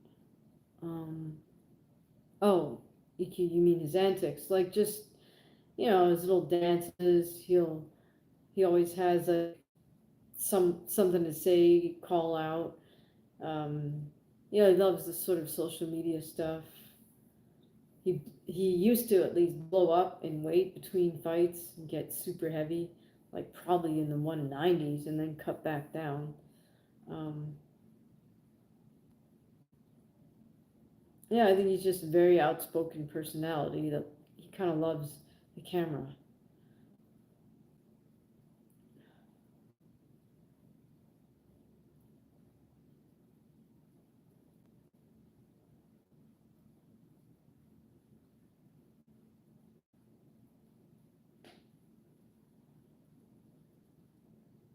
Oh, you mean his antics? Like just his little dances. He always has something to say, call out. Um, he loves this sort of social media stuff. He used to at least blow up in weight between fights and get super heavy, like probably in the 190s, and then cut back down. Um, yeah, I think he's just a very outspoken personality that he kind of loves the camera.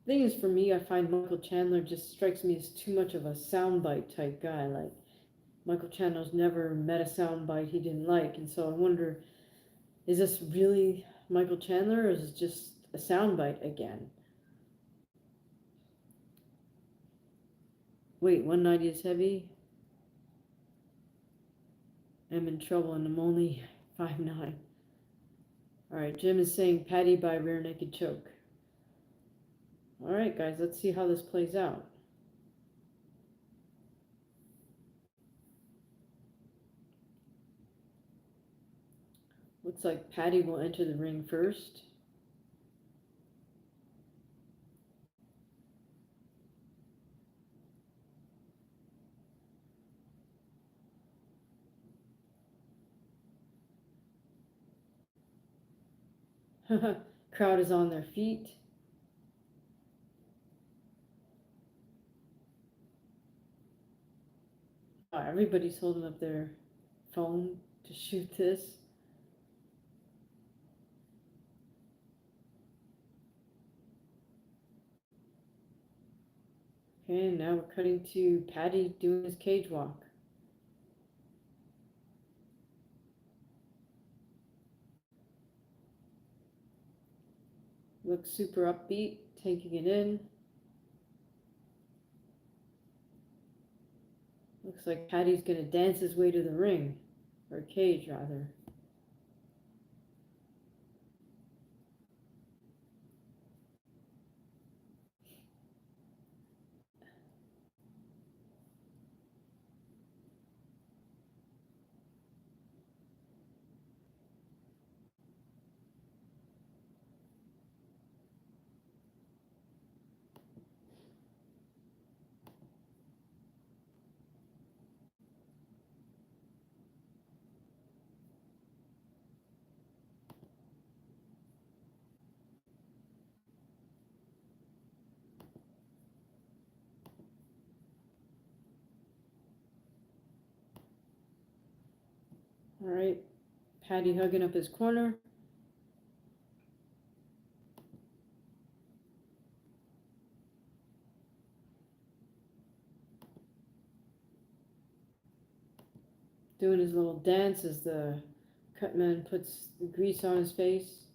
Thing is, for me, I find Michael Chandler just strikes me as too much of a soundbite type guy. Like Michael Chandler's never met a soundbite he didn't like, and so I wonder, is this really Michael Chandler, or is it just a soundbite again? Wait, 190 is heavy. I'm in trouble, and I'm only 5'9". All right, Jim is saying Patty by rear naked choke. All right, guys, let's see how this plays out. Looks like Patty will enter the ring first. Crowd is on their feet. Everybody's holding up their phone to shoot this. Okay, now we're cutting to Patty doing his cage walk. Looks super upbeat, taking it in. Looks like Patty's gonna dance his way to the ring, or cage rather. All right, Patty hugging up his corner. Doing his little dance as the cutman puts the grease on his face.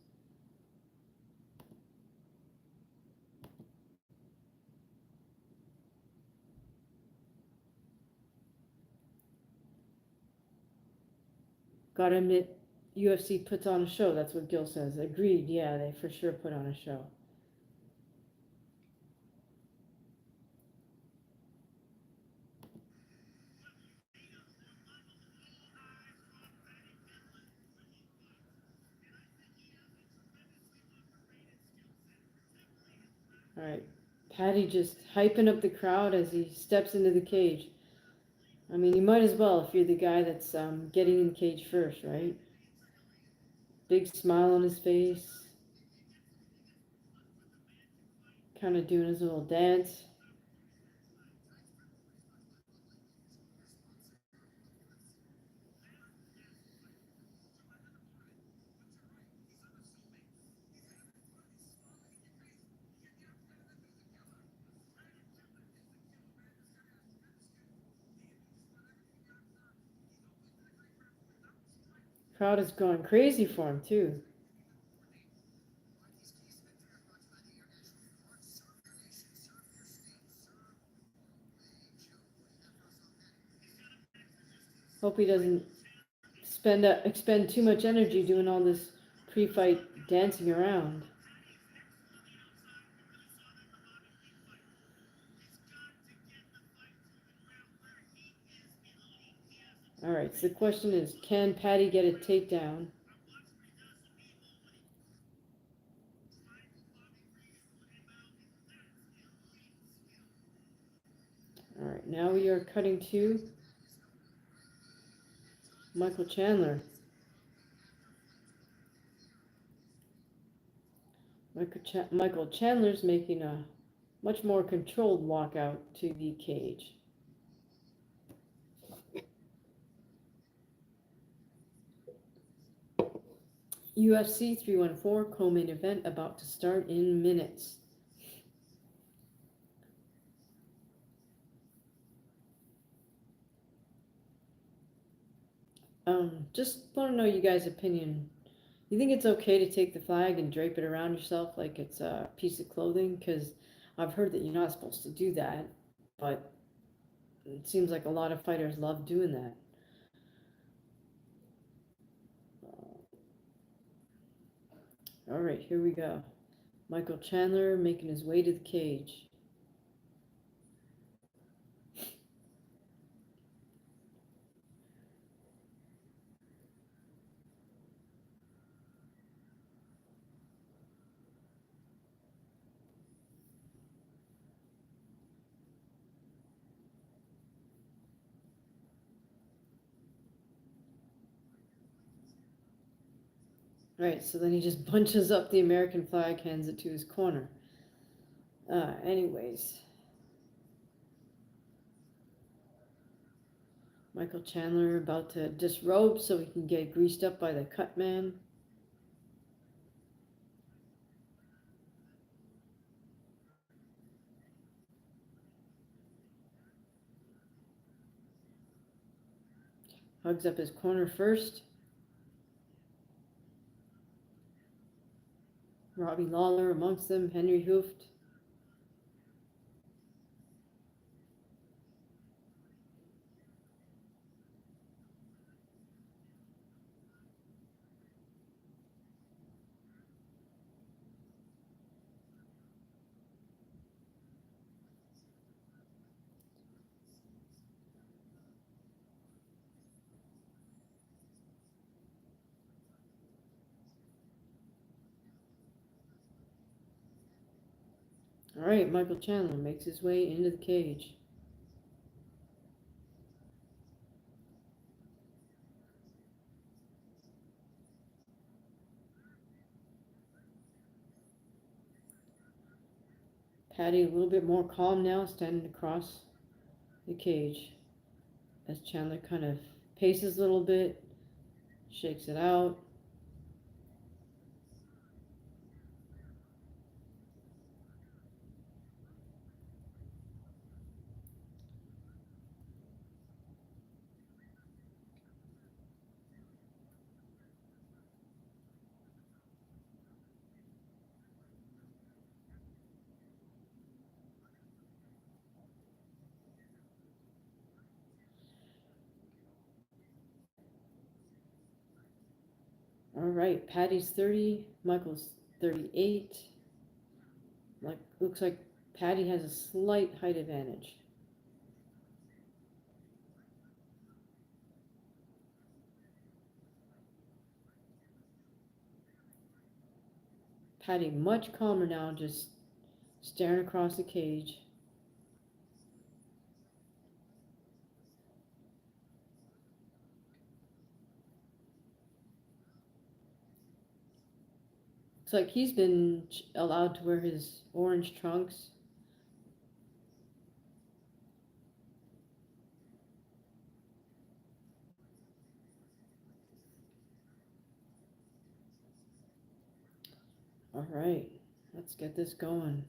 Gotta admit, UFC puts on a show. That's what Gil says. Agreed. Yeah, they for sure put on a show. All right. Patty just hyping up the crowd as he steps into the cage. I mean, you might as well if you're the guy that's getting in the cage first, right? Big smile on his face, kind of doing his little dance. Crowd is going crazy for him, too. Hope he doesn't expend too much energy doing all this pre-fight dancing around. All right, so the question is, can Patty get a takedown? All right, now we are cutting to Michael Chandler. Michael Chandler's making a much more controlled walkout to the cage. UFC 314 co-main event about to start in minutes. Just want to know you guys' opinion. You think it's okay to take the flag and drape it around yourself like it's a piece of clothing? Because I've heard that you're not supposed to do that, but it seems like a lot of fighters love doing that. All right, here we go. Michael Chandler making his way to the cage. Right, so then he just bunches up the American flag, hands it to his corner. Anyways, Michael Chandler about to disrobe so he can get greased up by the cut man. Hugs up his corner first. Robbie Lawler amongst them, Henry Hooft. All right, Michael Chandler makes his way into the cage. Patty a little bit more calm now, standing across the cage as Chandler kind of paces a little bit, shakes it out. right, Patty's 30, Michael's 38. Looks like Patty has a slight height advantage. Patty much calmer now, just staring across the cage. Looks like he's been allowed to wear his orange trunks. All right, let's get this going.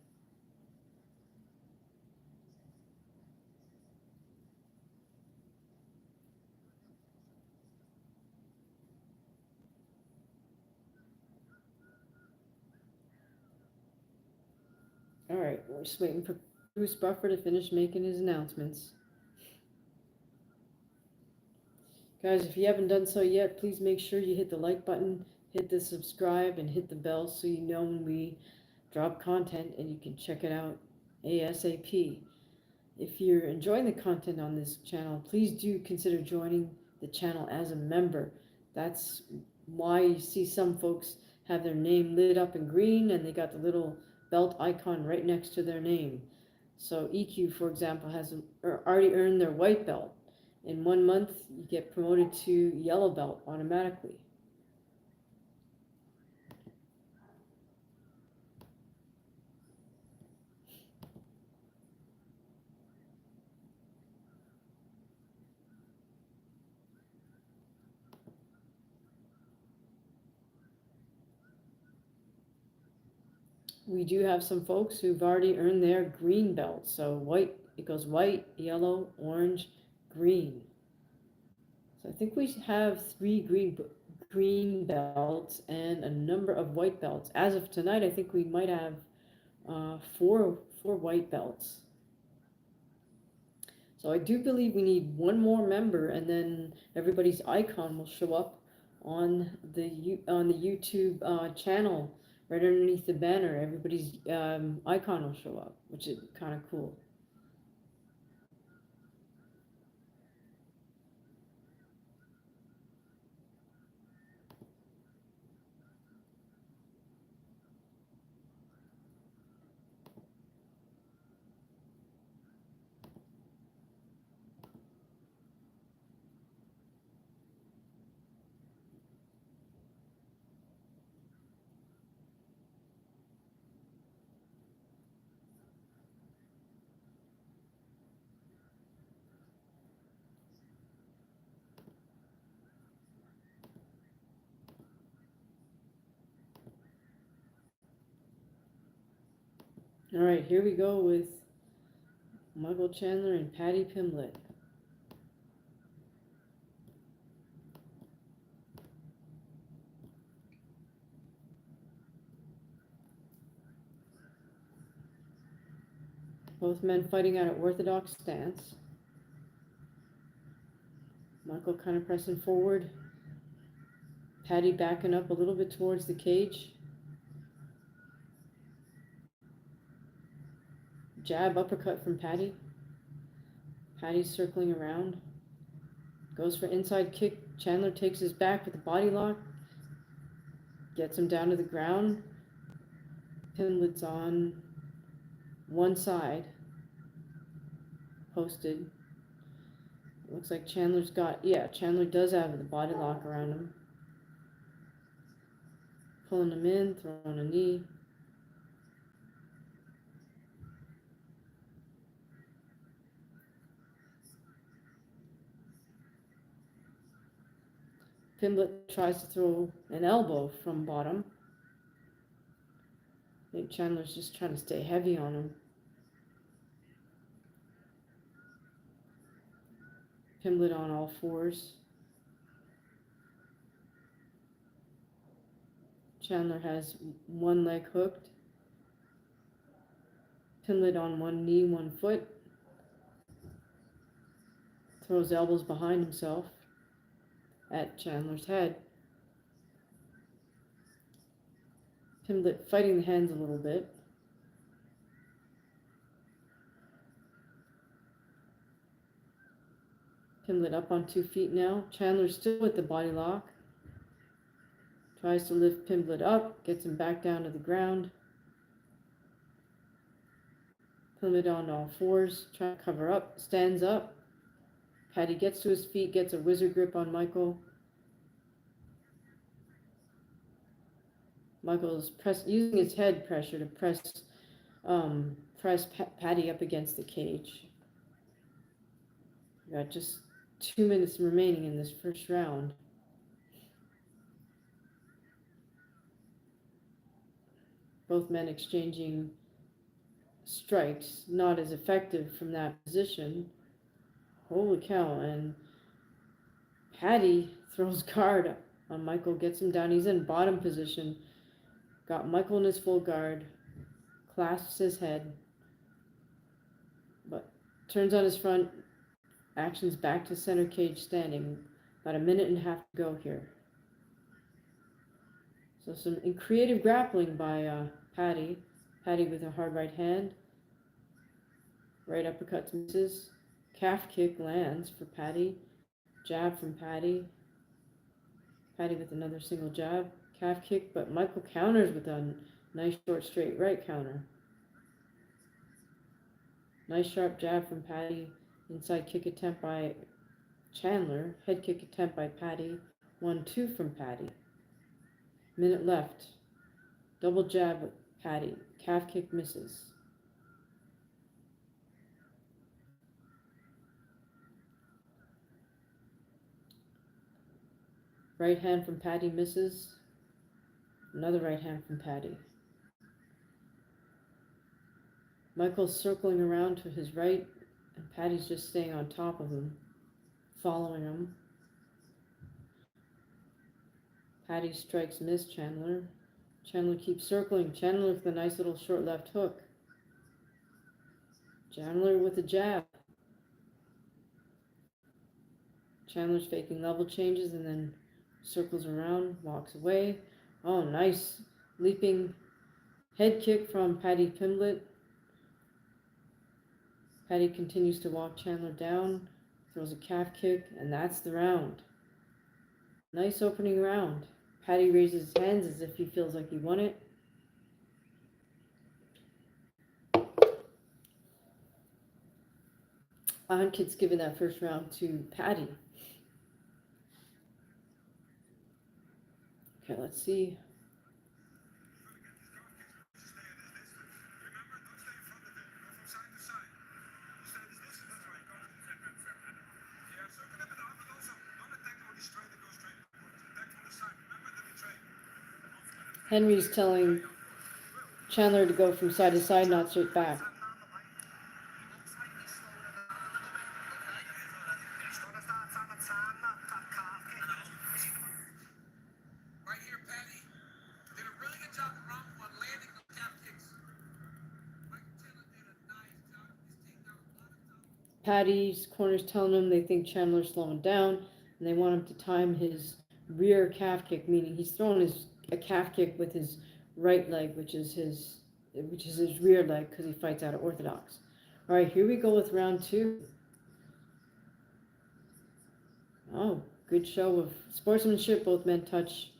All right, we're just waiting for Bruce Buffer to finish making his announcements. Guys, if you haven't done so yet, please make sure you hit the like button, hit the subscribe, and hit the bell so you know when we drop content and you can check it out ASAP. If you're enjoying the content on this channel, please do consider joining the channel as a member. That's why you see some folks have their name lit up in green and they got the little belt icon right next to their name. So EQ, for example, has already earned their white belt. In 1 month, you get promoted to yellow belt automatically. We do have some folks who've already earned their green belt. So white, it goes white, yellow, orange, green. So I think we have 3 green belts and a number of white belts. As of tonight, I think we might have four white belts. So I do believe we need one more member, and then everybody's icon will show up on the YouTube channel right underneath the banner. Everybody's icon will show up, which is kind of cool. All right, here we go with Michael Chandler and Patty Pimblett. Both men fighting out an orthodox stance. Michael kind of pressing forward. Patty backing up a little bit towards the cage. Jab uppercut from Patty. Patty's circling around. Goes for inside kick. Chandler takes his back with a body lock. Gets him down to the ground. Pimlett's on one side. Posted. Looks like Chandler's got, Chandler does have the body lock around him. Pulling him in, throwing a knee. Pimblett tries to throw an elbow from bottom. I think Chandler's just trying to stay heavy on him. Pimblett on all fours. Chandler has one leg hooked. Pimblett on one knee, one foot. Throws elbows behind himself at Chandler's head. Pimblett fighting the hands a little bit. Pimblett up on 2 feet now. Chandler still with the body lock. Tries to lift Pimblett up, gets him back down to the ground. Pimblett on all fours, trying to cover up, stands up. Paddy gets to his feet, gets a wizard grip on Michael. Michael's using his head pressure to press Paddy up against the cage. We got just 2 minutes remaining in this first round. Both men exchanging strikes, not as effective from that position. Holy cow, and Paddy throws guard on Michael, gets him down. He's in bottom position. Got Michael in his full guard, clasps his head, but turns on his front, actions back to center cage standing. About a minute and a half to go here. So some creative grappling by Paddy. Paddy with a hard right hand. Right uppercut misses. Calf kick lands for Paddy. Jab from Paddy. Paddy with another single jab. Calf kick, but Michael counters with a nice short straight right counter. Nice sharp jab from Paddy. Inside kick attempt by Chandler. Head kick attempt by Paddy. 1-2 from Paddy. Minute left. Double jab with Paddy. Calf kick misses. Right hand from Paddy misses. Another right hand from Paddy. Michael's circling around to his right, and Paddy's just staying on top of him, following him. Paddy strikes miss Chandler. Chandler keeps circling. Chandler with a nice little short left hook. Chandler with a jab. Chandler's faking level changes and then circles around, walks away. Oh, nice leaping head kick from Paddy Pimblett. Paddy continues to walk Chandler down, throws a calf kick, and that's the round. Nice opening round. Paddy raises his hands as if he feels like he won it. Kid's giving that first round to Paddy. Okay, let's see. Henry's telling Chandler to go from side to side, not straight back. Paddy's corner's telling him they think Chandler's slowing down, and they want him to time his rear calf kick, meaning he's throwing a calf kick with his right leg, which is his rear leg, because he fights out of orthodox. All right, here we go with round 2. Oh, good show of sportsmanship. Both men touch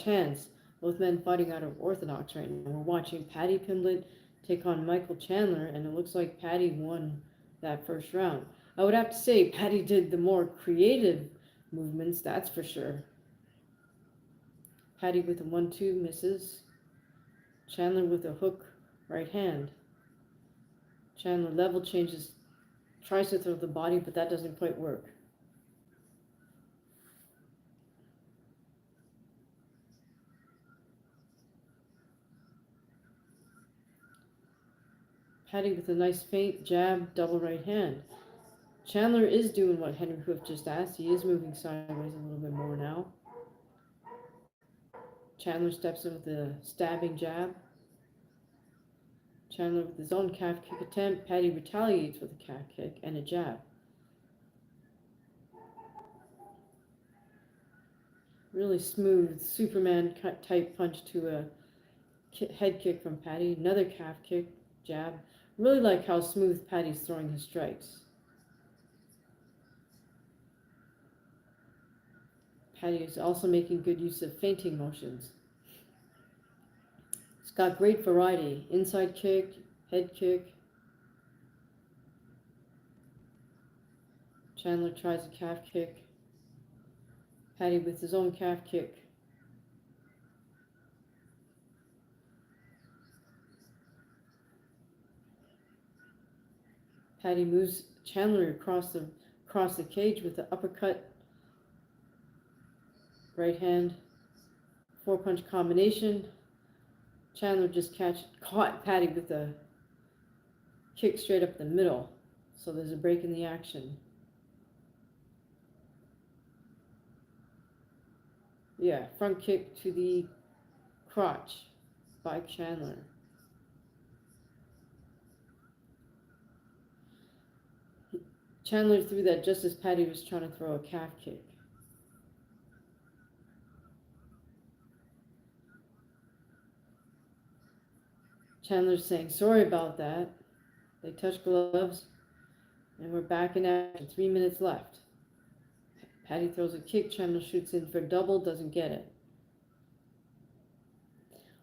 hands. Both men fighting out of orthodox right now. We're watching Paddy Pimblett take on Michael Chandler, and it looks like Paddy won that first round. I would have to say Paddy did the more creative movements, that's for sure. Paddy with a 1-2 misses. Chandler with a hook right hand. Chandler level changes, tries to throw the body, but that doesn't quite work. Paddy with a nice feint, jab, double right hand. Chandler is doing what Henry Hoof just asked. He is moving sideways a little bit more now. Chandler steps in with a stabbing jab. Chandler with his own calf kick attempt. Paddy retaliates with a calf kick and a jab. Really smooth Superman type punch to head kick from Paddy, another calf kick, jab. Really like how smooth Paddy's throwing his strikes. Paddy is also making good use of feinting motions. It's got great variety. Inside kick, head kick. Chandler tries a calf kick. Paddy with his own calf kick. Paddy moves Chandler across the cage with the uppercut. Right hand, 4-punch combination. Chandler just caught Paddy with a kick straight up the middle. So there's a break in the action. Yeah, front kick to the crotch by Chandler. Chandler threw that just as Paddy was trying to throw a calf kick. Chandler's saying, sorry about that. They touch gloves, and we're back in action. 3 minutes left. Paddy throws a kick. Chandler shoots in for a double, doesn't get it.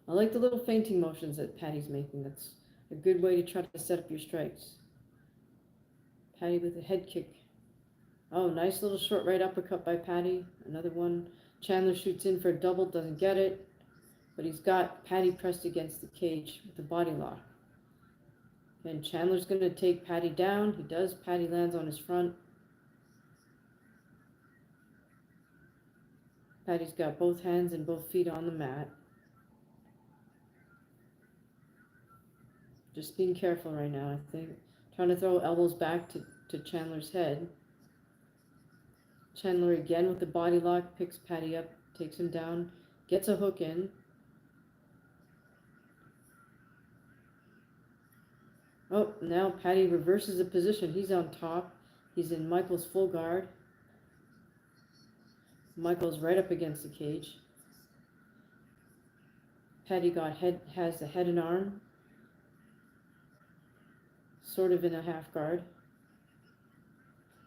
I like the little feinting motions that Paddy's making. That's a good way to try to set up your strikes. Paddy with a head kick. Oh, nice little short right uppercut by Paddy. Another one. Chandler shoots in for a double, doesn't get it. But he's got Paddy pressed against the cage with a body lock. And Chandler's going to take Paddy down. He does. Paddy lands on his front. Paddy's got both hands and both feet on the mat. Just being careful right now, I think. Trying to throw elbows back to Chandler's head. Chandler again with the body lock, picks Paddy up, takes him down, gets a hook in. Oh, now Paddy reverses the position. He's on top. He's in Michael's full guard. Michael's right up against the cage. Paddy has the head and arm. Sort of in a half guard.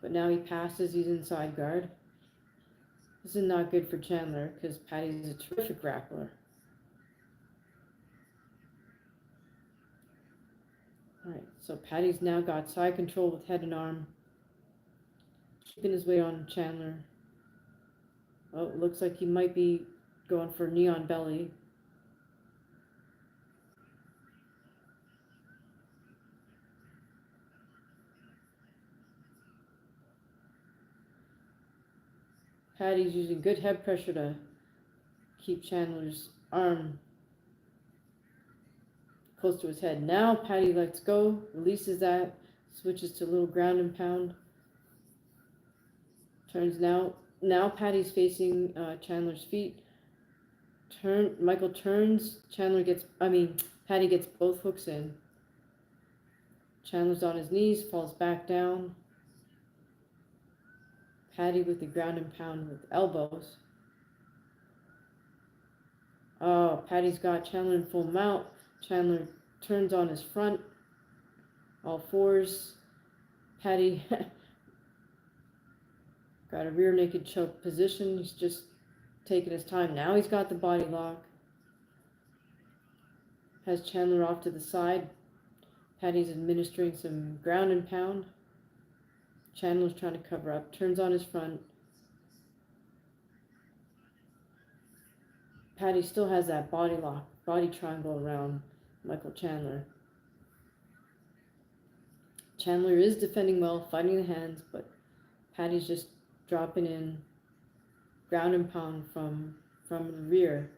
But now he passes, he's inside guard. This is not good for Chandler because Paddy's a terrific grappler. Alright, so Paddy's now got side control with head and arm. Keeping his weight on Chandler. Oh, it looks like he might be going for a knee on belly. Paddy's using good head pressure to keep Chandler's arm close to his head. Now Paddy lets go, releases that, switches to a little ground and pound. Turns now Paddy's facing Chandler's feet. Michael turns. Paddy gets both hooks in. Chandler's on his knees, falls back down. Paddy with the ground and pound with elbows. Oh, Paddy's got Chandler in full mount. Chandler turns on his front, all fours. Paddy got a rear naked choke position. He's just taking his time. Now he's got the body lock. Has Chandler off to the side. Paddy's administering some ground and pound. Chandler's trying to cover up. Turns on his front. Paddy still has that body lock, body triangle around Michael Chandler. Chandler is defending well, fighting the hands, but Paddy's just dropping in ground and pound from the rear.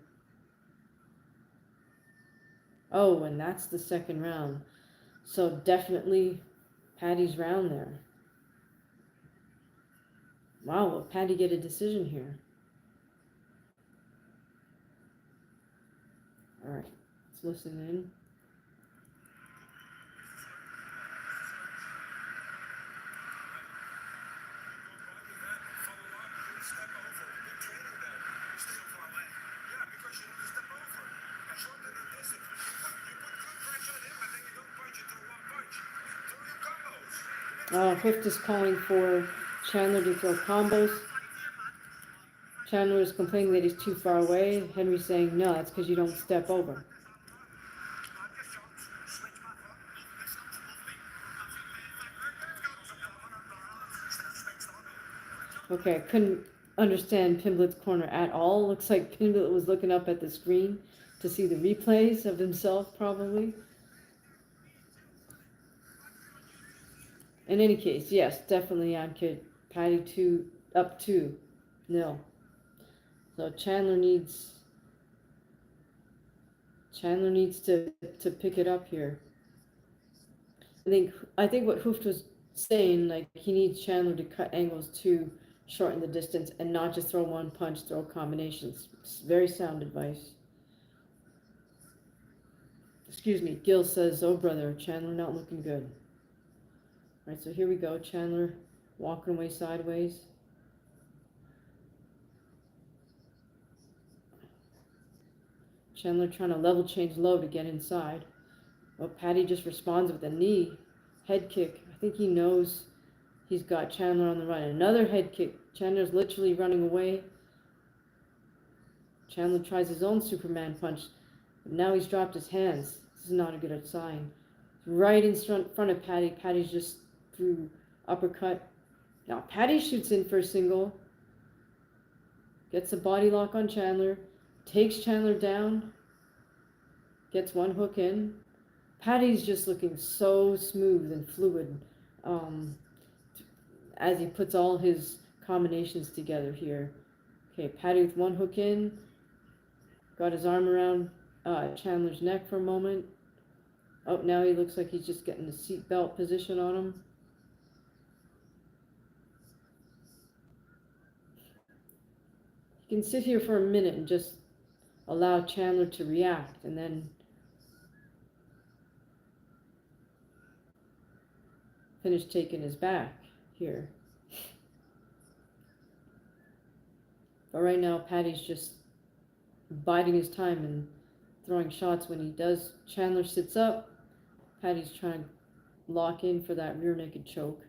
Oh, and that's the second round. So definitely Paddy's round there. Wow, will Paddy get a decision here? All right, let's listen in. Step over. Yeah, because you need to step over. I showed them the distance. Hooft is calling for Chandler to throw combos. Chandler is complaining that he's too far away. Henry's saying, no, that's because you don't step over. Okay, I couldn't understand Pimblett's corner at all. Looks like Pimblett was looking up at the screen to see the replays of himself, probably. In any case, yes, definitely on kid. Patty 2-0. So Chandler needs to pick it up here. I think what Hooft was saying, like he needs Chandler to cut angles to shorten the distance and not just throw one punch, throw combinations. It's very sound advice. Excuse me, Gil says, oh brother, Chandler not looking good. All right, so here we go, Chandler walking away sideways. Chandler trying to level change low to get inside. Well, Patty just responds with a knee, head kick. I think he knows he's got Chandler on the run. Another head kick. Chandler's literally running away. Chandler tries his own Superman punch, but now he's dropped his hands. This is not a good sign. Right in front of Patty. Patty's just through uppercut. Now Patty shoots in for a single. Gets a body lock on Chandler. Takes Chandler down. Gets one hook in. Patty's just looking so smooth and fluid as he puts all his combinations together here. Okay, Patty with one hook in. Got his arm around Chandler's neck for a moment. Oh, now he looks like he's just getting the seatbelt position on him. You can sit here for a minute and just allow Chandler to react, and then finish taking his back here. But right now, Patty's just biding his time and throwing shots when he does. Chandler sits up. Patty's trying to lock in for that rear naked choke.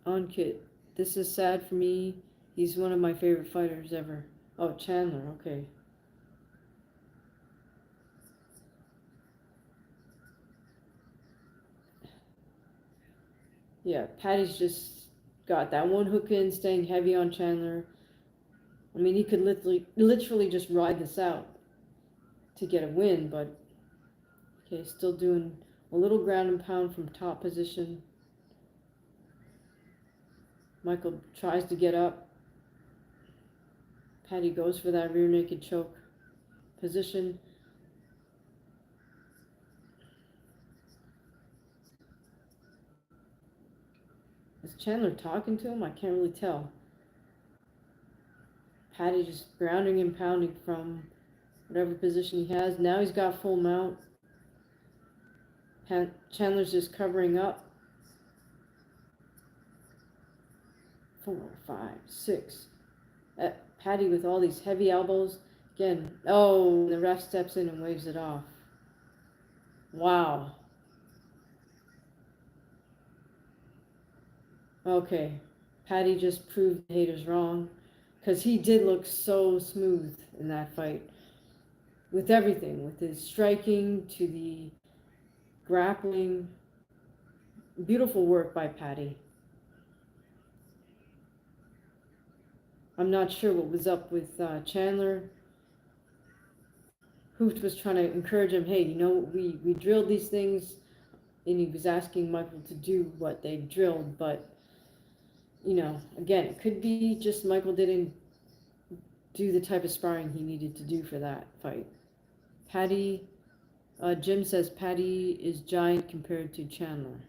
On Kit. This is sad for me. He's one of my favorite fighters ever. Oh, Chandler, okay. Yeah, Patty's just got that one hook in, staying heavy on Chandler. I mean, he could literally just ride this out to get a win, but okay, still doing a little ground and pound from top position. Michael tries to get up. Patty goes for that rear naked choke position. Is Chandler talking to him? I can't really tell. Patty just grounding and pounding from whatever position he has. Now he's got full mount. Chandler's just covering up. 4, 5, 6. Patty with all these heavy elbows. Again, oh, the ref steps in and waves it off. Wow. Okay, Patty just proved the haters wrong, because he did look so smooth in that fight. With everything, with his striking to the grappling. Beautiful work by Patty. I'm not sure what was up with Chandler. Hooft was trying to encourage him, hey, you know, we drilled these things, and he was asking Michael to do what they drilled, but, you know, again, it could be just Michael didn't do the type of sparring he needed to do for that fight. Patty, Jim says Patty is giant compared to Chandler.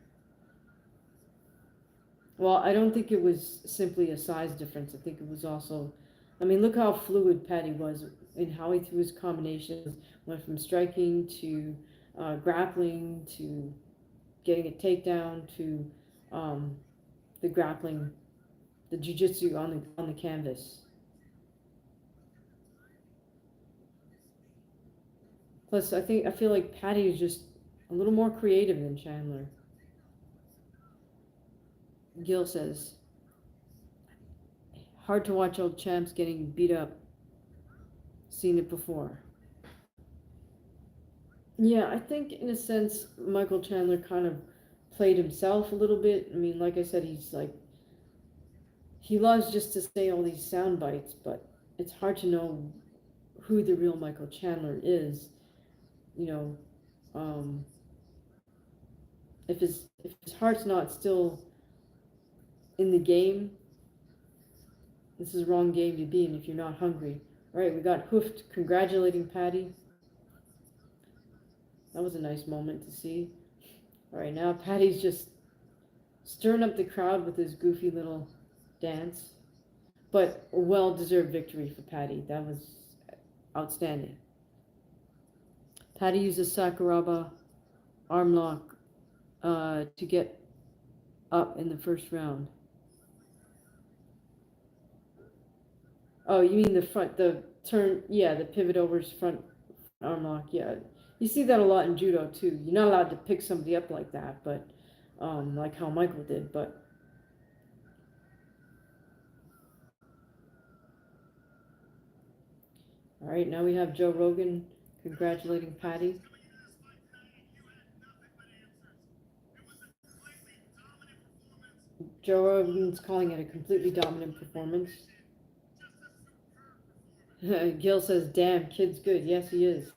Well, I don't think it was simply a size difference. I think it was also, I mean, look how fluid Patty was in how he threw his combinations. Went from striking to grappling to getting a takedown to um, the grappling, the jiu-jitsu on the canvas. Plus, I feel like Patty is just a little more creative than Chandler. Gil says, hard to watch old champs getting beat up. Seen it before. Yeah, I think in a sense Michael Chandler kind of played himself a little bit. I mean, like I said, he's like he loves just to say all these sound bites, but it's hard to know who the real Michael Chandler is. You know, um, if his heart's not still in the game, this is the wrong game to be in if you're not hungry. All right, we got Hoofed congratulating Patty. That was a nice moment to see. All right, now Patty's just stirring up the crowd with his goofy little dance. But a well-deserved victory for Patty. That was outstanding. Patty uses Sakuraba arm lock to get up in the first round. Oh, you mean the front, the turn, yeah, the pivot overs front arm lock, yeah. You see that a lot in judo too. You're not allowed to pick somebody up like that, but like how Michael did, but all right, now we have Joe Rogan congratulating Patty. Joe Rogan's calling it a completely dominant performance. Gil says, damn, kid's good. Yes, he is.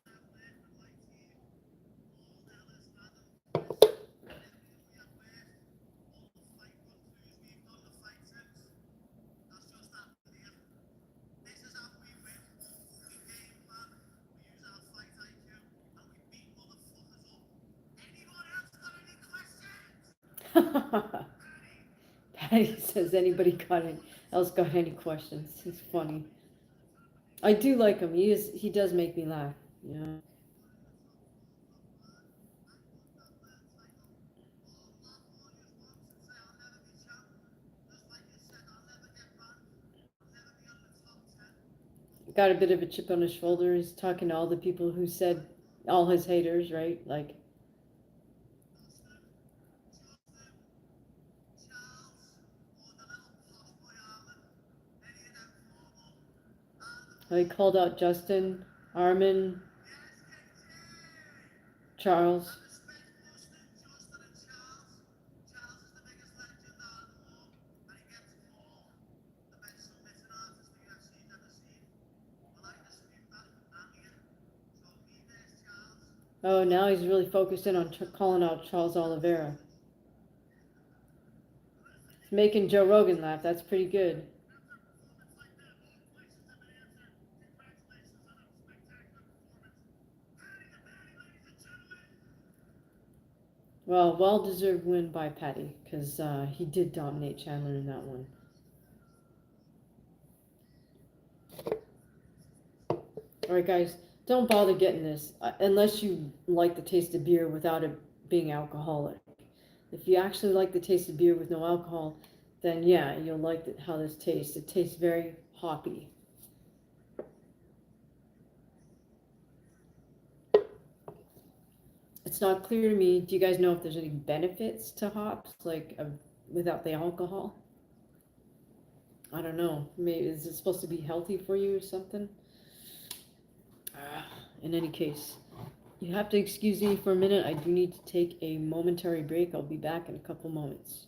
Patty says, anybody else got any questions? It's funny. I do like him. He does make me laugh. Yeah. Got a bit of a chip on his shoulder. He's talking to all the people who said all his haters, right? Like he called out Justin, Armin, Charles. Oh, now he's really focused in on calling out Charles Oliveira. He's making Joe Rogan laugh. That's pretty good. Well, well-deserved win by Patty because he did dominate Chandler in that one. All right, guys, don't bother getting this unless you like the taste of beer without it being alcoholic. If you actually like the taste of beer with no alcohol, then yeah, you'll like how this tastes. It tastes very hoppy. It's not clear to me. Do you guys know if there's any benefits to hops, like without the alcohol? I don't know. Maybe is it supposed to be healthy for you or something? In any case, you have to excuse me for a minute. I do need to take a momentary break. I'll be back in a couple moments.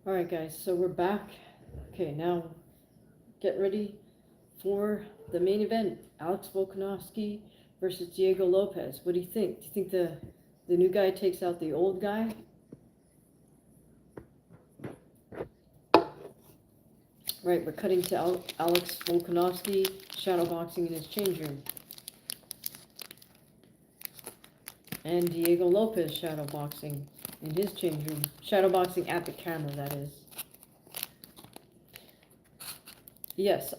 All right, guys, so we're back. Okay, now get ready for the main event. Alex Volkanovski versus Diego Lopez. What do you think? Do you think the new guy takes out the old guy? Right, we're cutting to Alex Volkanovski shadowboxing in his change room. And Diego Lopez shadowboxing in his change room. Shadowboxing at the camera, that is. Yes,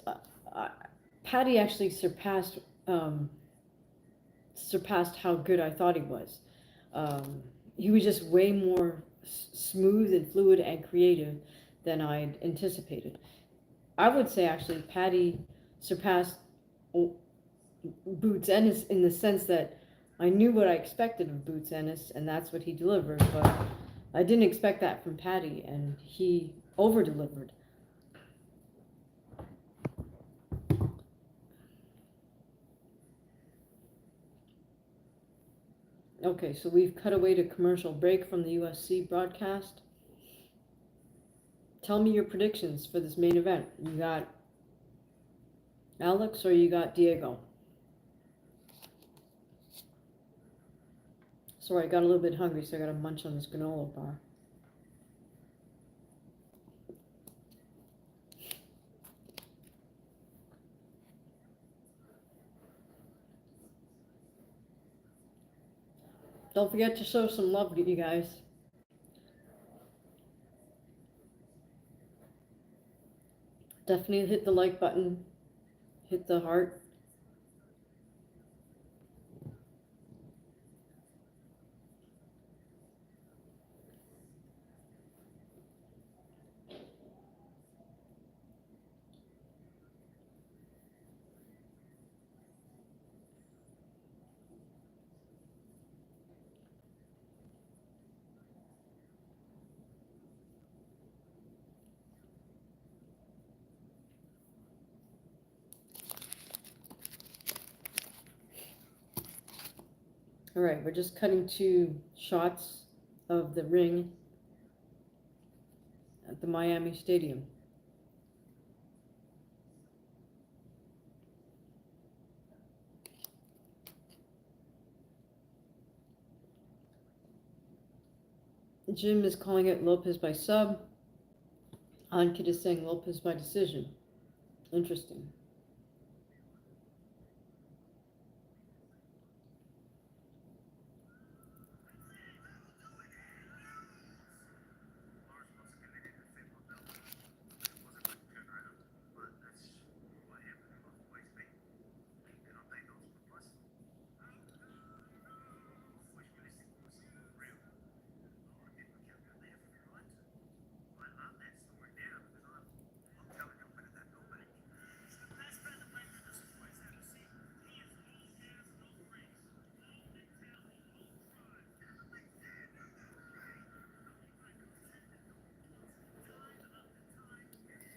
Patty actually surpassed how good I thought he was. He was just way more smooth and fluid and creative than I'd anticipated. I would say actually Patty surpassed Boots Ennis in the sense that I knew what I expected of Boots Ennis, and that's what he delivered, but I didn't expect that from Patty, and he over-delivered. Okay, so we've cut away to commercial break from the UFC broadcast. Tell me your predictions for this main event. You got Alex or you got Diego? Sorry, I got a little bit hungry, so I got to munch on this granola bar. Don't forget to show some love, you guys. Definitely hit the like button, hit the heart. All right, we're just cutting to shots of the ring at the Miami Stadium. Jim is calling it Lopez by sub. Ankit is saying Lopez by decision. Interesting.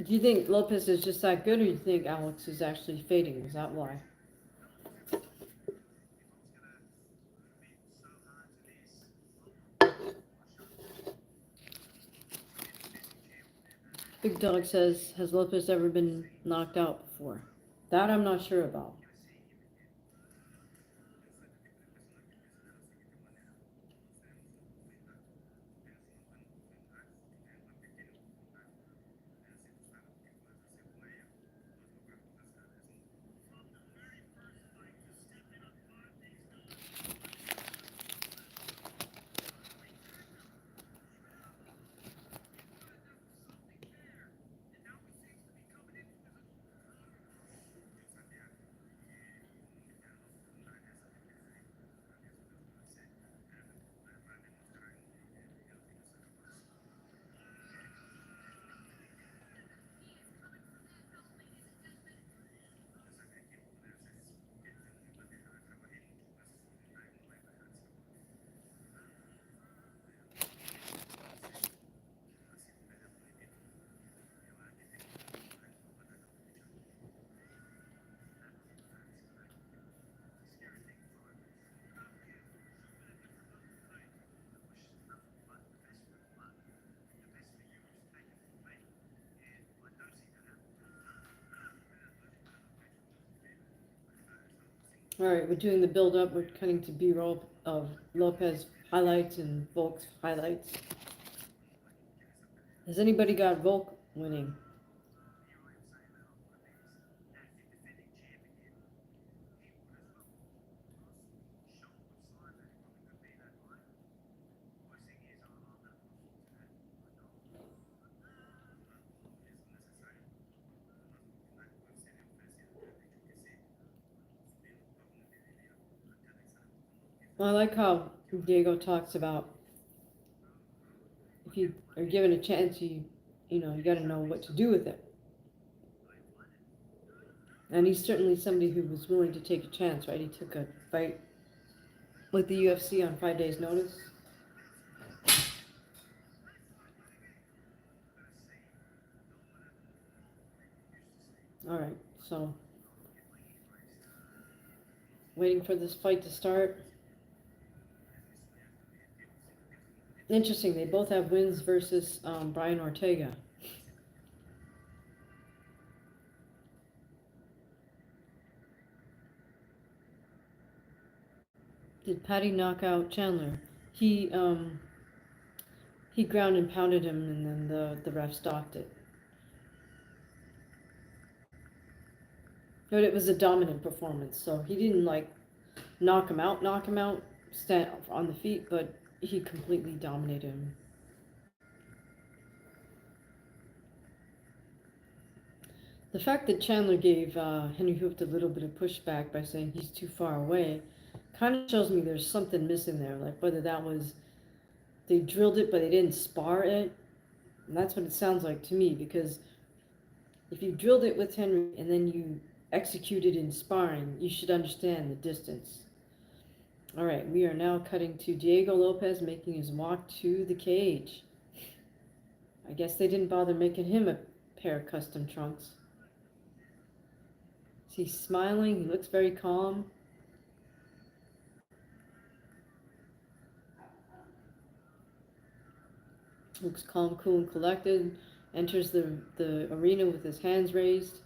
Do you think Lopez is just that good, or do you think Alex is actually fading? Is that why? Big Dog says, has Lopez ever been knocked out before? That I'm not sure about. All right, we're doing the build up. We're cutting to B-roll of Lopez highlights and Volk's highlights. Has anybody got Volk winning? Well, I like how Diego talks about if you are given a chance, you got to know what to do with it. And he's certainly somebody who was willing to take a chance, right? He took a fight with the UFC on 5 days' notice. All right, so waiting for this fight to start. Interesting, they both have wins versus Brian Ortega. Did Patty knock out Chandler? He um, he ground and pounded him, and then the ref stopped it. But it was a dominant performance, so he didn't like knock him out, stand on the feet, but he completely dominated him. The fact that Chandler gave Henry Hooft a little bit of pushback by saying he's too far away kind of shows me there's something missing there. Like whether that was they drilled it but they didn't spar it. And that's what it sounds like to me because if you drilled it with Henry and then you executed in sparring, you should understand the distance. All right, we are now cutting to Diego Lopez making his walk to the cage. I guess they didn't bother making him a pair of custom trunks. He's smiling, he looks very calm. Looks calm, cool, and collected. Enters the arena with his hands raised,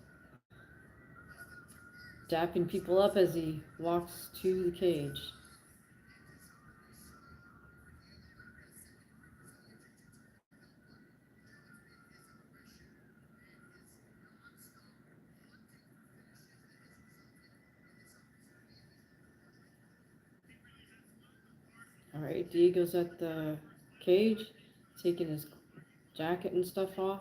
dapping people up as he walks to the cage. All right, Diego's at the cage, taking his jacket and stuff off.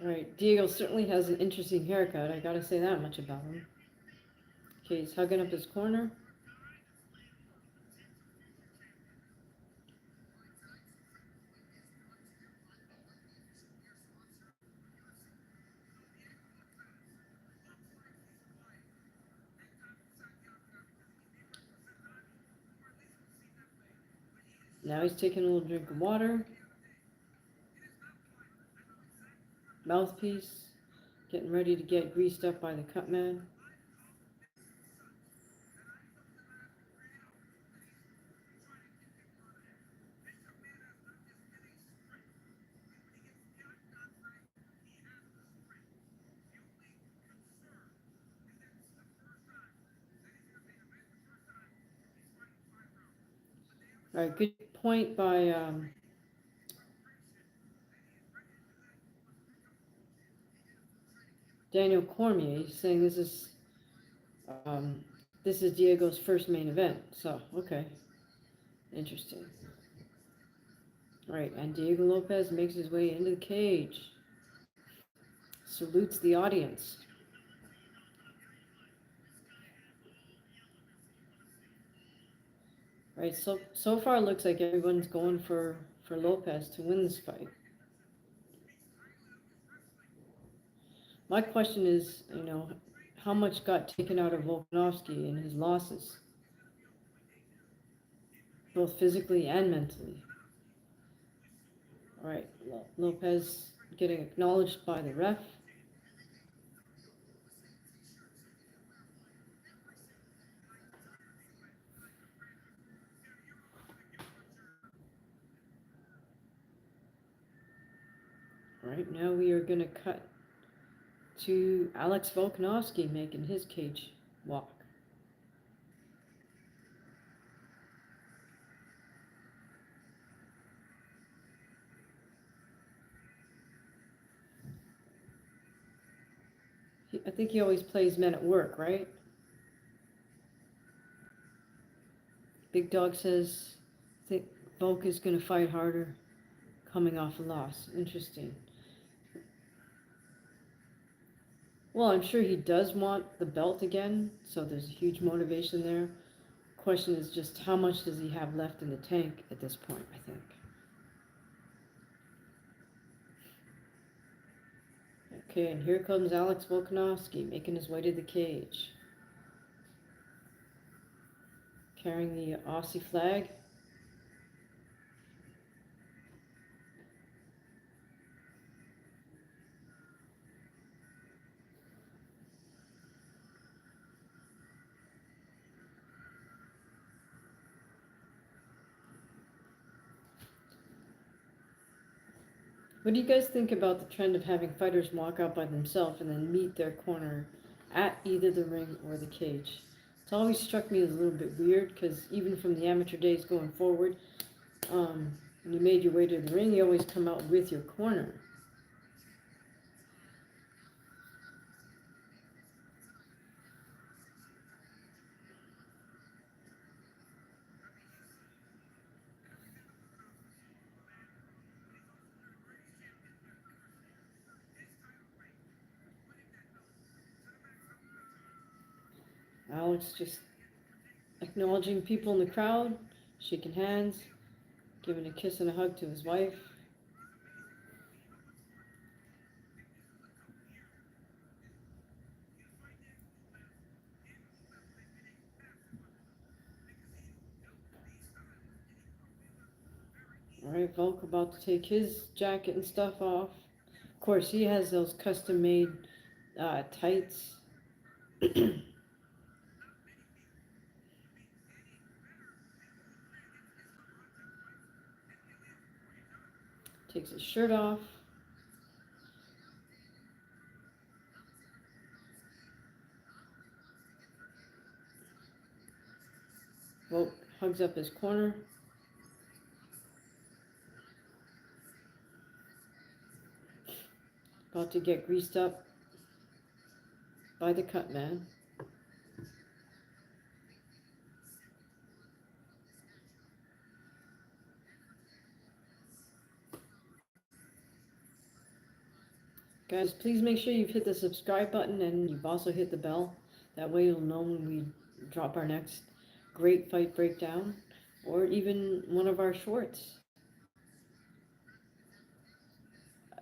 All right, Diego certainly has an interesting haircut. I gotta say that much about him. Okay, he's hugging up his corner. Now he's taking a little drink of water. Mouthpiece, getting ready to get greased up by the cut man. All right, good point by Daniel Cormier. He's saying um, this is Diego's first main event. So okay, interesting. All right, and Diego Lopez makes his way into the cage. Salutes the audience. All right, so far it looks like everyone's going for Lopez to win this fight. My question is, how much got taken out of Volkanovski in his losses, both physically and mentally? All right, Lopez getting acknowledged by the ref. Alright, now we are going to cut to Alex Volkanovski making his cage walk. I think he always plays Men at Work, right? Big Dog says, I think Volk is going to fight harder coming off a loss. Interesting. Well, I'm sure he does want the belt again, so there's a huge motivation there. Question is just how much does he have left in the tank at this point, I think. Okay, and here comes Alex Volkanovski making his way to the cage. Carrying the Aussie flag. What do you guys think about the trend of having fighters walk out by themselves and then meet their corner at either the ring or the cage? It's always struck me as a little bit weird because even from the amateur days going forward, when you made your way to the ring, you always come out with your corner. Alex just acknowledging people in the crowd, shaking hands, giving a kiss and a hug to his wife. All right, Volk about to take his jacket and stuff off. Of course, he has those custom-made tights. Takes his shirt off. Volk hugs up his corner. About to get greased up by the cut man. Guys, please make sure you've hit the subscribe button and you've also hit the bell. That way you'll know when we drop our next great fight breakdown or even one of our shorts.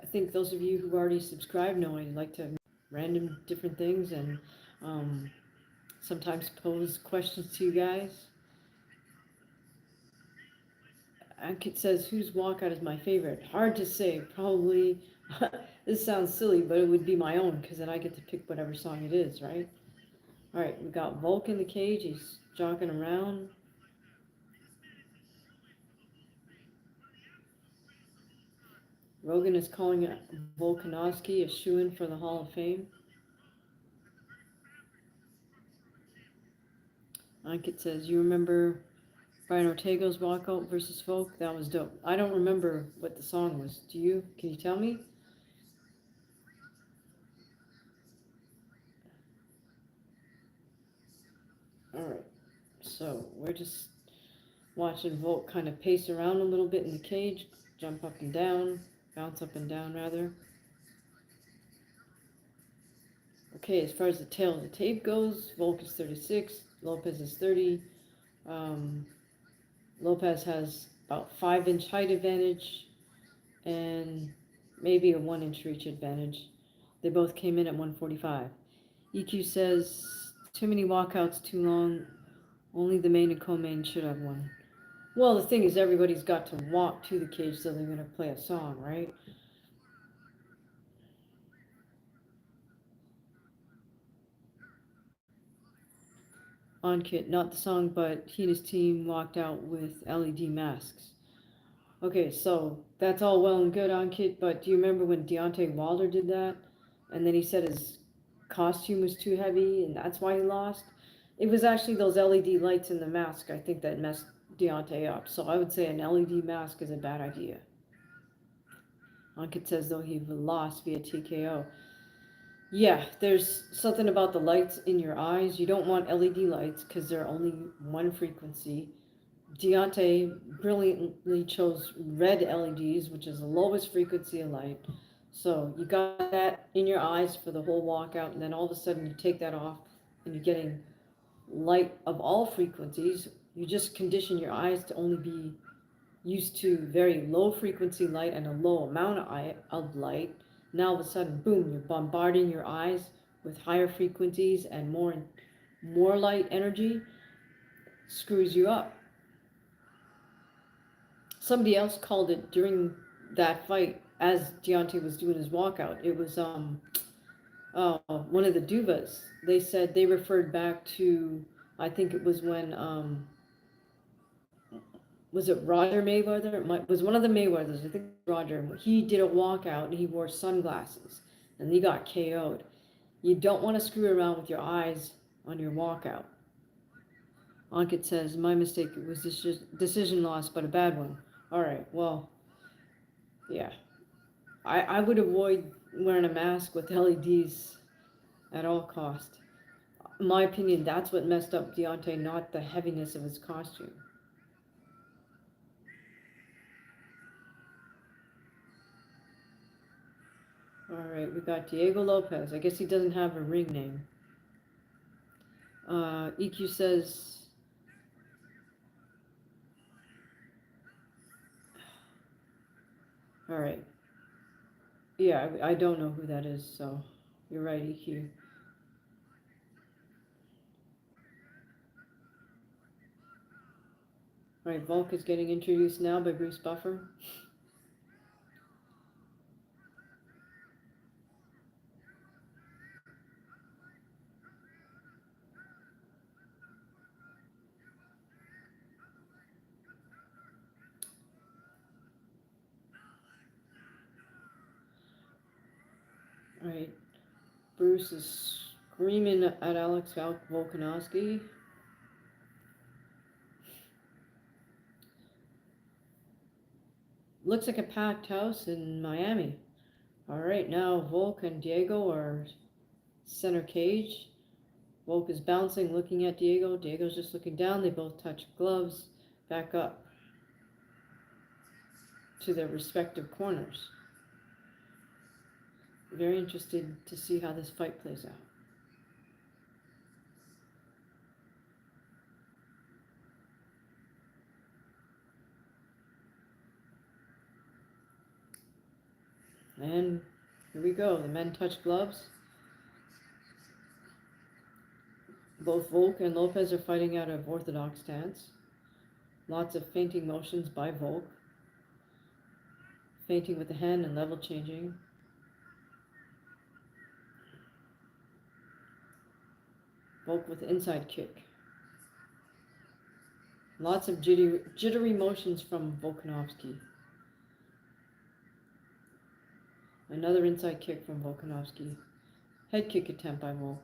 I think those of you who already subscribed know I like to random different things and sometimes pose questions to you guys. Ankit says, whose walkout is my favorite? Hard to say. Probably, this sounds silly, but it would be my own because then I get to pick whatever song it is, right? All right, we got Volk in the cage. He's jogging around. Rogan is calling Volkanovski a shoo-in for the Hall of Fame. Ankit says, you remember Brian Ortega's walkout versus Volk? That was dope. I don't remember what the song was. Do you? Can you tell me? All right. So we're just watching Volk kind of pace around a little bit in the cage, jump up and down, bounce up and down rather. Okay, as far as the tail of the tape goes, Volk is 36, Lopez is 30. Lopez has about 5-inch height advantage and maybe a 1-inch reach advantage. They both came in at 145. EQ says, too many walkouts, too long. Only the main and co-main should have one. Well, the thing is, everybody's got to walk to the cage, so they're going to play a song, right? On Kit, not the song, but he and his team walked out with LED masks. Okay, so that's all well and good, Ankit, but do you remember when Deontay Wilder did that? And then he said his costume was too heavy and that's why he lost? It was actually those LED lights in the mask, I think, that messed Deontay up. So I would say an LED mask is a bad idea. Ankit says, though, he lost via TKO. Yeah, there's something about the lights in your eyes. You don't want LED lights because they're only one frequency. Deontay brilliantly chose red LEDs, which is the lowest frequency of light. So you got that in your eyes for the whole walkout, and then all of a sudden you take that off and you're getting light of all frequencies. You just condition your eyes to only be used to very low frequency light and a low amount of light. Now all of a sudden, boom, you're bombarding your eyes with higher frequencies and more light energy, screws you up. Somebody else called it during that fight as Deontay was doing his walkout. It was one of the Duvas. They said they referred back to, I think it was when was it Roger Mayweather? It was one of the Mayweathers. I think it was Roger. He did a walkout and he wore sunglasses and he got KO'd. You don't want to screw around with your eyes on your walkout. Ankit says, my mistake, it was decision loss, but a bad one. All right, well, yeah. I would avoid wearing a mask with LEDs at all cost. In my opinion, that's what messed up Deontay, not the heaviness of his costume. All right, we got Diego Lopez. I guess he doesn't have a ring name. EQ says, all right. Yeah, I don't know who that is, so you're right, EQ. All right, Volk is getting introduced now by Bruce Buffer. All right, Bruce is screaming at Alex Volkanovski. Looks like a packed house in Miami. All right, now Volk and Diego are center cage. Volk is bouncing, looking at Diego. Diego's just looking down. They both touch gloves. Back up to their respective corners. Very interested to see how this fight plays out. And here we go. The men touch gloves. Both Volk and Lopez are fighting out of orthodox stance. Lots of feinting motions by Volk. Feinting with the hand and level changing. Volk with inside kick. Lots of jittery motions from Volkanovski. Another inside kick from Volkanovski. Head kick attempt by Volk.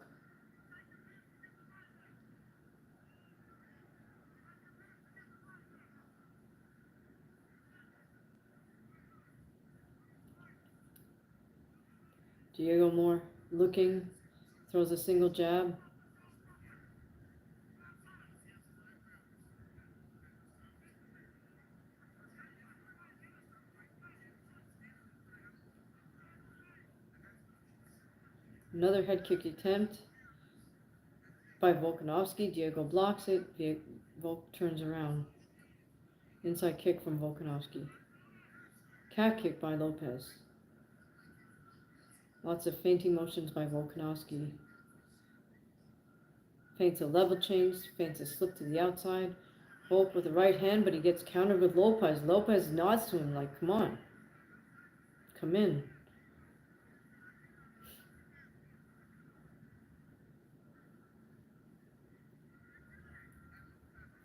Diego Moore looking, throws a single jab. Another head kick attempt by Volkanovski. Diego blocks it. Volk turns around. Inside kick from Volkanovski. Calf kick by Lopez. Lots of feinting motions by Volkanovski. Feints a level change, feints a slip to the outside. Volk with the right hand, but he gets countered with Lopez. Lopez nods to him like, come on, come in.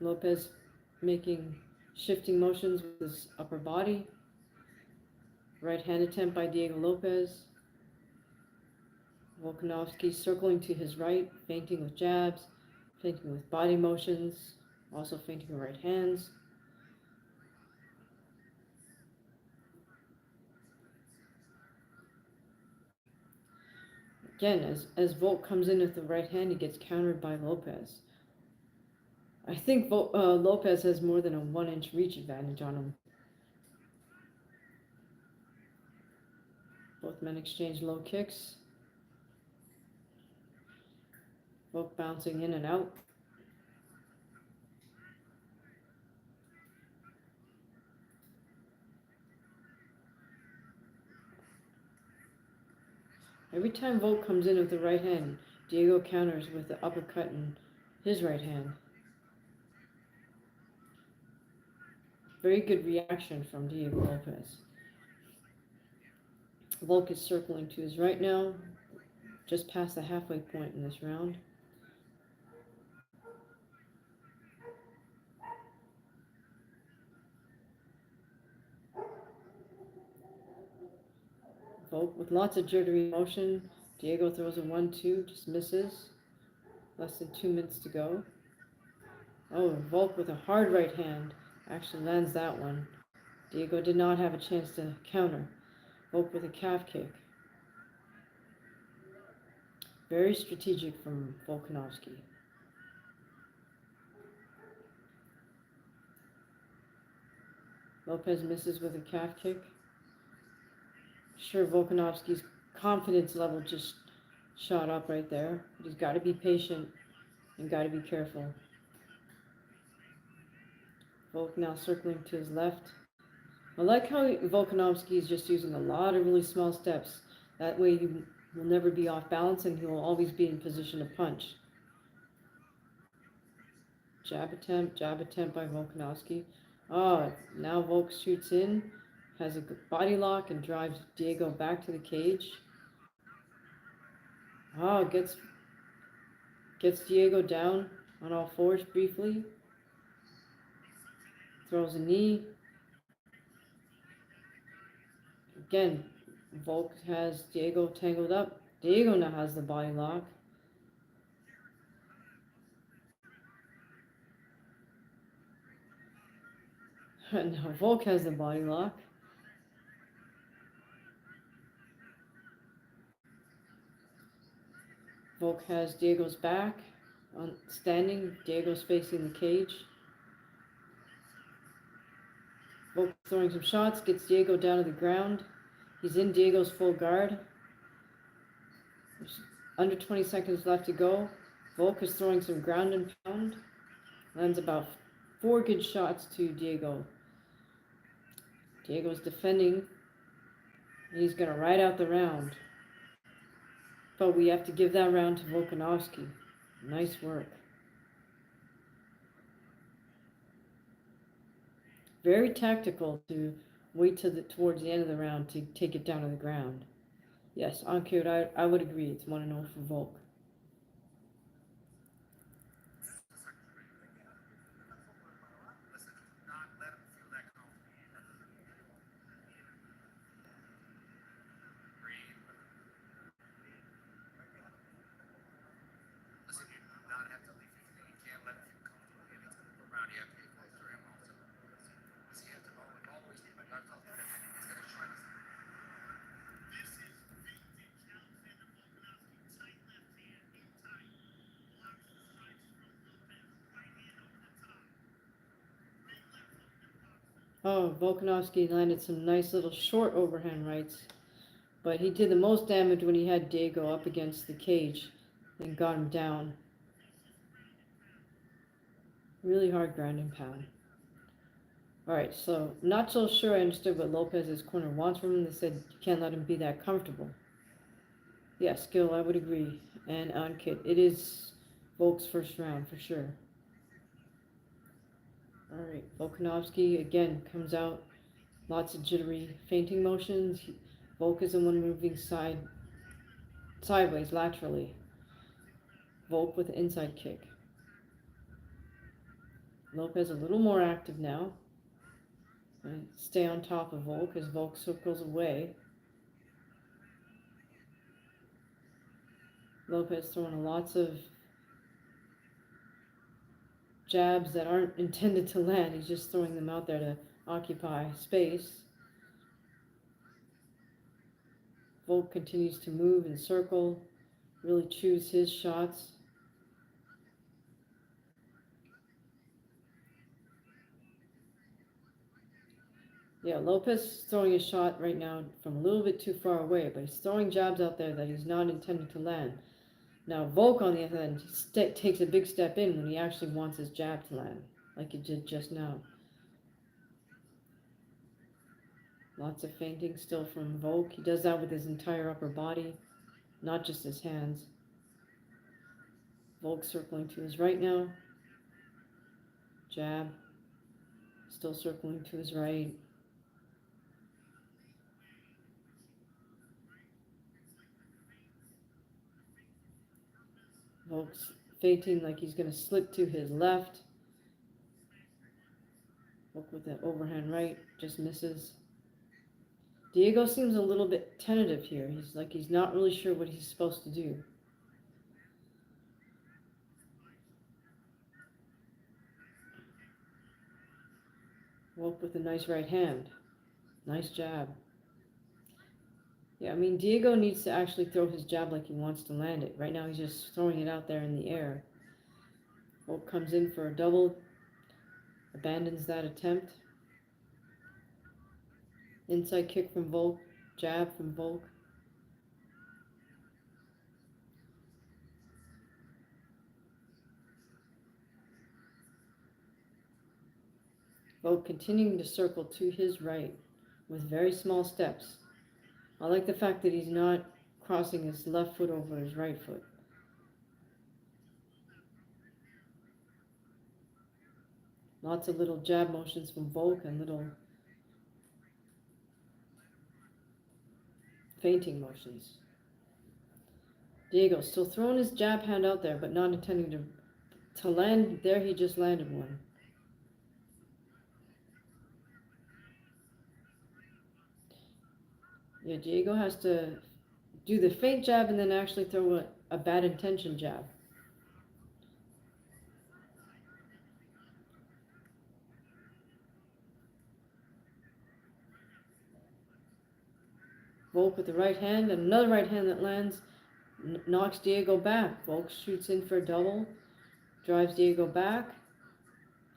Lopez making Shifting motions with his upper body. Right hand attempt by Diego Lopez. Volkanovski circling to his right, feinting with jabs, feinting with body motions, also feinting with right hands. Again, as Volk comes in with the right hand, he gets countered by Lopez. I think Lopez has more than a 1 inch reach advantage on him. Both men exchange low kicks. Volk bouncing in and out. Every time Volk comes in with the right hand, Diego counters with the uppercut in his right hand. Very good reaction from Diego Lopez. Volk is circling to his right now, just past the halfway point in this round. Volk with lots of jittery motion. Diego throws a 1-2, just misses. Less than 2 minutes to go. Oh, Volk with a hard right hand actually lands that one. Diego did not have a chance to counter. Volk with a calf kick. Very strategic from Volkanovski. Lopez misses with a calf kick. Sure, Volkanovski's confidence level just shot up right there. But he's got to be patient and got to be careful. Volk now circling to his left. I like how Volkanovski is just using a lot of really small steps. That way he will never be off balance and he will always be in position to punch. Jab attempt by Volkanovski. Oh, now Volk shoots in, has a body lock and drives Diego back to the cage. Oh, gets Diego down on all fours briefly. Throws a knee. Again, Volk has Diego tangled up. Diego now has the body lock. Now Volk has the body lock. Volk has Diego's back, standing. Diego's facing the cage. Volk throwing some shots, gets Diego down to the ground. He's in Diego's full guard. There's under 20 seconds left to go. Volk is throwing some ground and pound. Lands about 4 good shots to Diego. Diego's defending. He's going to ride out the round. But we have to give that round to Volkanovski. Nice work. Very tactical to wait towards the end of the round to take it down to the ground. Yes, on cue, I would agree. It's 1-0 for Volk. Oh, Volkanovski landed some nice little short overhand rights, but he did the most damage when he had Diego up against the cage and got him down. Really hard ground and pound. Alright, so not so sure I understood what Lopez's corner wants from him. They said you can't let him be that comfortable. Yeah, skill, I would agree. And on kit, it is Volk's first round for sure. Alright, Volkanovski again comes out. Lots of jittery feinting motions. Volk is the one moving sideways, laterally. Volk with an inside kick. Lopez a little more active now. And stay on top of Volk as Volk circles away. Lopez throwing lots of jabs that aren't intended to land. He's just throwing them out there to occupy space. Volk continues to move and circle, really choose his shots. Yeah, Lopez is throwing a shot right now from a little bit too far away, but he's throwing jabs out there that he's not intended to land. Now, Volk, on the other hand, takes a big step in when he actually wants his jab to land, like he did just now. Lots of feinting still from Volk. He does that with his entire upper body, not just his hands. Volk circling to his right now. Jab. Still circling to his right. Volk's feinting like he's going to slip to his left. Volk with that overhand right. Just misses. Diego seems a little bit tentative here. He's not really sure what he's supposed to do. Volk with a nice right hand. Nice jab. Yeah, I mean, Diego needs to actually throw his jab like he wants to land it. Right now he's just throwing it out there in the air. Volk comes in for a double. Abandons that attempt. Inside kick from Volk. Jab from Volk. Volk continuing to circle to his right with very small steps. I like the fact that he's not crossing his left foot over his right foot. Lots of little jab motions from Volk and little feinting motions. Diego still throwing his jab hand out there, but not intending to land. There he just landed one. Yeah, Diego has to do the feint jab and then actually throw a bad intention jab. Volk with the right hand, and another right hand that lands, knocks Diego back. Volk shoots in for a double, drives Diego back,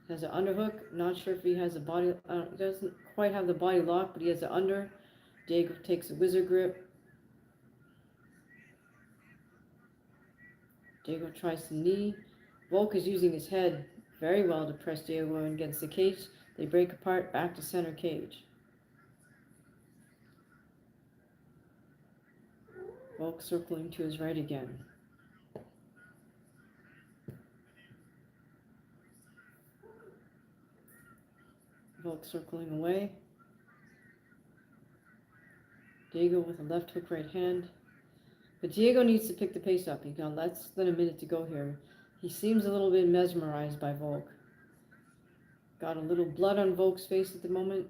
has an underhook. Not sure if he has a body, he doesn't quite have the body lock, but he has an under. Diego takes a wizard grip. Diego tries to knee. Volk is using his head very well to press Diego in against the cage. They break apart, back to center cage. Volk circling to his right again. Volk circling away. Diego with a left hook right hand. But Diego needs to pick the pace up. He's got less than a minute to go here. He seems a little bit mesmerized by Volk. Got a little blood on Volk's face at the moment.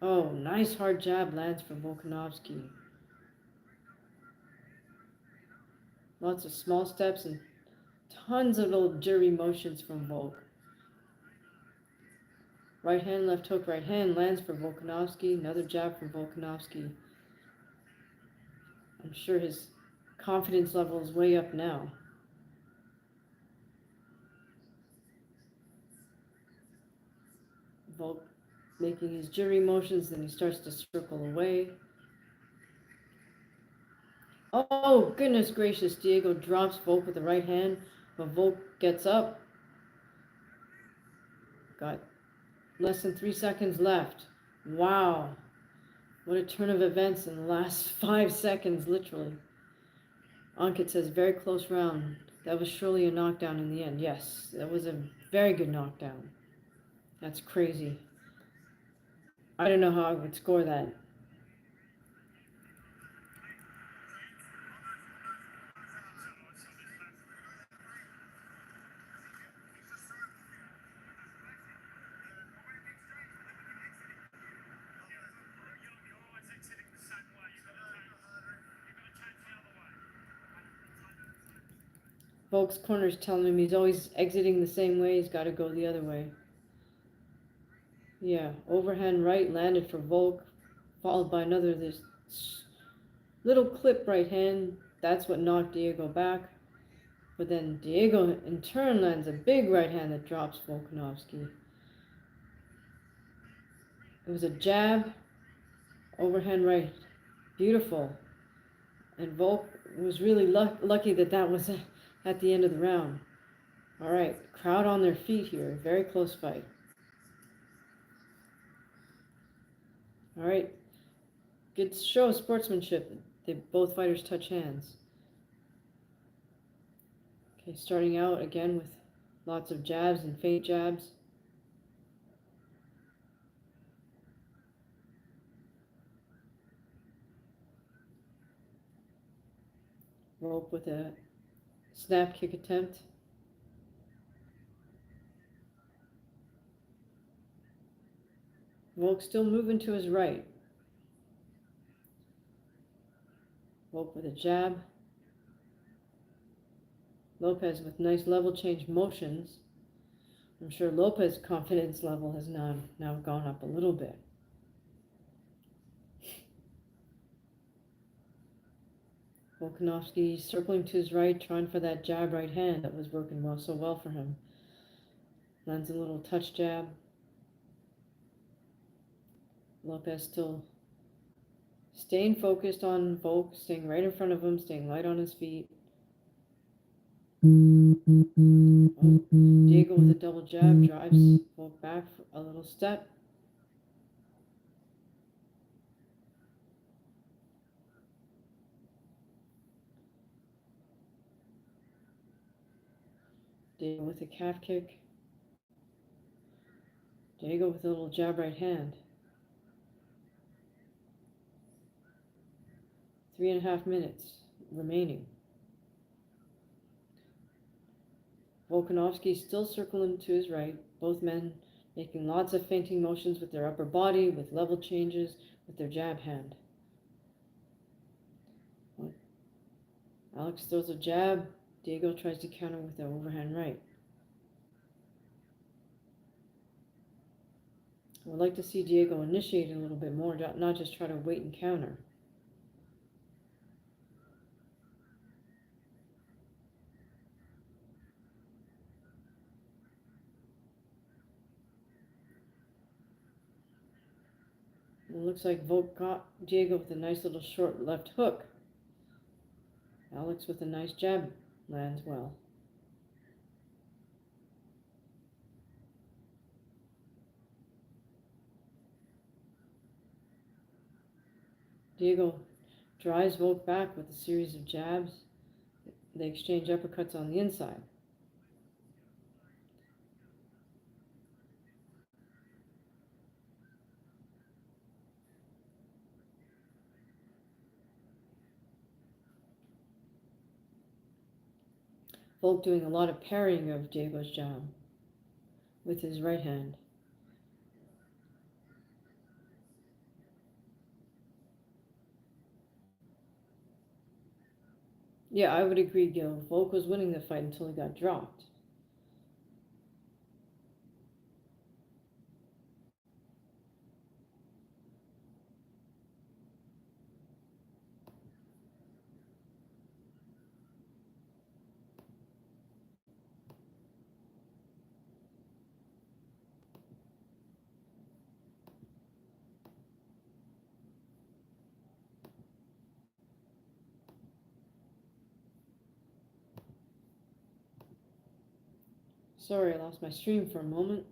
Oh, nice hard jab lands for Volkanovski. Lots of small steps and tons of little jury motions from Volk. Right hand, left hook, right hand lands for Volkanovski. Another jab from Volkanovski. I'm sure his confidence level is way up now. Volk making his jury motions, then he starts to circle away. Oh, goodness gracious. Diego drops Volk with the right hand, but Volk gets up. Got less than 3 seconds left. Wow. What a turn of events in the last 5 seconds, literally. Ankit says, very close round. That was surely a knockdown in the end. Yes, that was a very good knockdown. That's crazy. I don't know how I would score that. Volk's corner's telling him he's always exiting the same way. He's got to go the other way. Yeah, overhand right landed for Volk, followed by another this little clip right hand. That's what knocked Diego back. But then Diego in turn lands a big right hand that drops Volkanovski. It was a jab, overhand right. Beautiful. And Volk was really lucky that that was at the end of the round. All right, crowd on their feet here. Very close fight. All right, good show of sportsmanship. Both fighters touch hands. Okay, starting out again with lots of jabs and feint jabs. Rope with a snap kick attempt. Volk still moving to his right. Volk with a jab. Lopez with nice level change motions. I'm sure Lopez's confidence level has now gone up a little bit. Volkanovski circling to his right, trying for that jab right hand that was working so well for him. Lands a little touch jab. Lopez still staying focused on Volk, staying right in front of him, staying light on his feet. Oh, Diego with a double jab drives Volk back for a little step. Diego with a calf kick. Diego with a little jab right hand. 3.5 minutes remaining. Volkanovski still circling to his right. Both men making lots of feinting motions with their upper body, with level changes, with their jab hand. Alex throws a jab. Diego tries to counter with an overhand right. I would like to see Diego initiate a little bit more, not just try to wait and counter. It looks like Volk got Diego with a nice little short left hook. Alex with a nice jab lands well. Diego drives Volk back with a series of jabs. They exchange uppercuts on the inside. Volk doing a lot of parrying of Diego's jab with his right hand. Yeah, I would agree, Gil. Volk was winning the fight until he got dropped. Sorry, I lost my stream for a moment.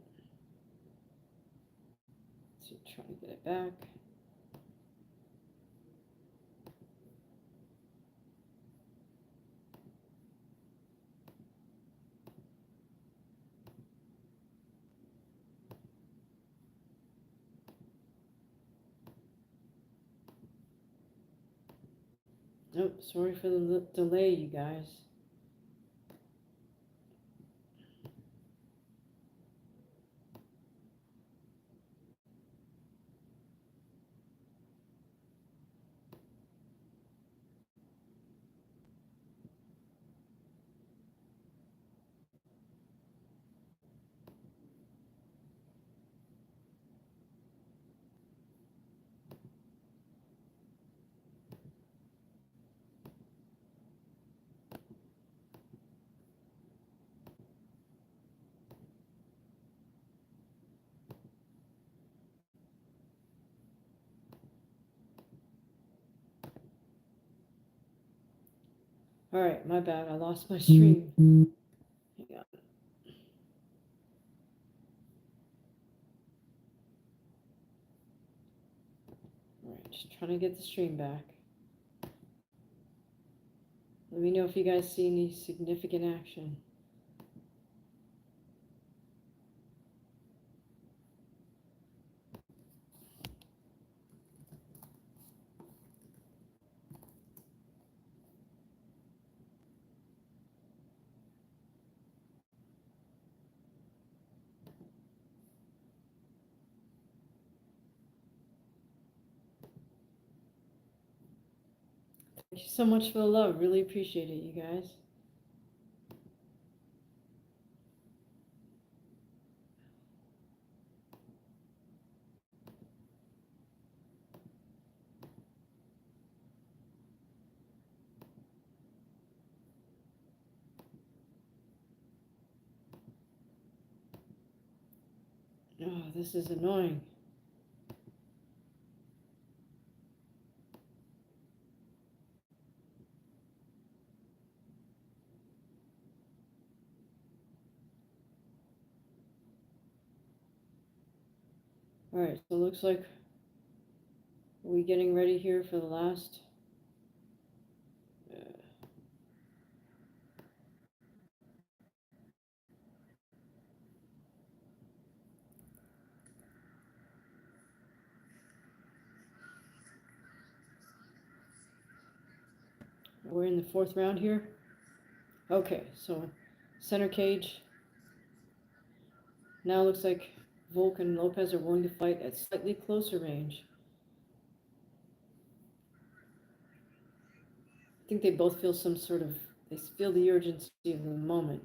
Let's try to get it back. Nope, sorry for the delay, you guys. Alright, my bad. I lost my stream. Hang on. Alright, just trying to get the stream back. Let me know if you guys see any significant action. Thank you so much for the love. Really appreciate it, you guys. Oh, this is annoying. Alright, so it looks like we're getting ready here for the last. We're in the 4th round here. Okay, so center cage. Now it looks like Volk and Lopez are willing to fight at slightly closer range. I think they both feel they feel the urgency of the moment.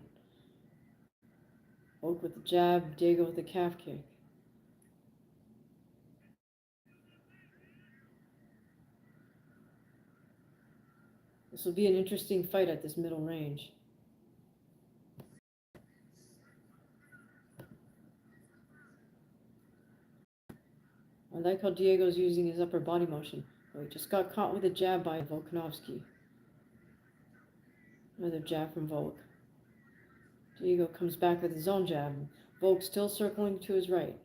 Volk with the jab, Diego with the calf kick. This will be an interesting fight at this middle range. I like how Diego's using his upper body motion. Oh, he just got caught with a jab by Volkanovski. Another jab from Volk. Diego comes back with his own jab. Volk still circling to his right.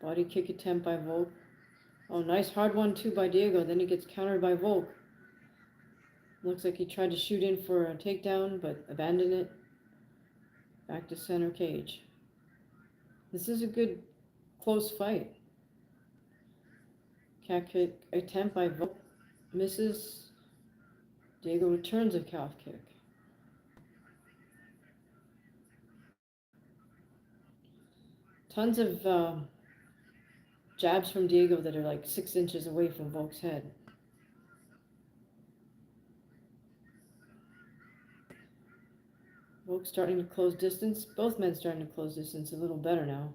Body kick attempt by Volk. Oh, nice hard 1-2 by Diego. Then he gets countered by Volk. Looks like he tried to shoot in for a takedown, but abandoned it. Back to center cage. This is a good, close fight. Calf kick attempt by Volk. Misses. Diego returns a calf kick. Tons of jabs from Diego that are like 6 inches away from Volk's head. Volk starting to close distance. Both men starting to close distance a little better now.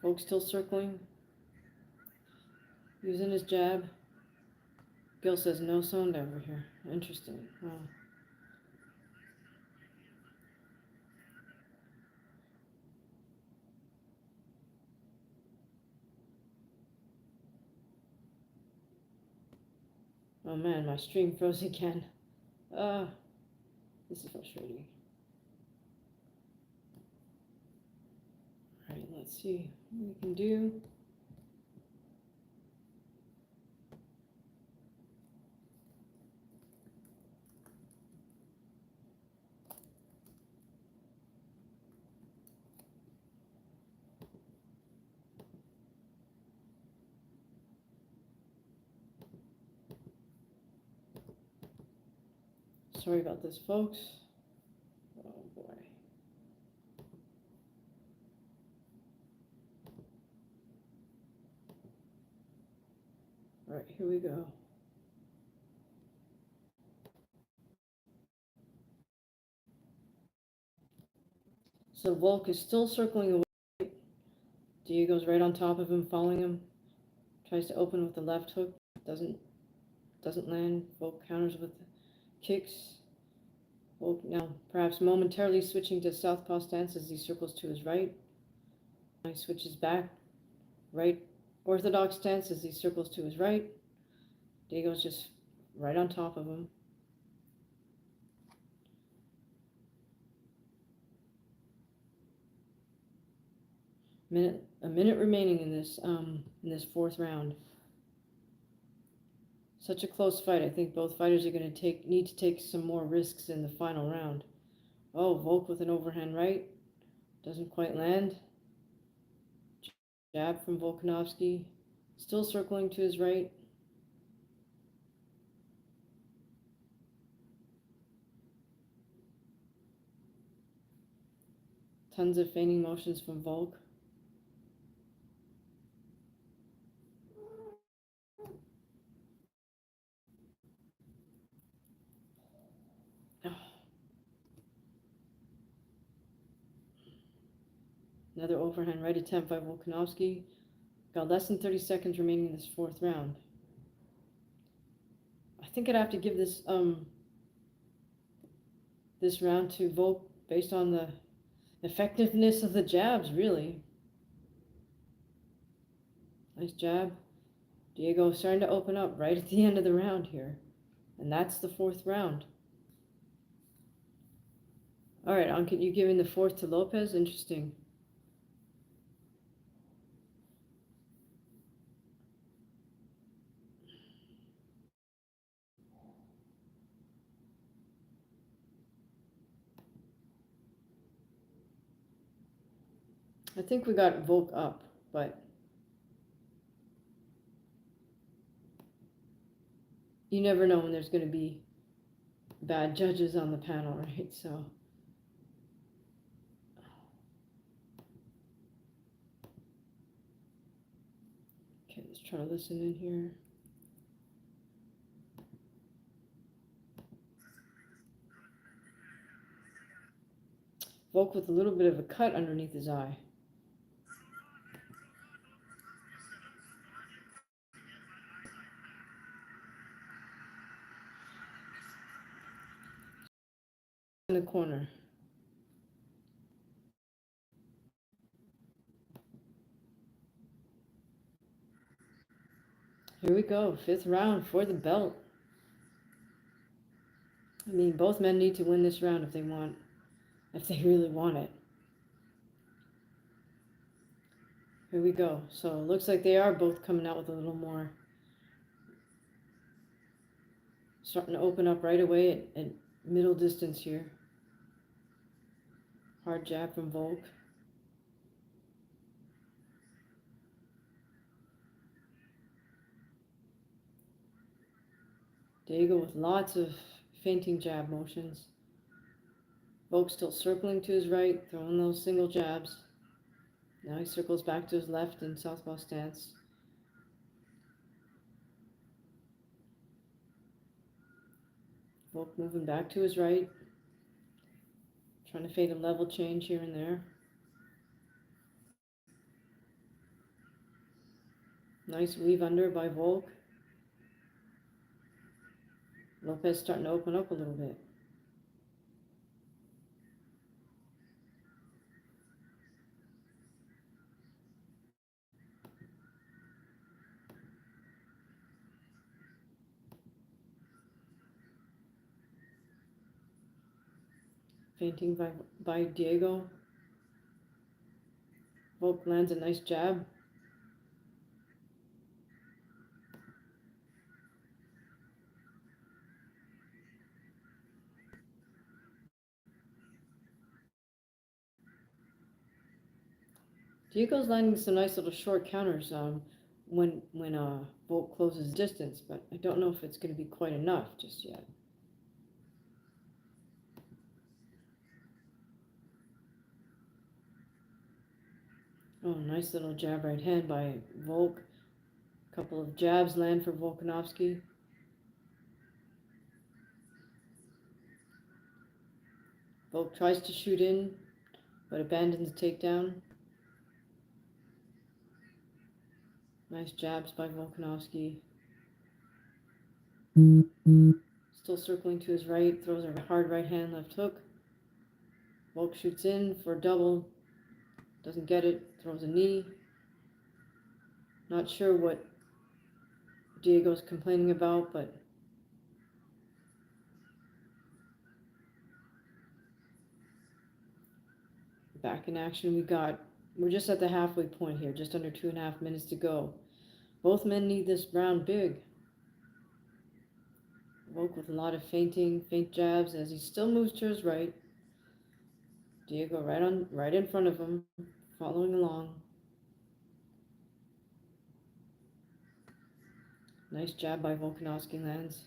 Volk still circling. Using his jab. Gil says no sound over here. Interesting. Wow. Oh man, my stream froze again. This is frustrating. Alright, let's see what we can do. Sorry about this, folks. Oh boy. All right, here we go. So Volk is still circling away. Diego's right on top of him, following him. Tries to open with the left hook. Doesn't land. Volk counters with kicks. Volk now perhaps momentarily switching to southpaw stance as he circles to his right. He switches back. Right orthodox stance as he circles to his right. Diego's just right on top of him. A minute remaining in this fourth round. Such a close fight. I think both fighters are going to need to take some more risks in the final round. Oh, Volk with an overhand right. Doesn't quite land. Jab from Volkanovski. Still circling to his right. Tons of feigning motions from Volk. Oh. Another overhand right attempt by Volkanovski. Got less than 30 seconds remaining in this fourth round. I think I'd have to give this round to Volk based on the effectiveness of the jabs, really. Nice jab. Diego starting to open up right at the end of the round here. And that's the fourth round. All right, you giving the fourth to Lopez? Interesting. I think we got Volk up, but you never know when there's going to be bad judges on the panel, right? So okay, let's try to listen in here. Volk with a little bit of a cut underneath his eye. In the corner. Here we go, fifth round for the belt. I mean, both men need to win this round if they really want it. Here we go. So it looks like they are both coming out with a little more. Starting to open up right away at middle distance here. Hard jab from Volk. Diego with lots of feinting jab motions. Volk still circling to his right, throwing those single jabs. Now he circles back to his left in southpaw stance. Volk moving back to his right. Trying to fade a level change here and there. Nice weave under by Volk. Lopez starting to open up a little bit. Feinting by Diego. Volk lands a nice jab. Diego's landing some nice little short counters when Volk closes distance, but I don't know if it's going to be quite enough just yet. Oh, nice little jab right hand by Volk. Couple of jabs land for Volkanovski. Volk tries to shoot in. but abandons the takedown. Nice jabs by Volkanovski. Still circling to his right, throws a hard right hand, left hook. Volk shoots in for a double, doesn't get it, throws a knee. Not sure what Diego's complaining about, but back in action we're just at the halfway point here, just under 2.5 minutes to go. Both men need this round big. Volk with a lot of faint jabs as he still moves to his right. Diego right in front of him, following along. Nice jab by Volkanovski lands.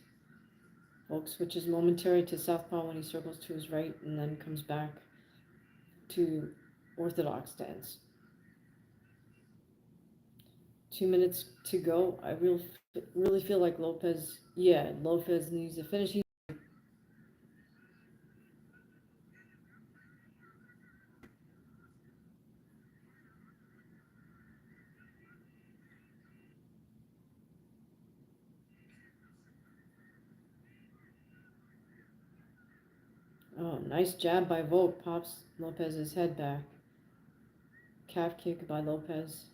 Volk switches momentarily to southpaw when he circles to his right and then comes back to orthodox stance. 2 minutes to go. I really feel like Lopez needs to finish. Oh, nice jab by Volk. Pops Lopez's head back. Calf kick by Lopez.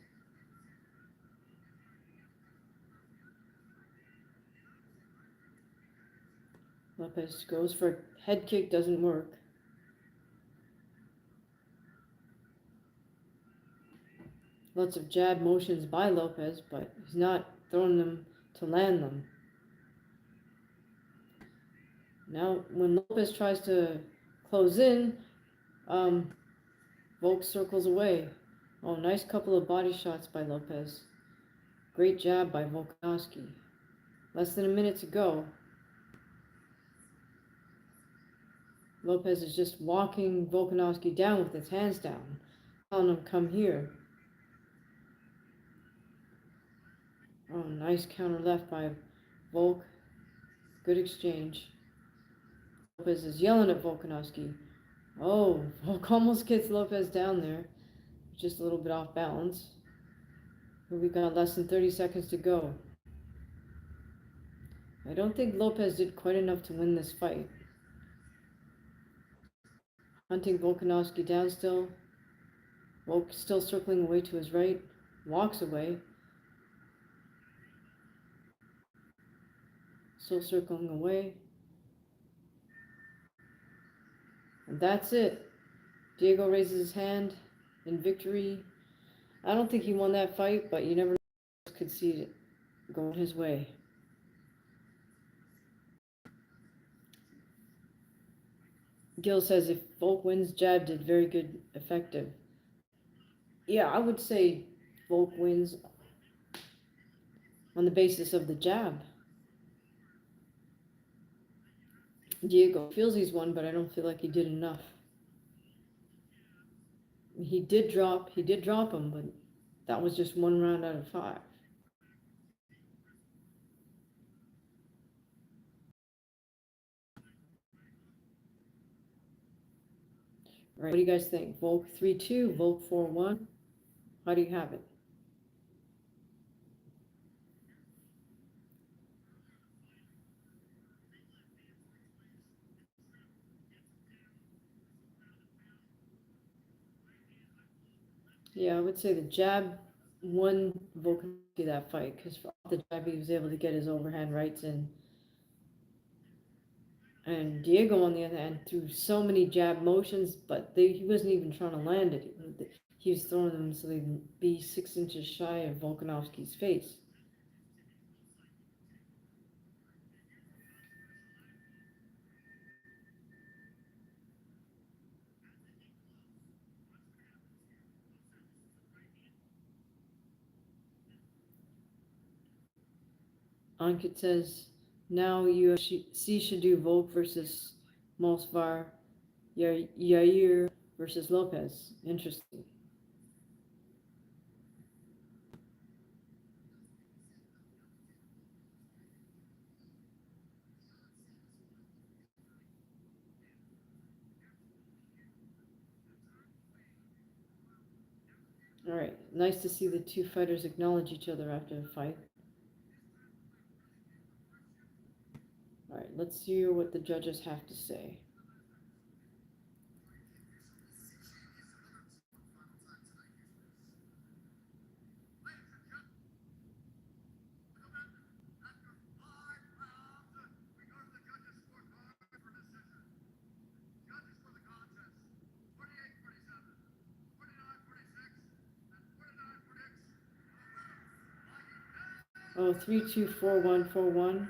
Lopez goes for a head kick, doesn't work. Lots of jab motions by Lopez, but he's not throwing them to land them. Now, when Lopez tries to close in, Volk circles away. Oh, nice couple of body shots by Lopez. Great jab by Volkanovski. Less than a minute to go. Lopez is just walking Volkanovski down with his hands down, telling him, come here. Oh, nice counter left by Volk. Good exchange. Lopez is yelling at Volkanovski. Oh, Volk almost gets Lopez down there. Just a little bit off balance. But we got less than 30 seconds to go. I don't think Lopez did quite enough to win this fight. Hunting Volkanovski down still. Volk still circling away to his right. Walks away. Still circling away. And that's it. Diego raises his hand in victory. I don't think he won that fight, but you never could see it going his way. Gil says if Volk wins, jab did very good, effective. Yeah, I would say Volk wins on the basis of the jab. Diego feels he's won, but I don't feel like he did enough. He did drop him, but that was just 1 round out of 5. Right. What do you guys think? Volk 3-2, Volk 4-1. How do you have it? Yeah, I would say the jab won Volkanovski that fight because off the jab he was able to get his overhand rights in. And Diego, on the other hand, threw so many jab motions, but he wasn't even trying to land it. He was throwing them so they'd be 6 inches shy of Volkanovski's face. Ankit says, now UFC should do Volk versus Mosvar, Yair versus Lopez. Interesting. All right, nice to see the two fighters acknowledge each other after the fight. All right, let's hear what the judges have to say. Oh, 3-2-4-1-4-1.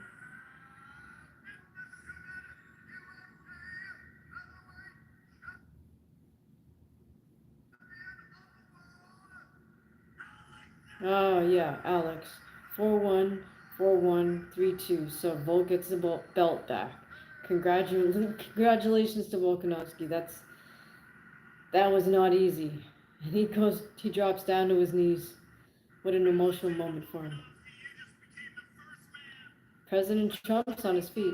Oh, yeah, Alex. 4-1, 4-1, 3-2. So Volk gets the belt back. Congratulations to Volkanovski. That was not easy. And he drops down to his knees. What an emotional moment for him. President Trump's on his feet.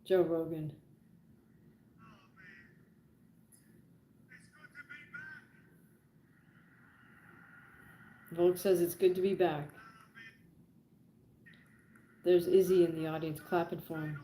Joe Rogan. Volk says it's good to be back. There's Izzy in the audience clapping for him.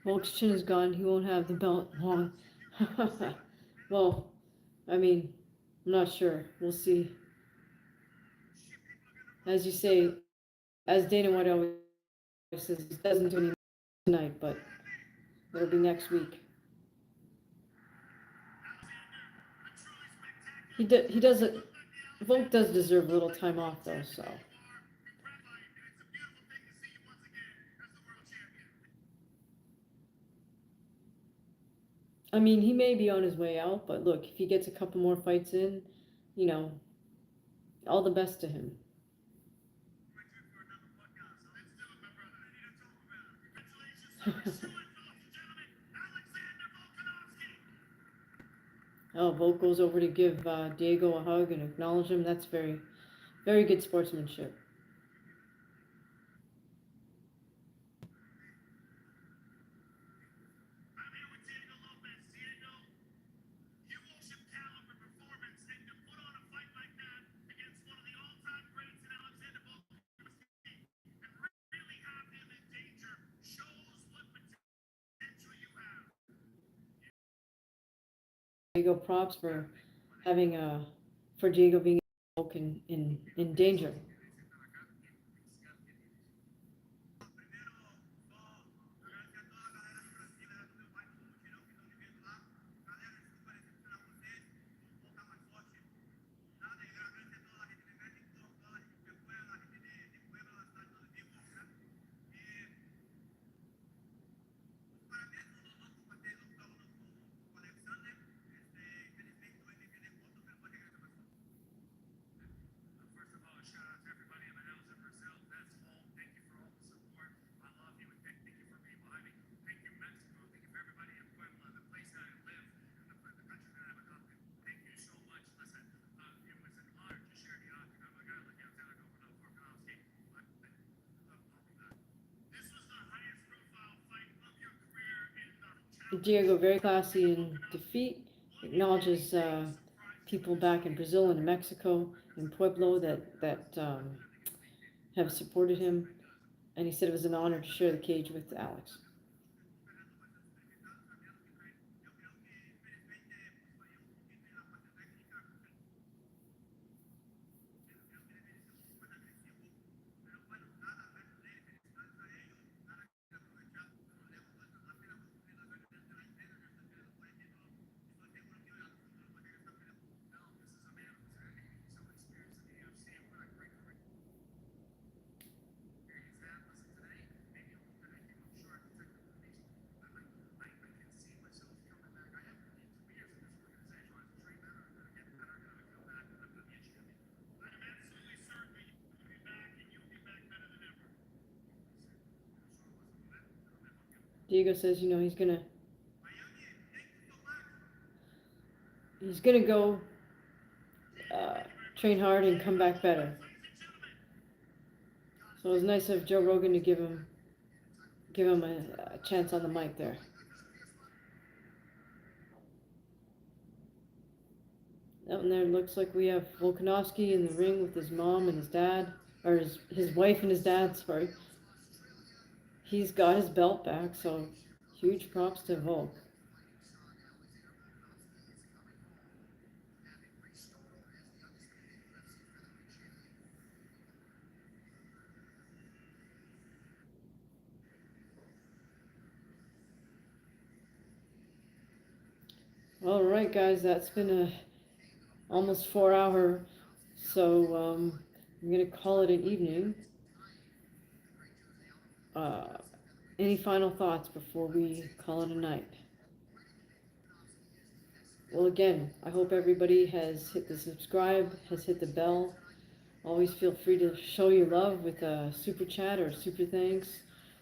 Volk's chin is gone. He won't have the belt long. Well, I mean, I'm not sure. We'll see. As you say, as Dana White always says, he doesn't do any tonight, but it'll be next week. He does it. Volk does deserve a little time off though, so. I mean, he may be on his way out, but look, if he gets a couple more fights in, you know, all the best to him. Oh, Volk goes over to give Diego a hug and acknowledge him. That's very, very good sportsmanship. Diego props for having for Diego being in danger. Diego very classy in defeat, acknowledges people back in Brazil and Mexico and Pueblo that have supported him, and he said it was an honor to share the cage with Alex. Diego says, you know, he's gonna go uh, train hard and come back better. So it was nice of Joe Rogan to give him a chance on the mic there. Out in there, looks like we have Volkanovski in the ring with his mom and his dad, or his wife and his dad. Sorry, he's got his belt back, so huge props to Volk. All right, guys, that's been a almost 4 hour, so I'm gonna call it an evening. Uh, any final thoughts before we call it a night? Well, again, I hope everybody has hit the subscribe, has hit the bell. Always feel free to show your love with a super chat or super thanks,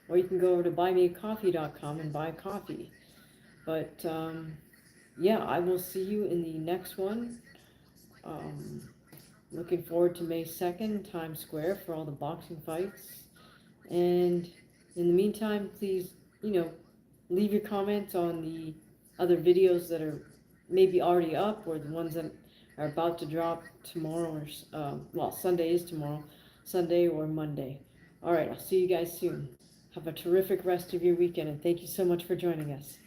or you can go over to buymeacoffee.com and buy coffee. But yeah, I will see you in the next one. Um, Looking forward to May 2nd, Times Square, for all the boxing fights. And in the meantime, please, you know, leave your comments on the other videos that are maybe already up, or the ones that are about to drop tomorrow, or well, Sunday is tomorrow, Sunday or Monday. All right, I'll see you guys soon. Have a terrific rest of your weekend, and thank you so much for joining us.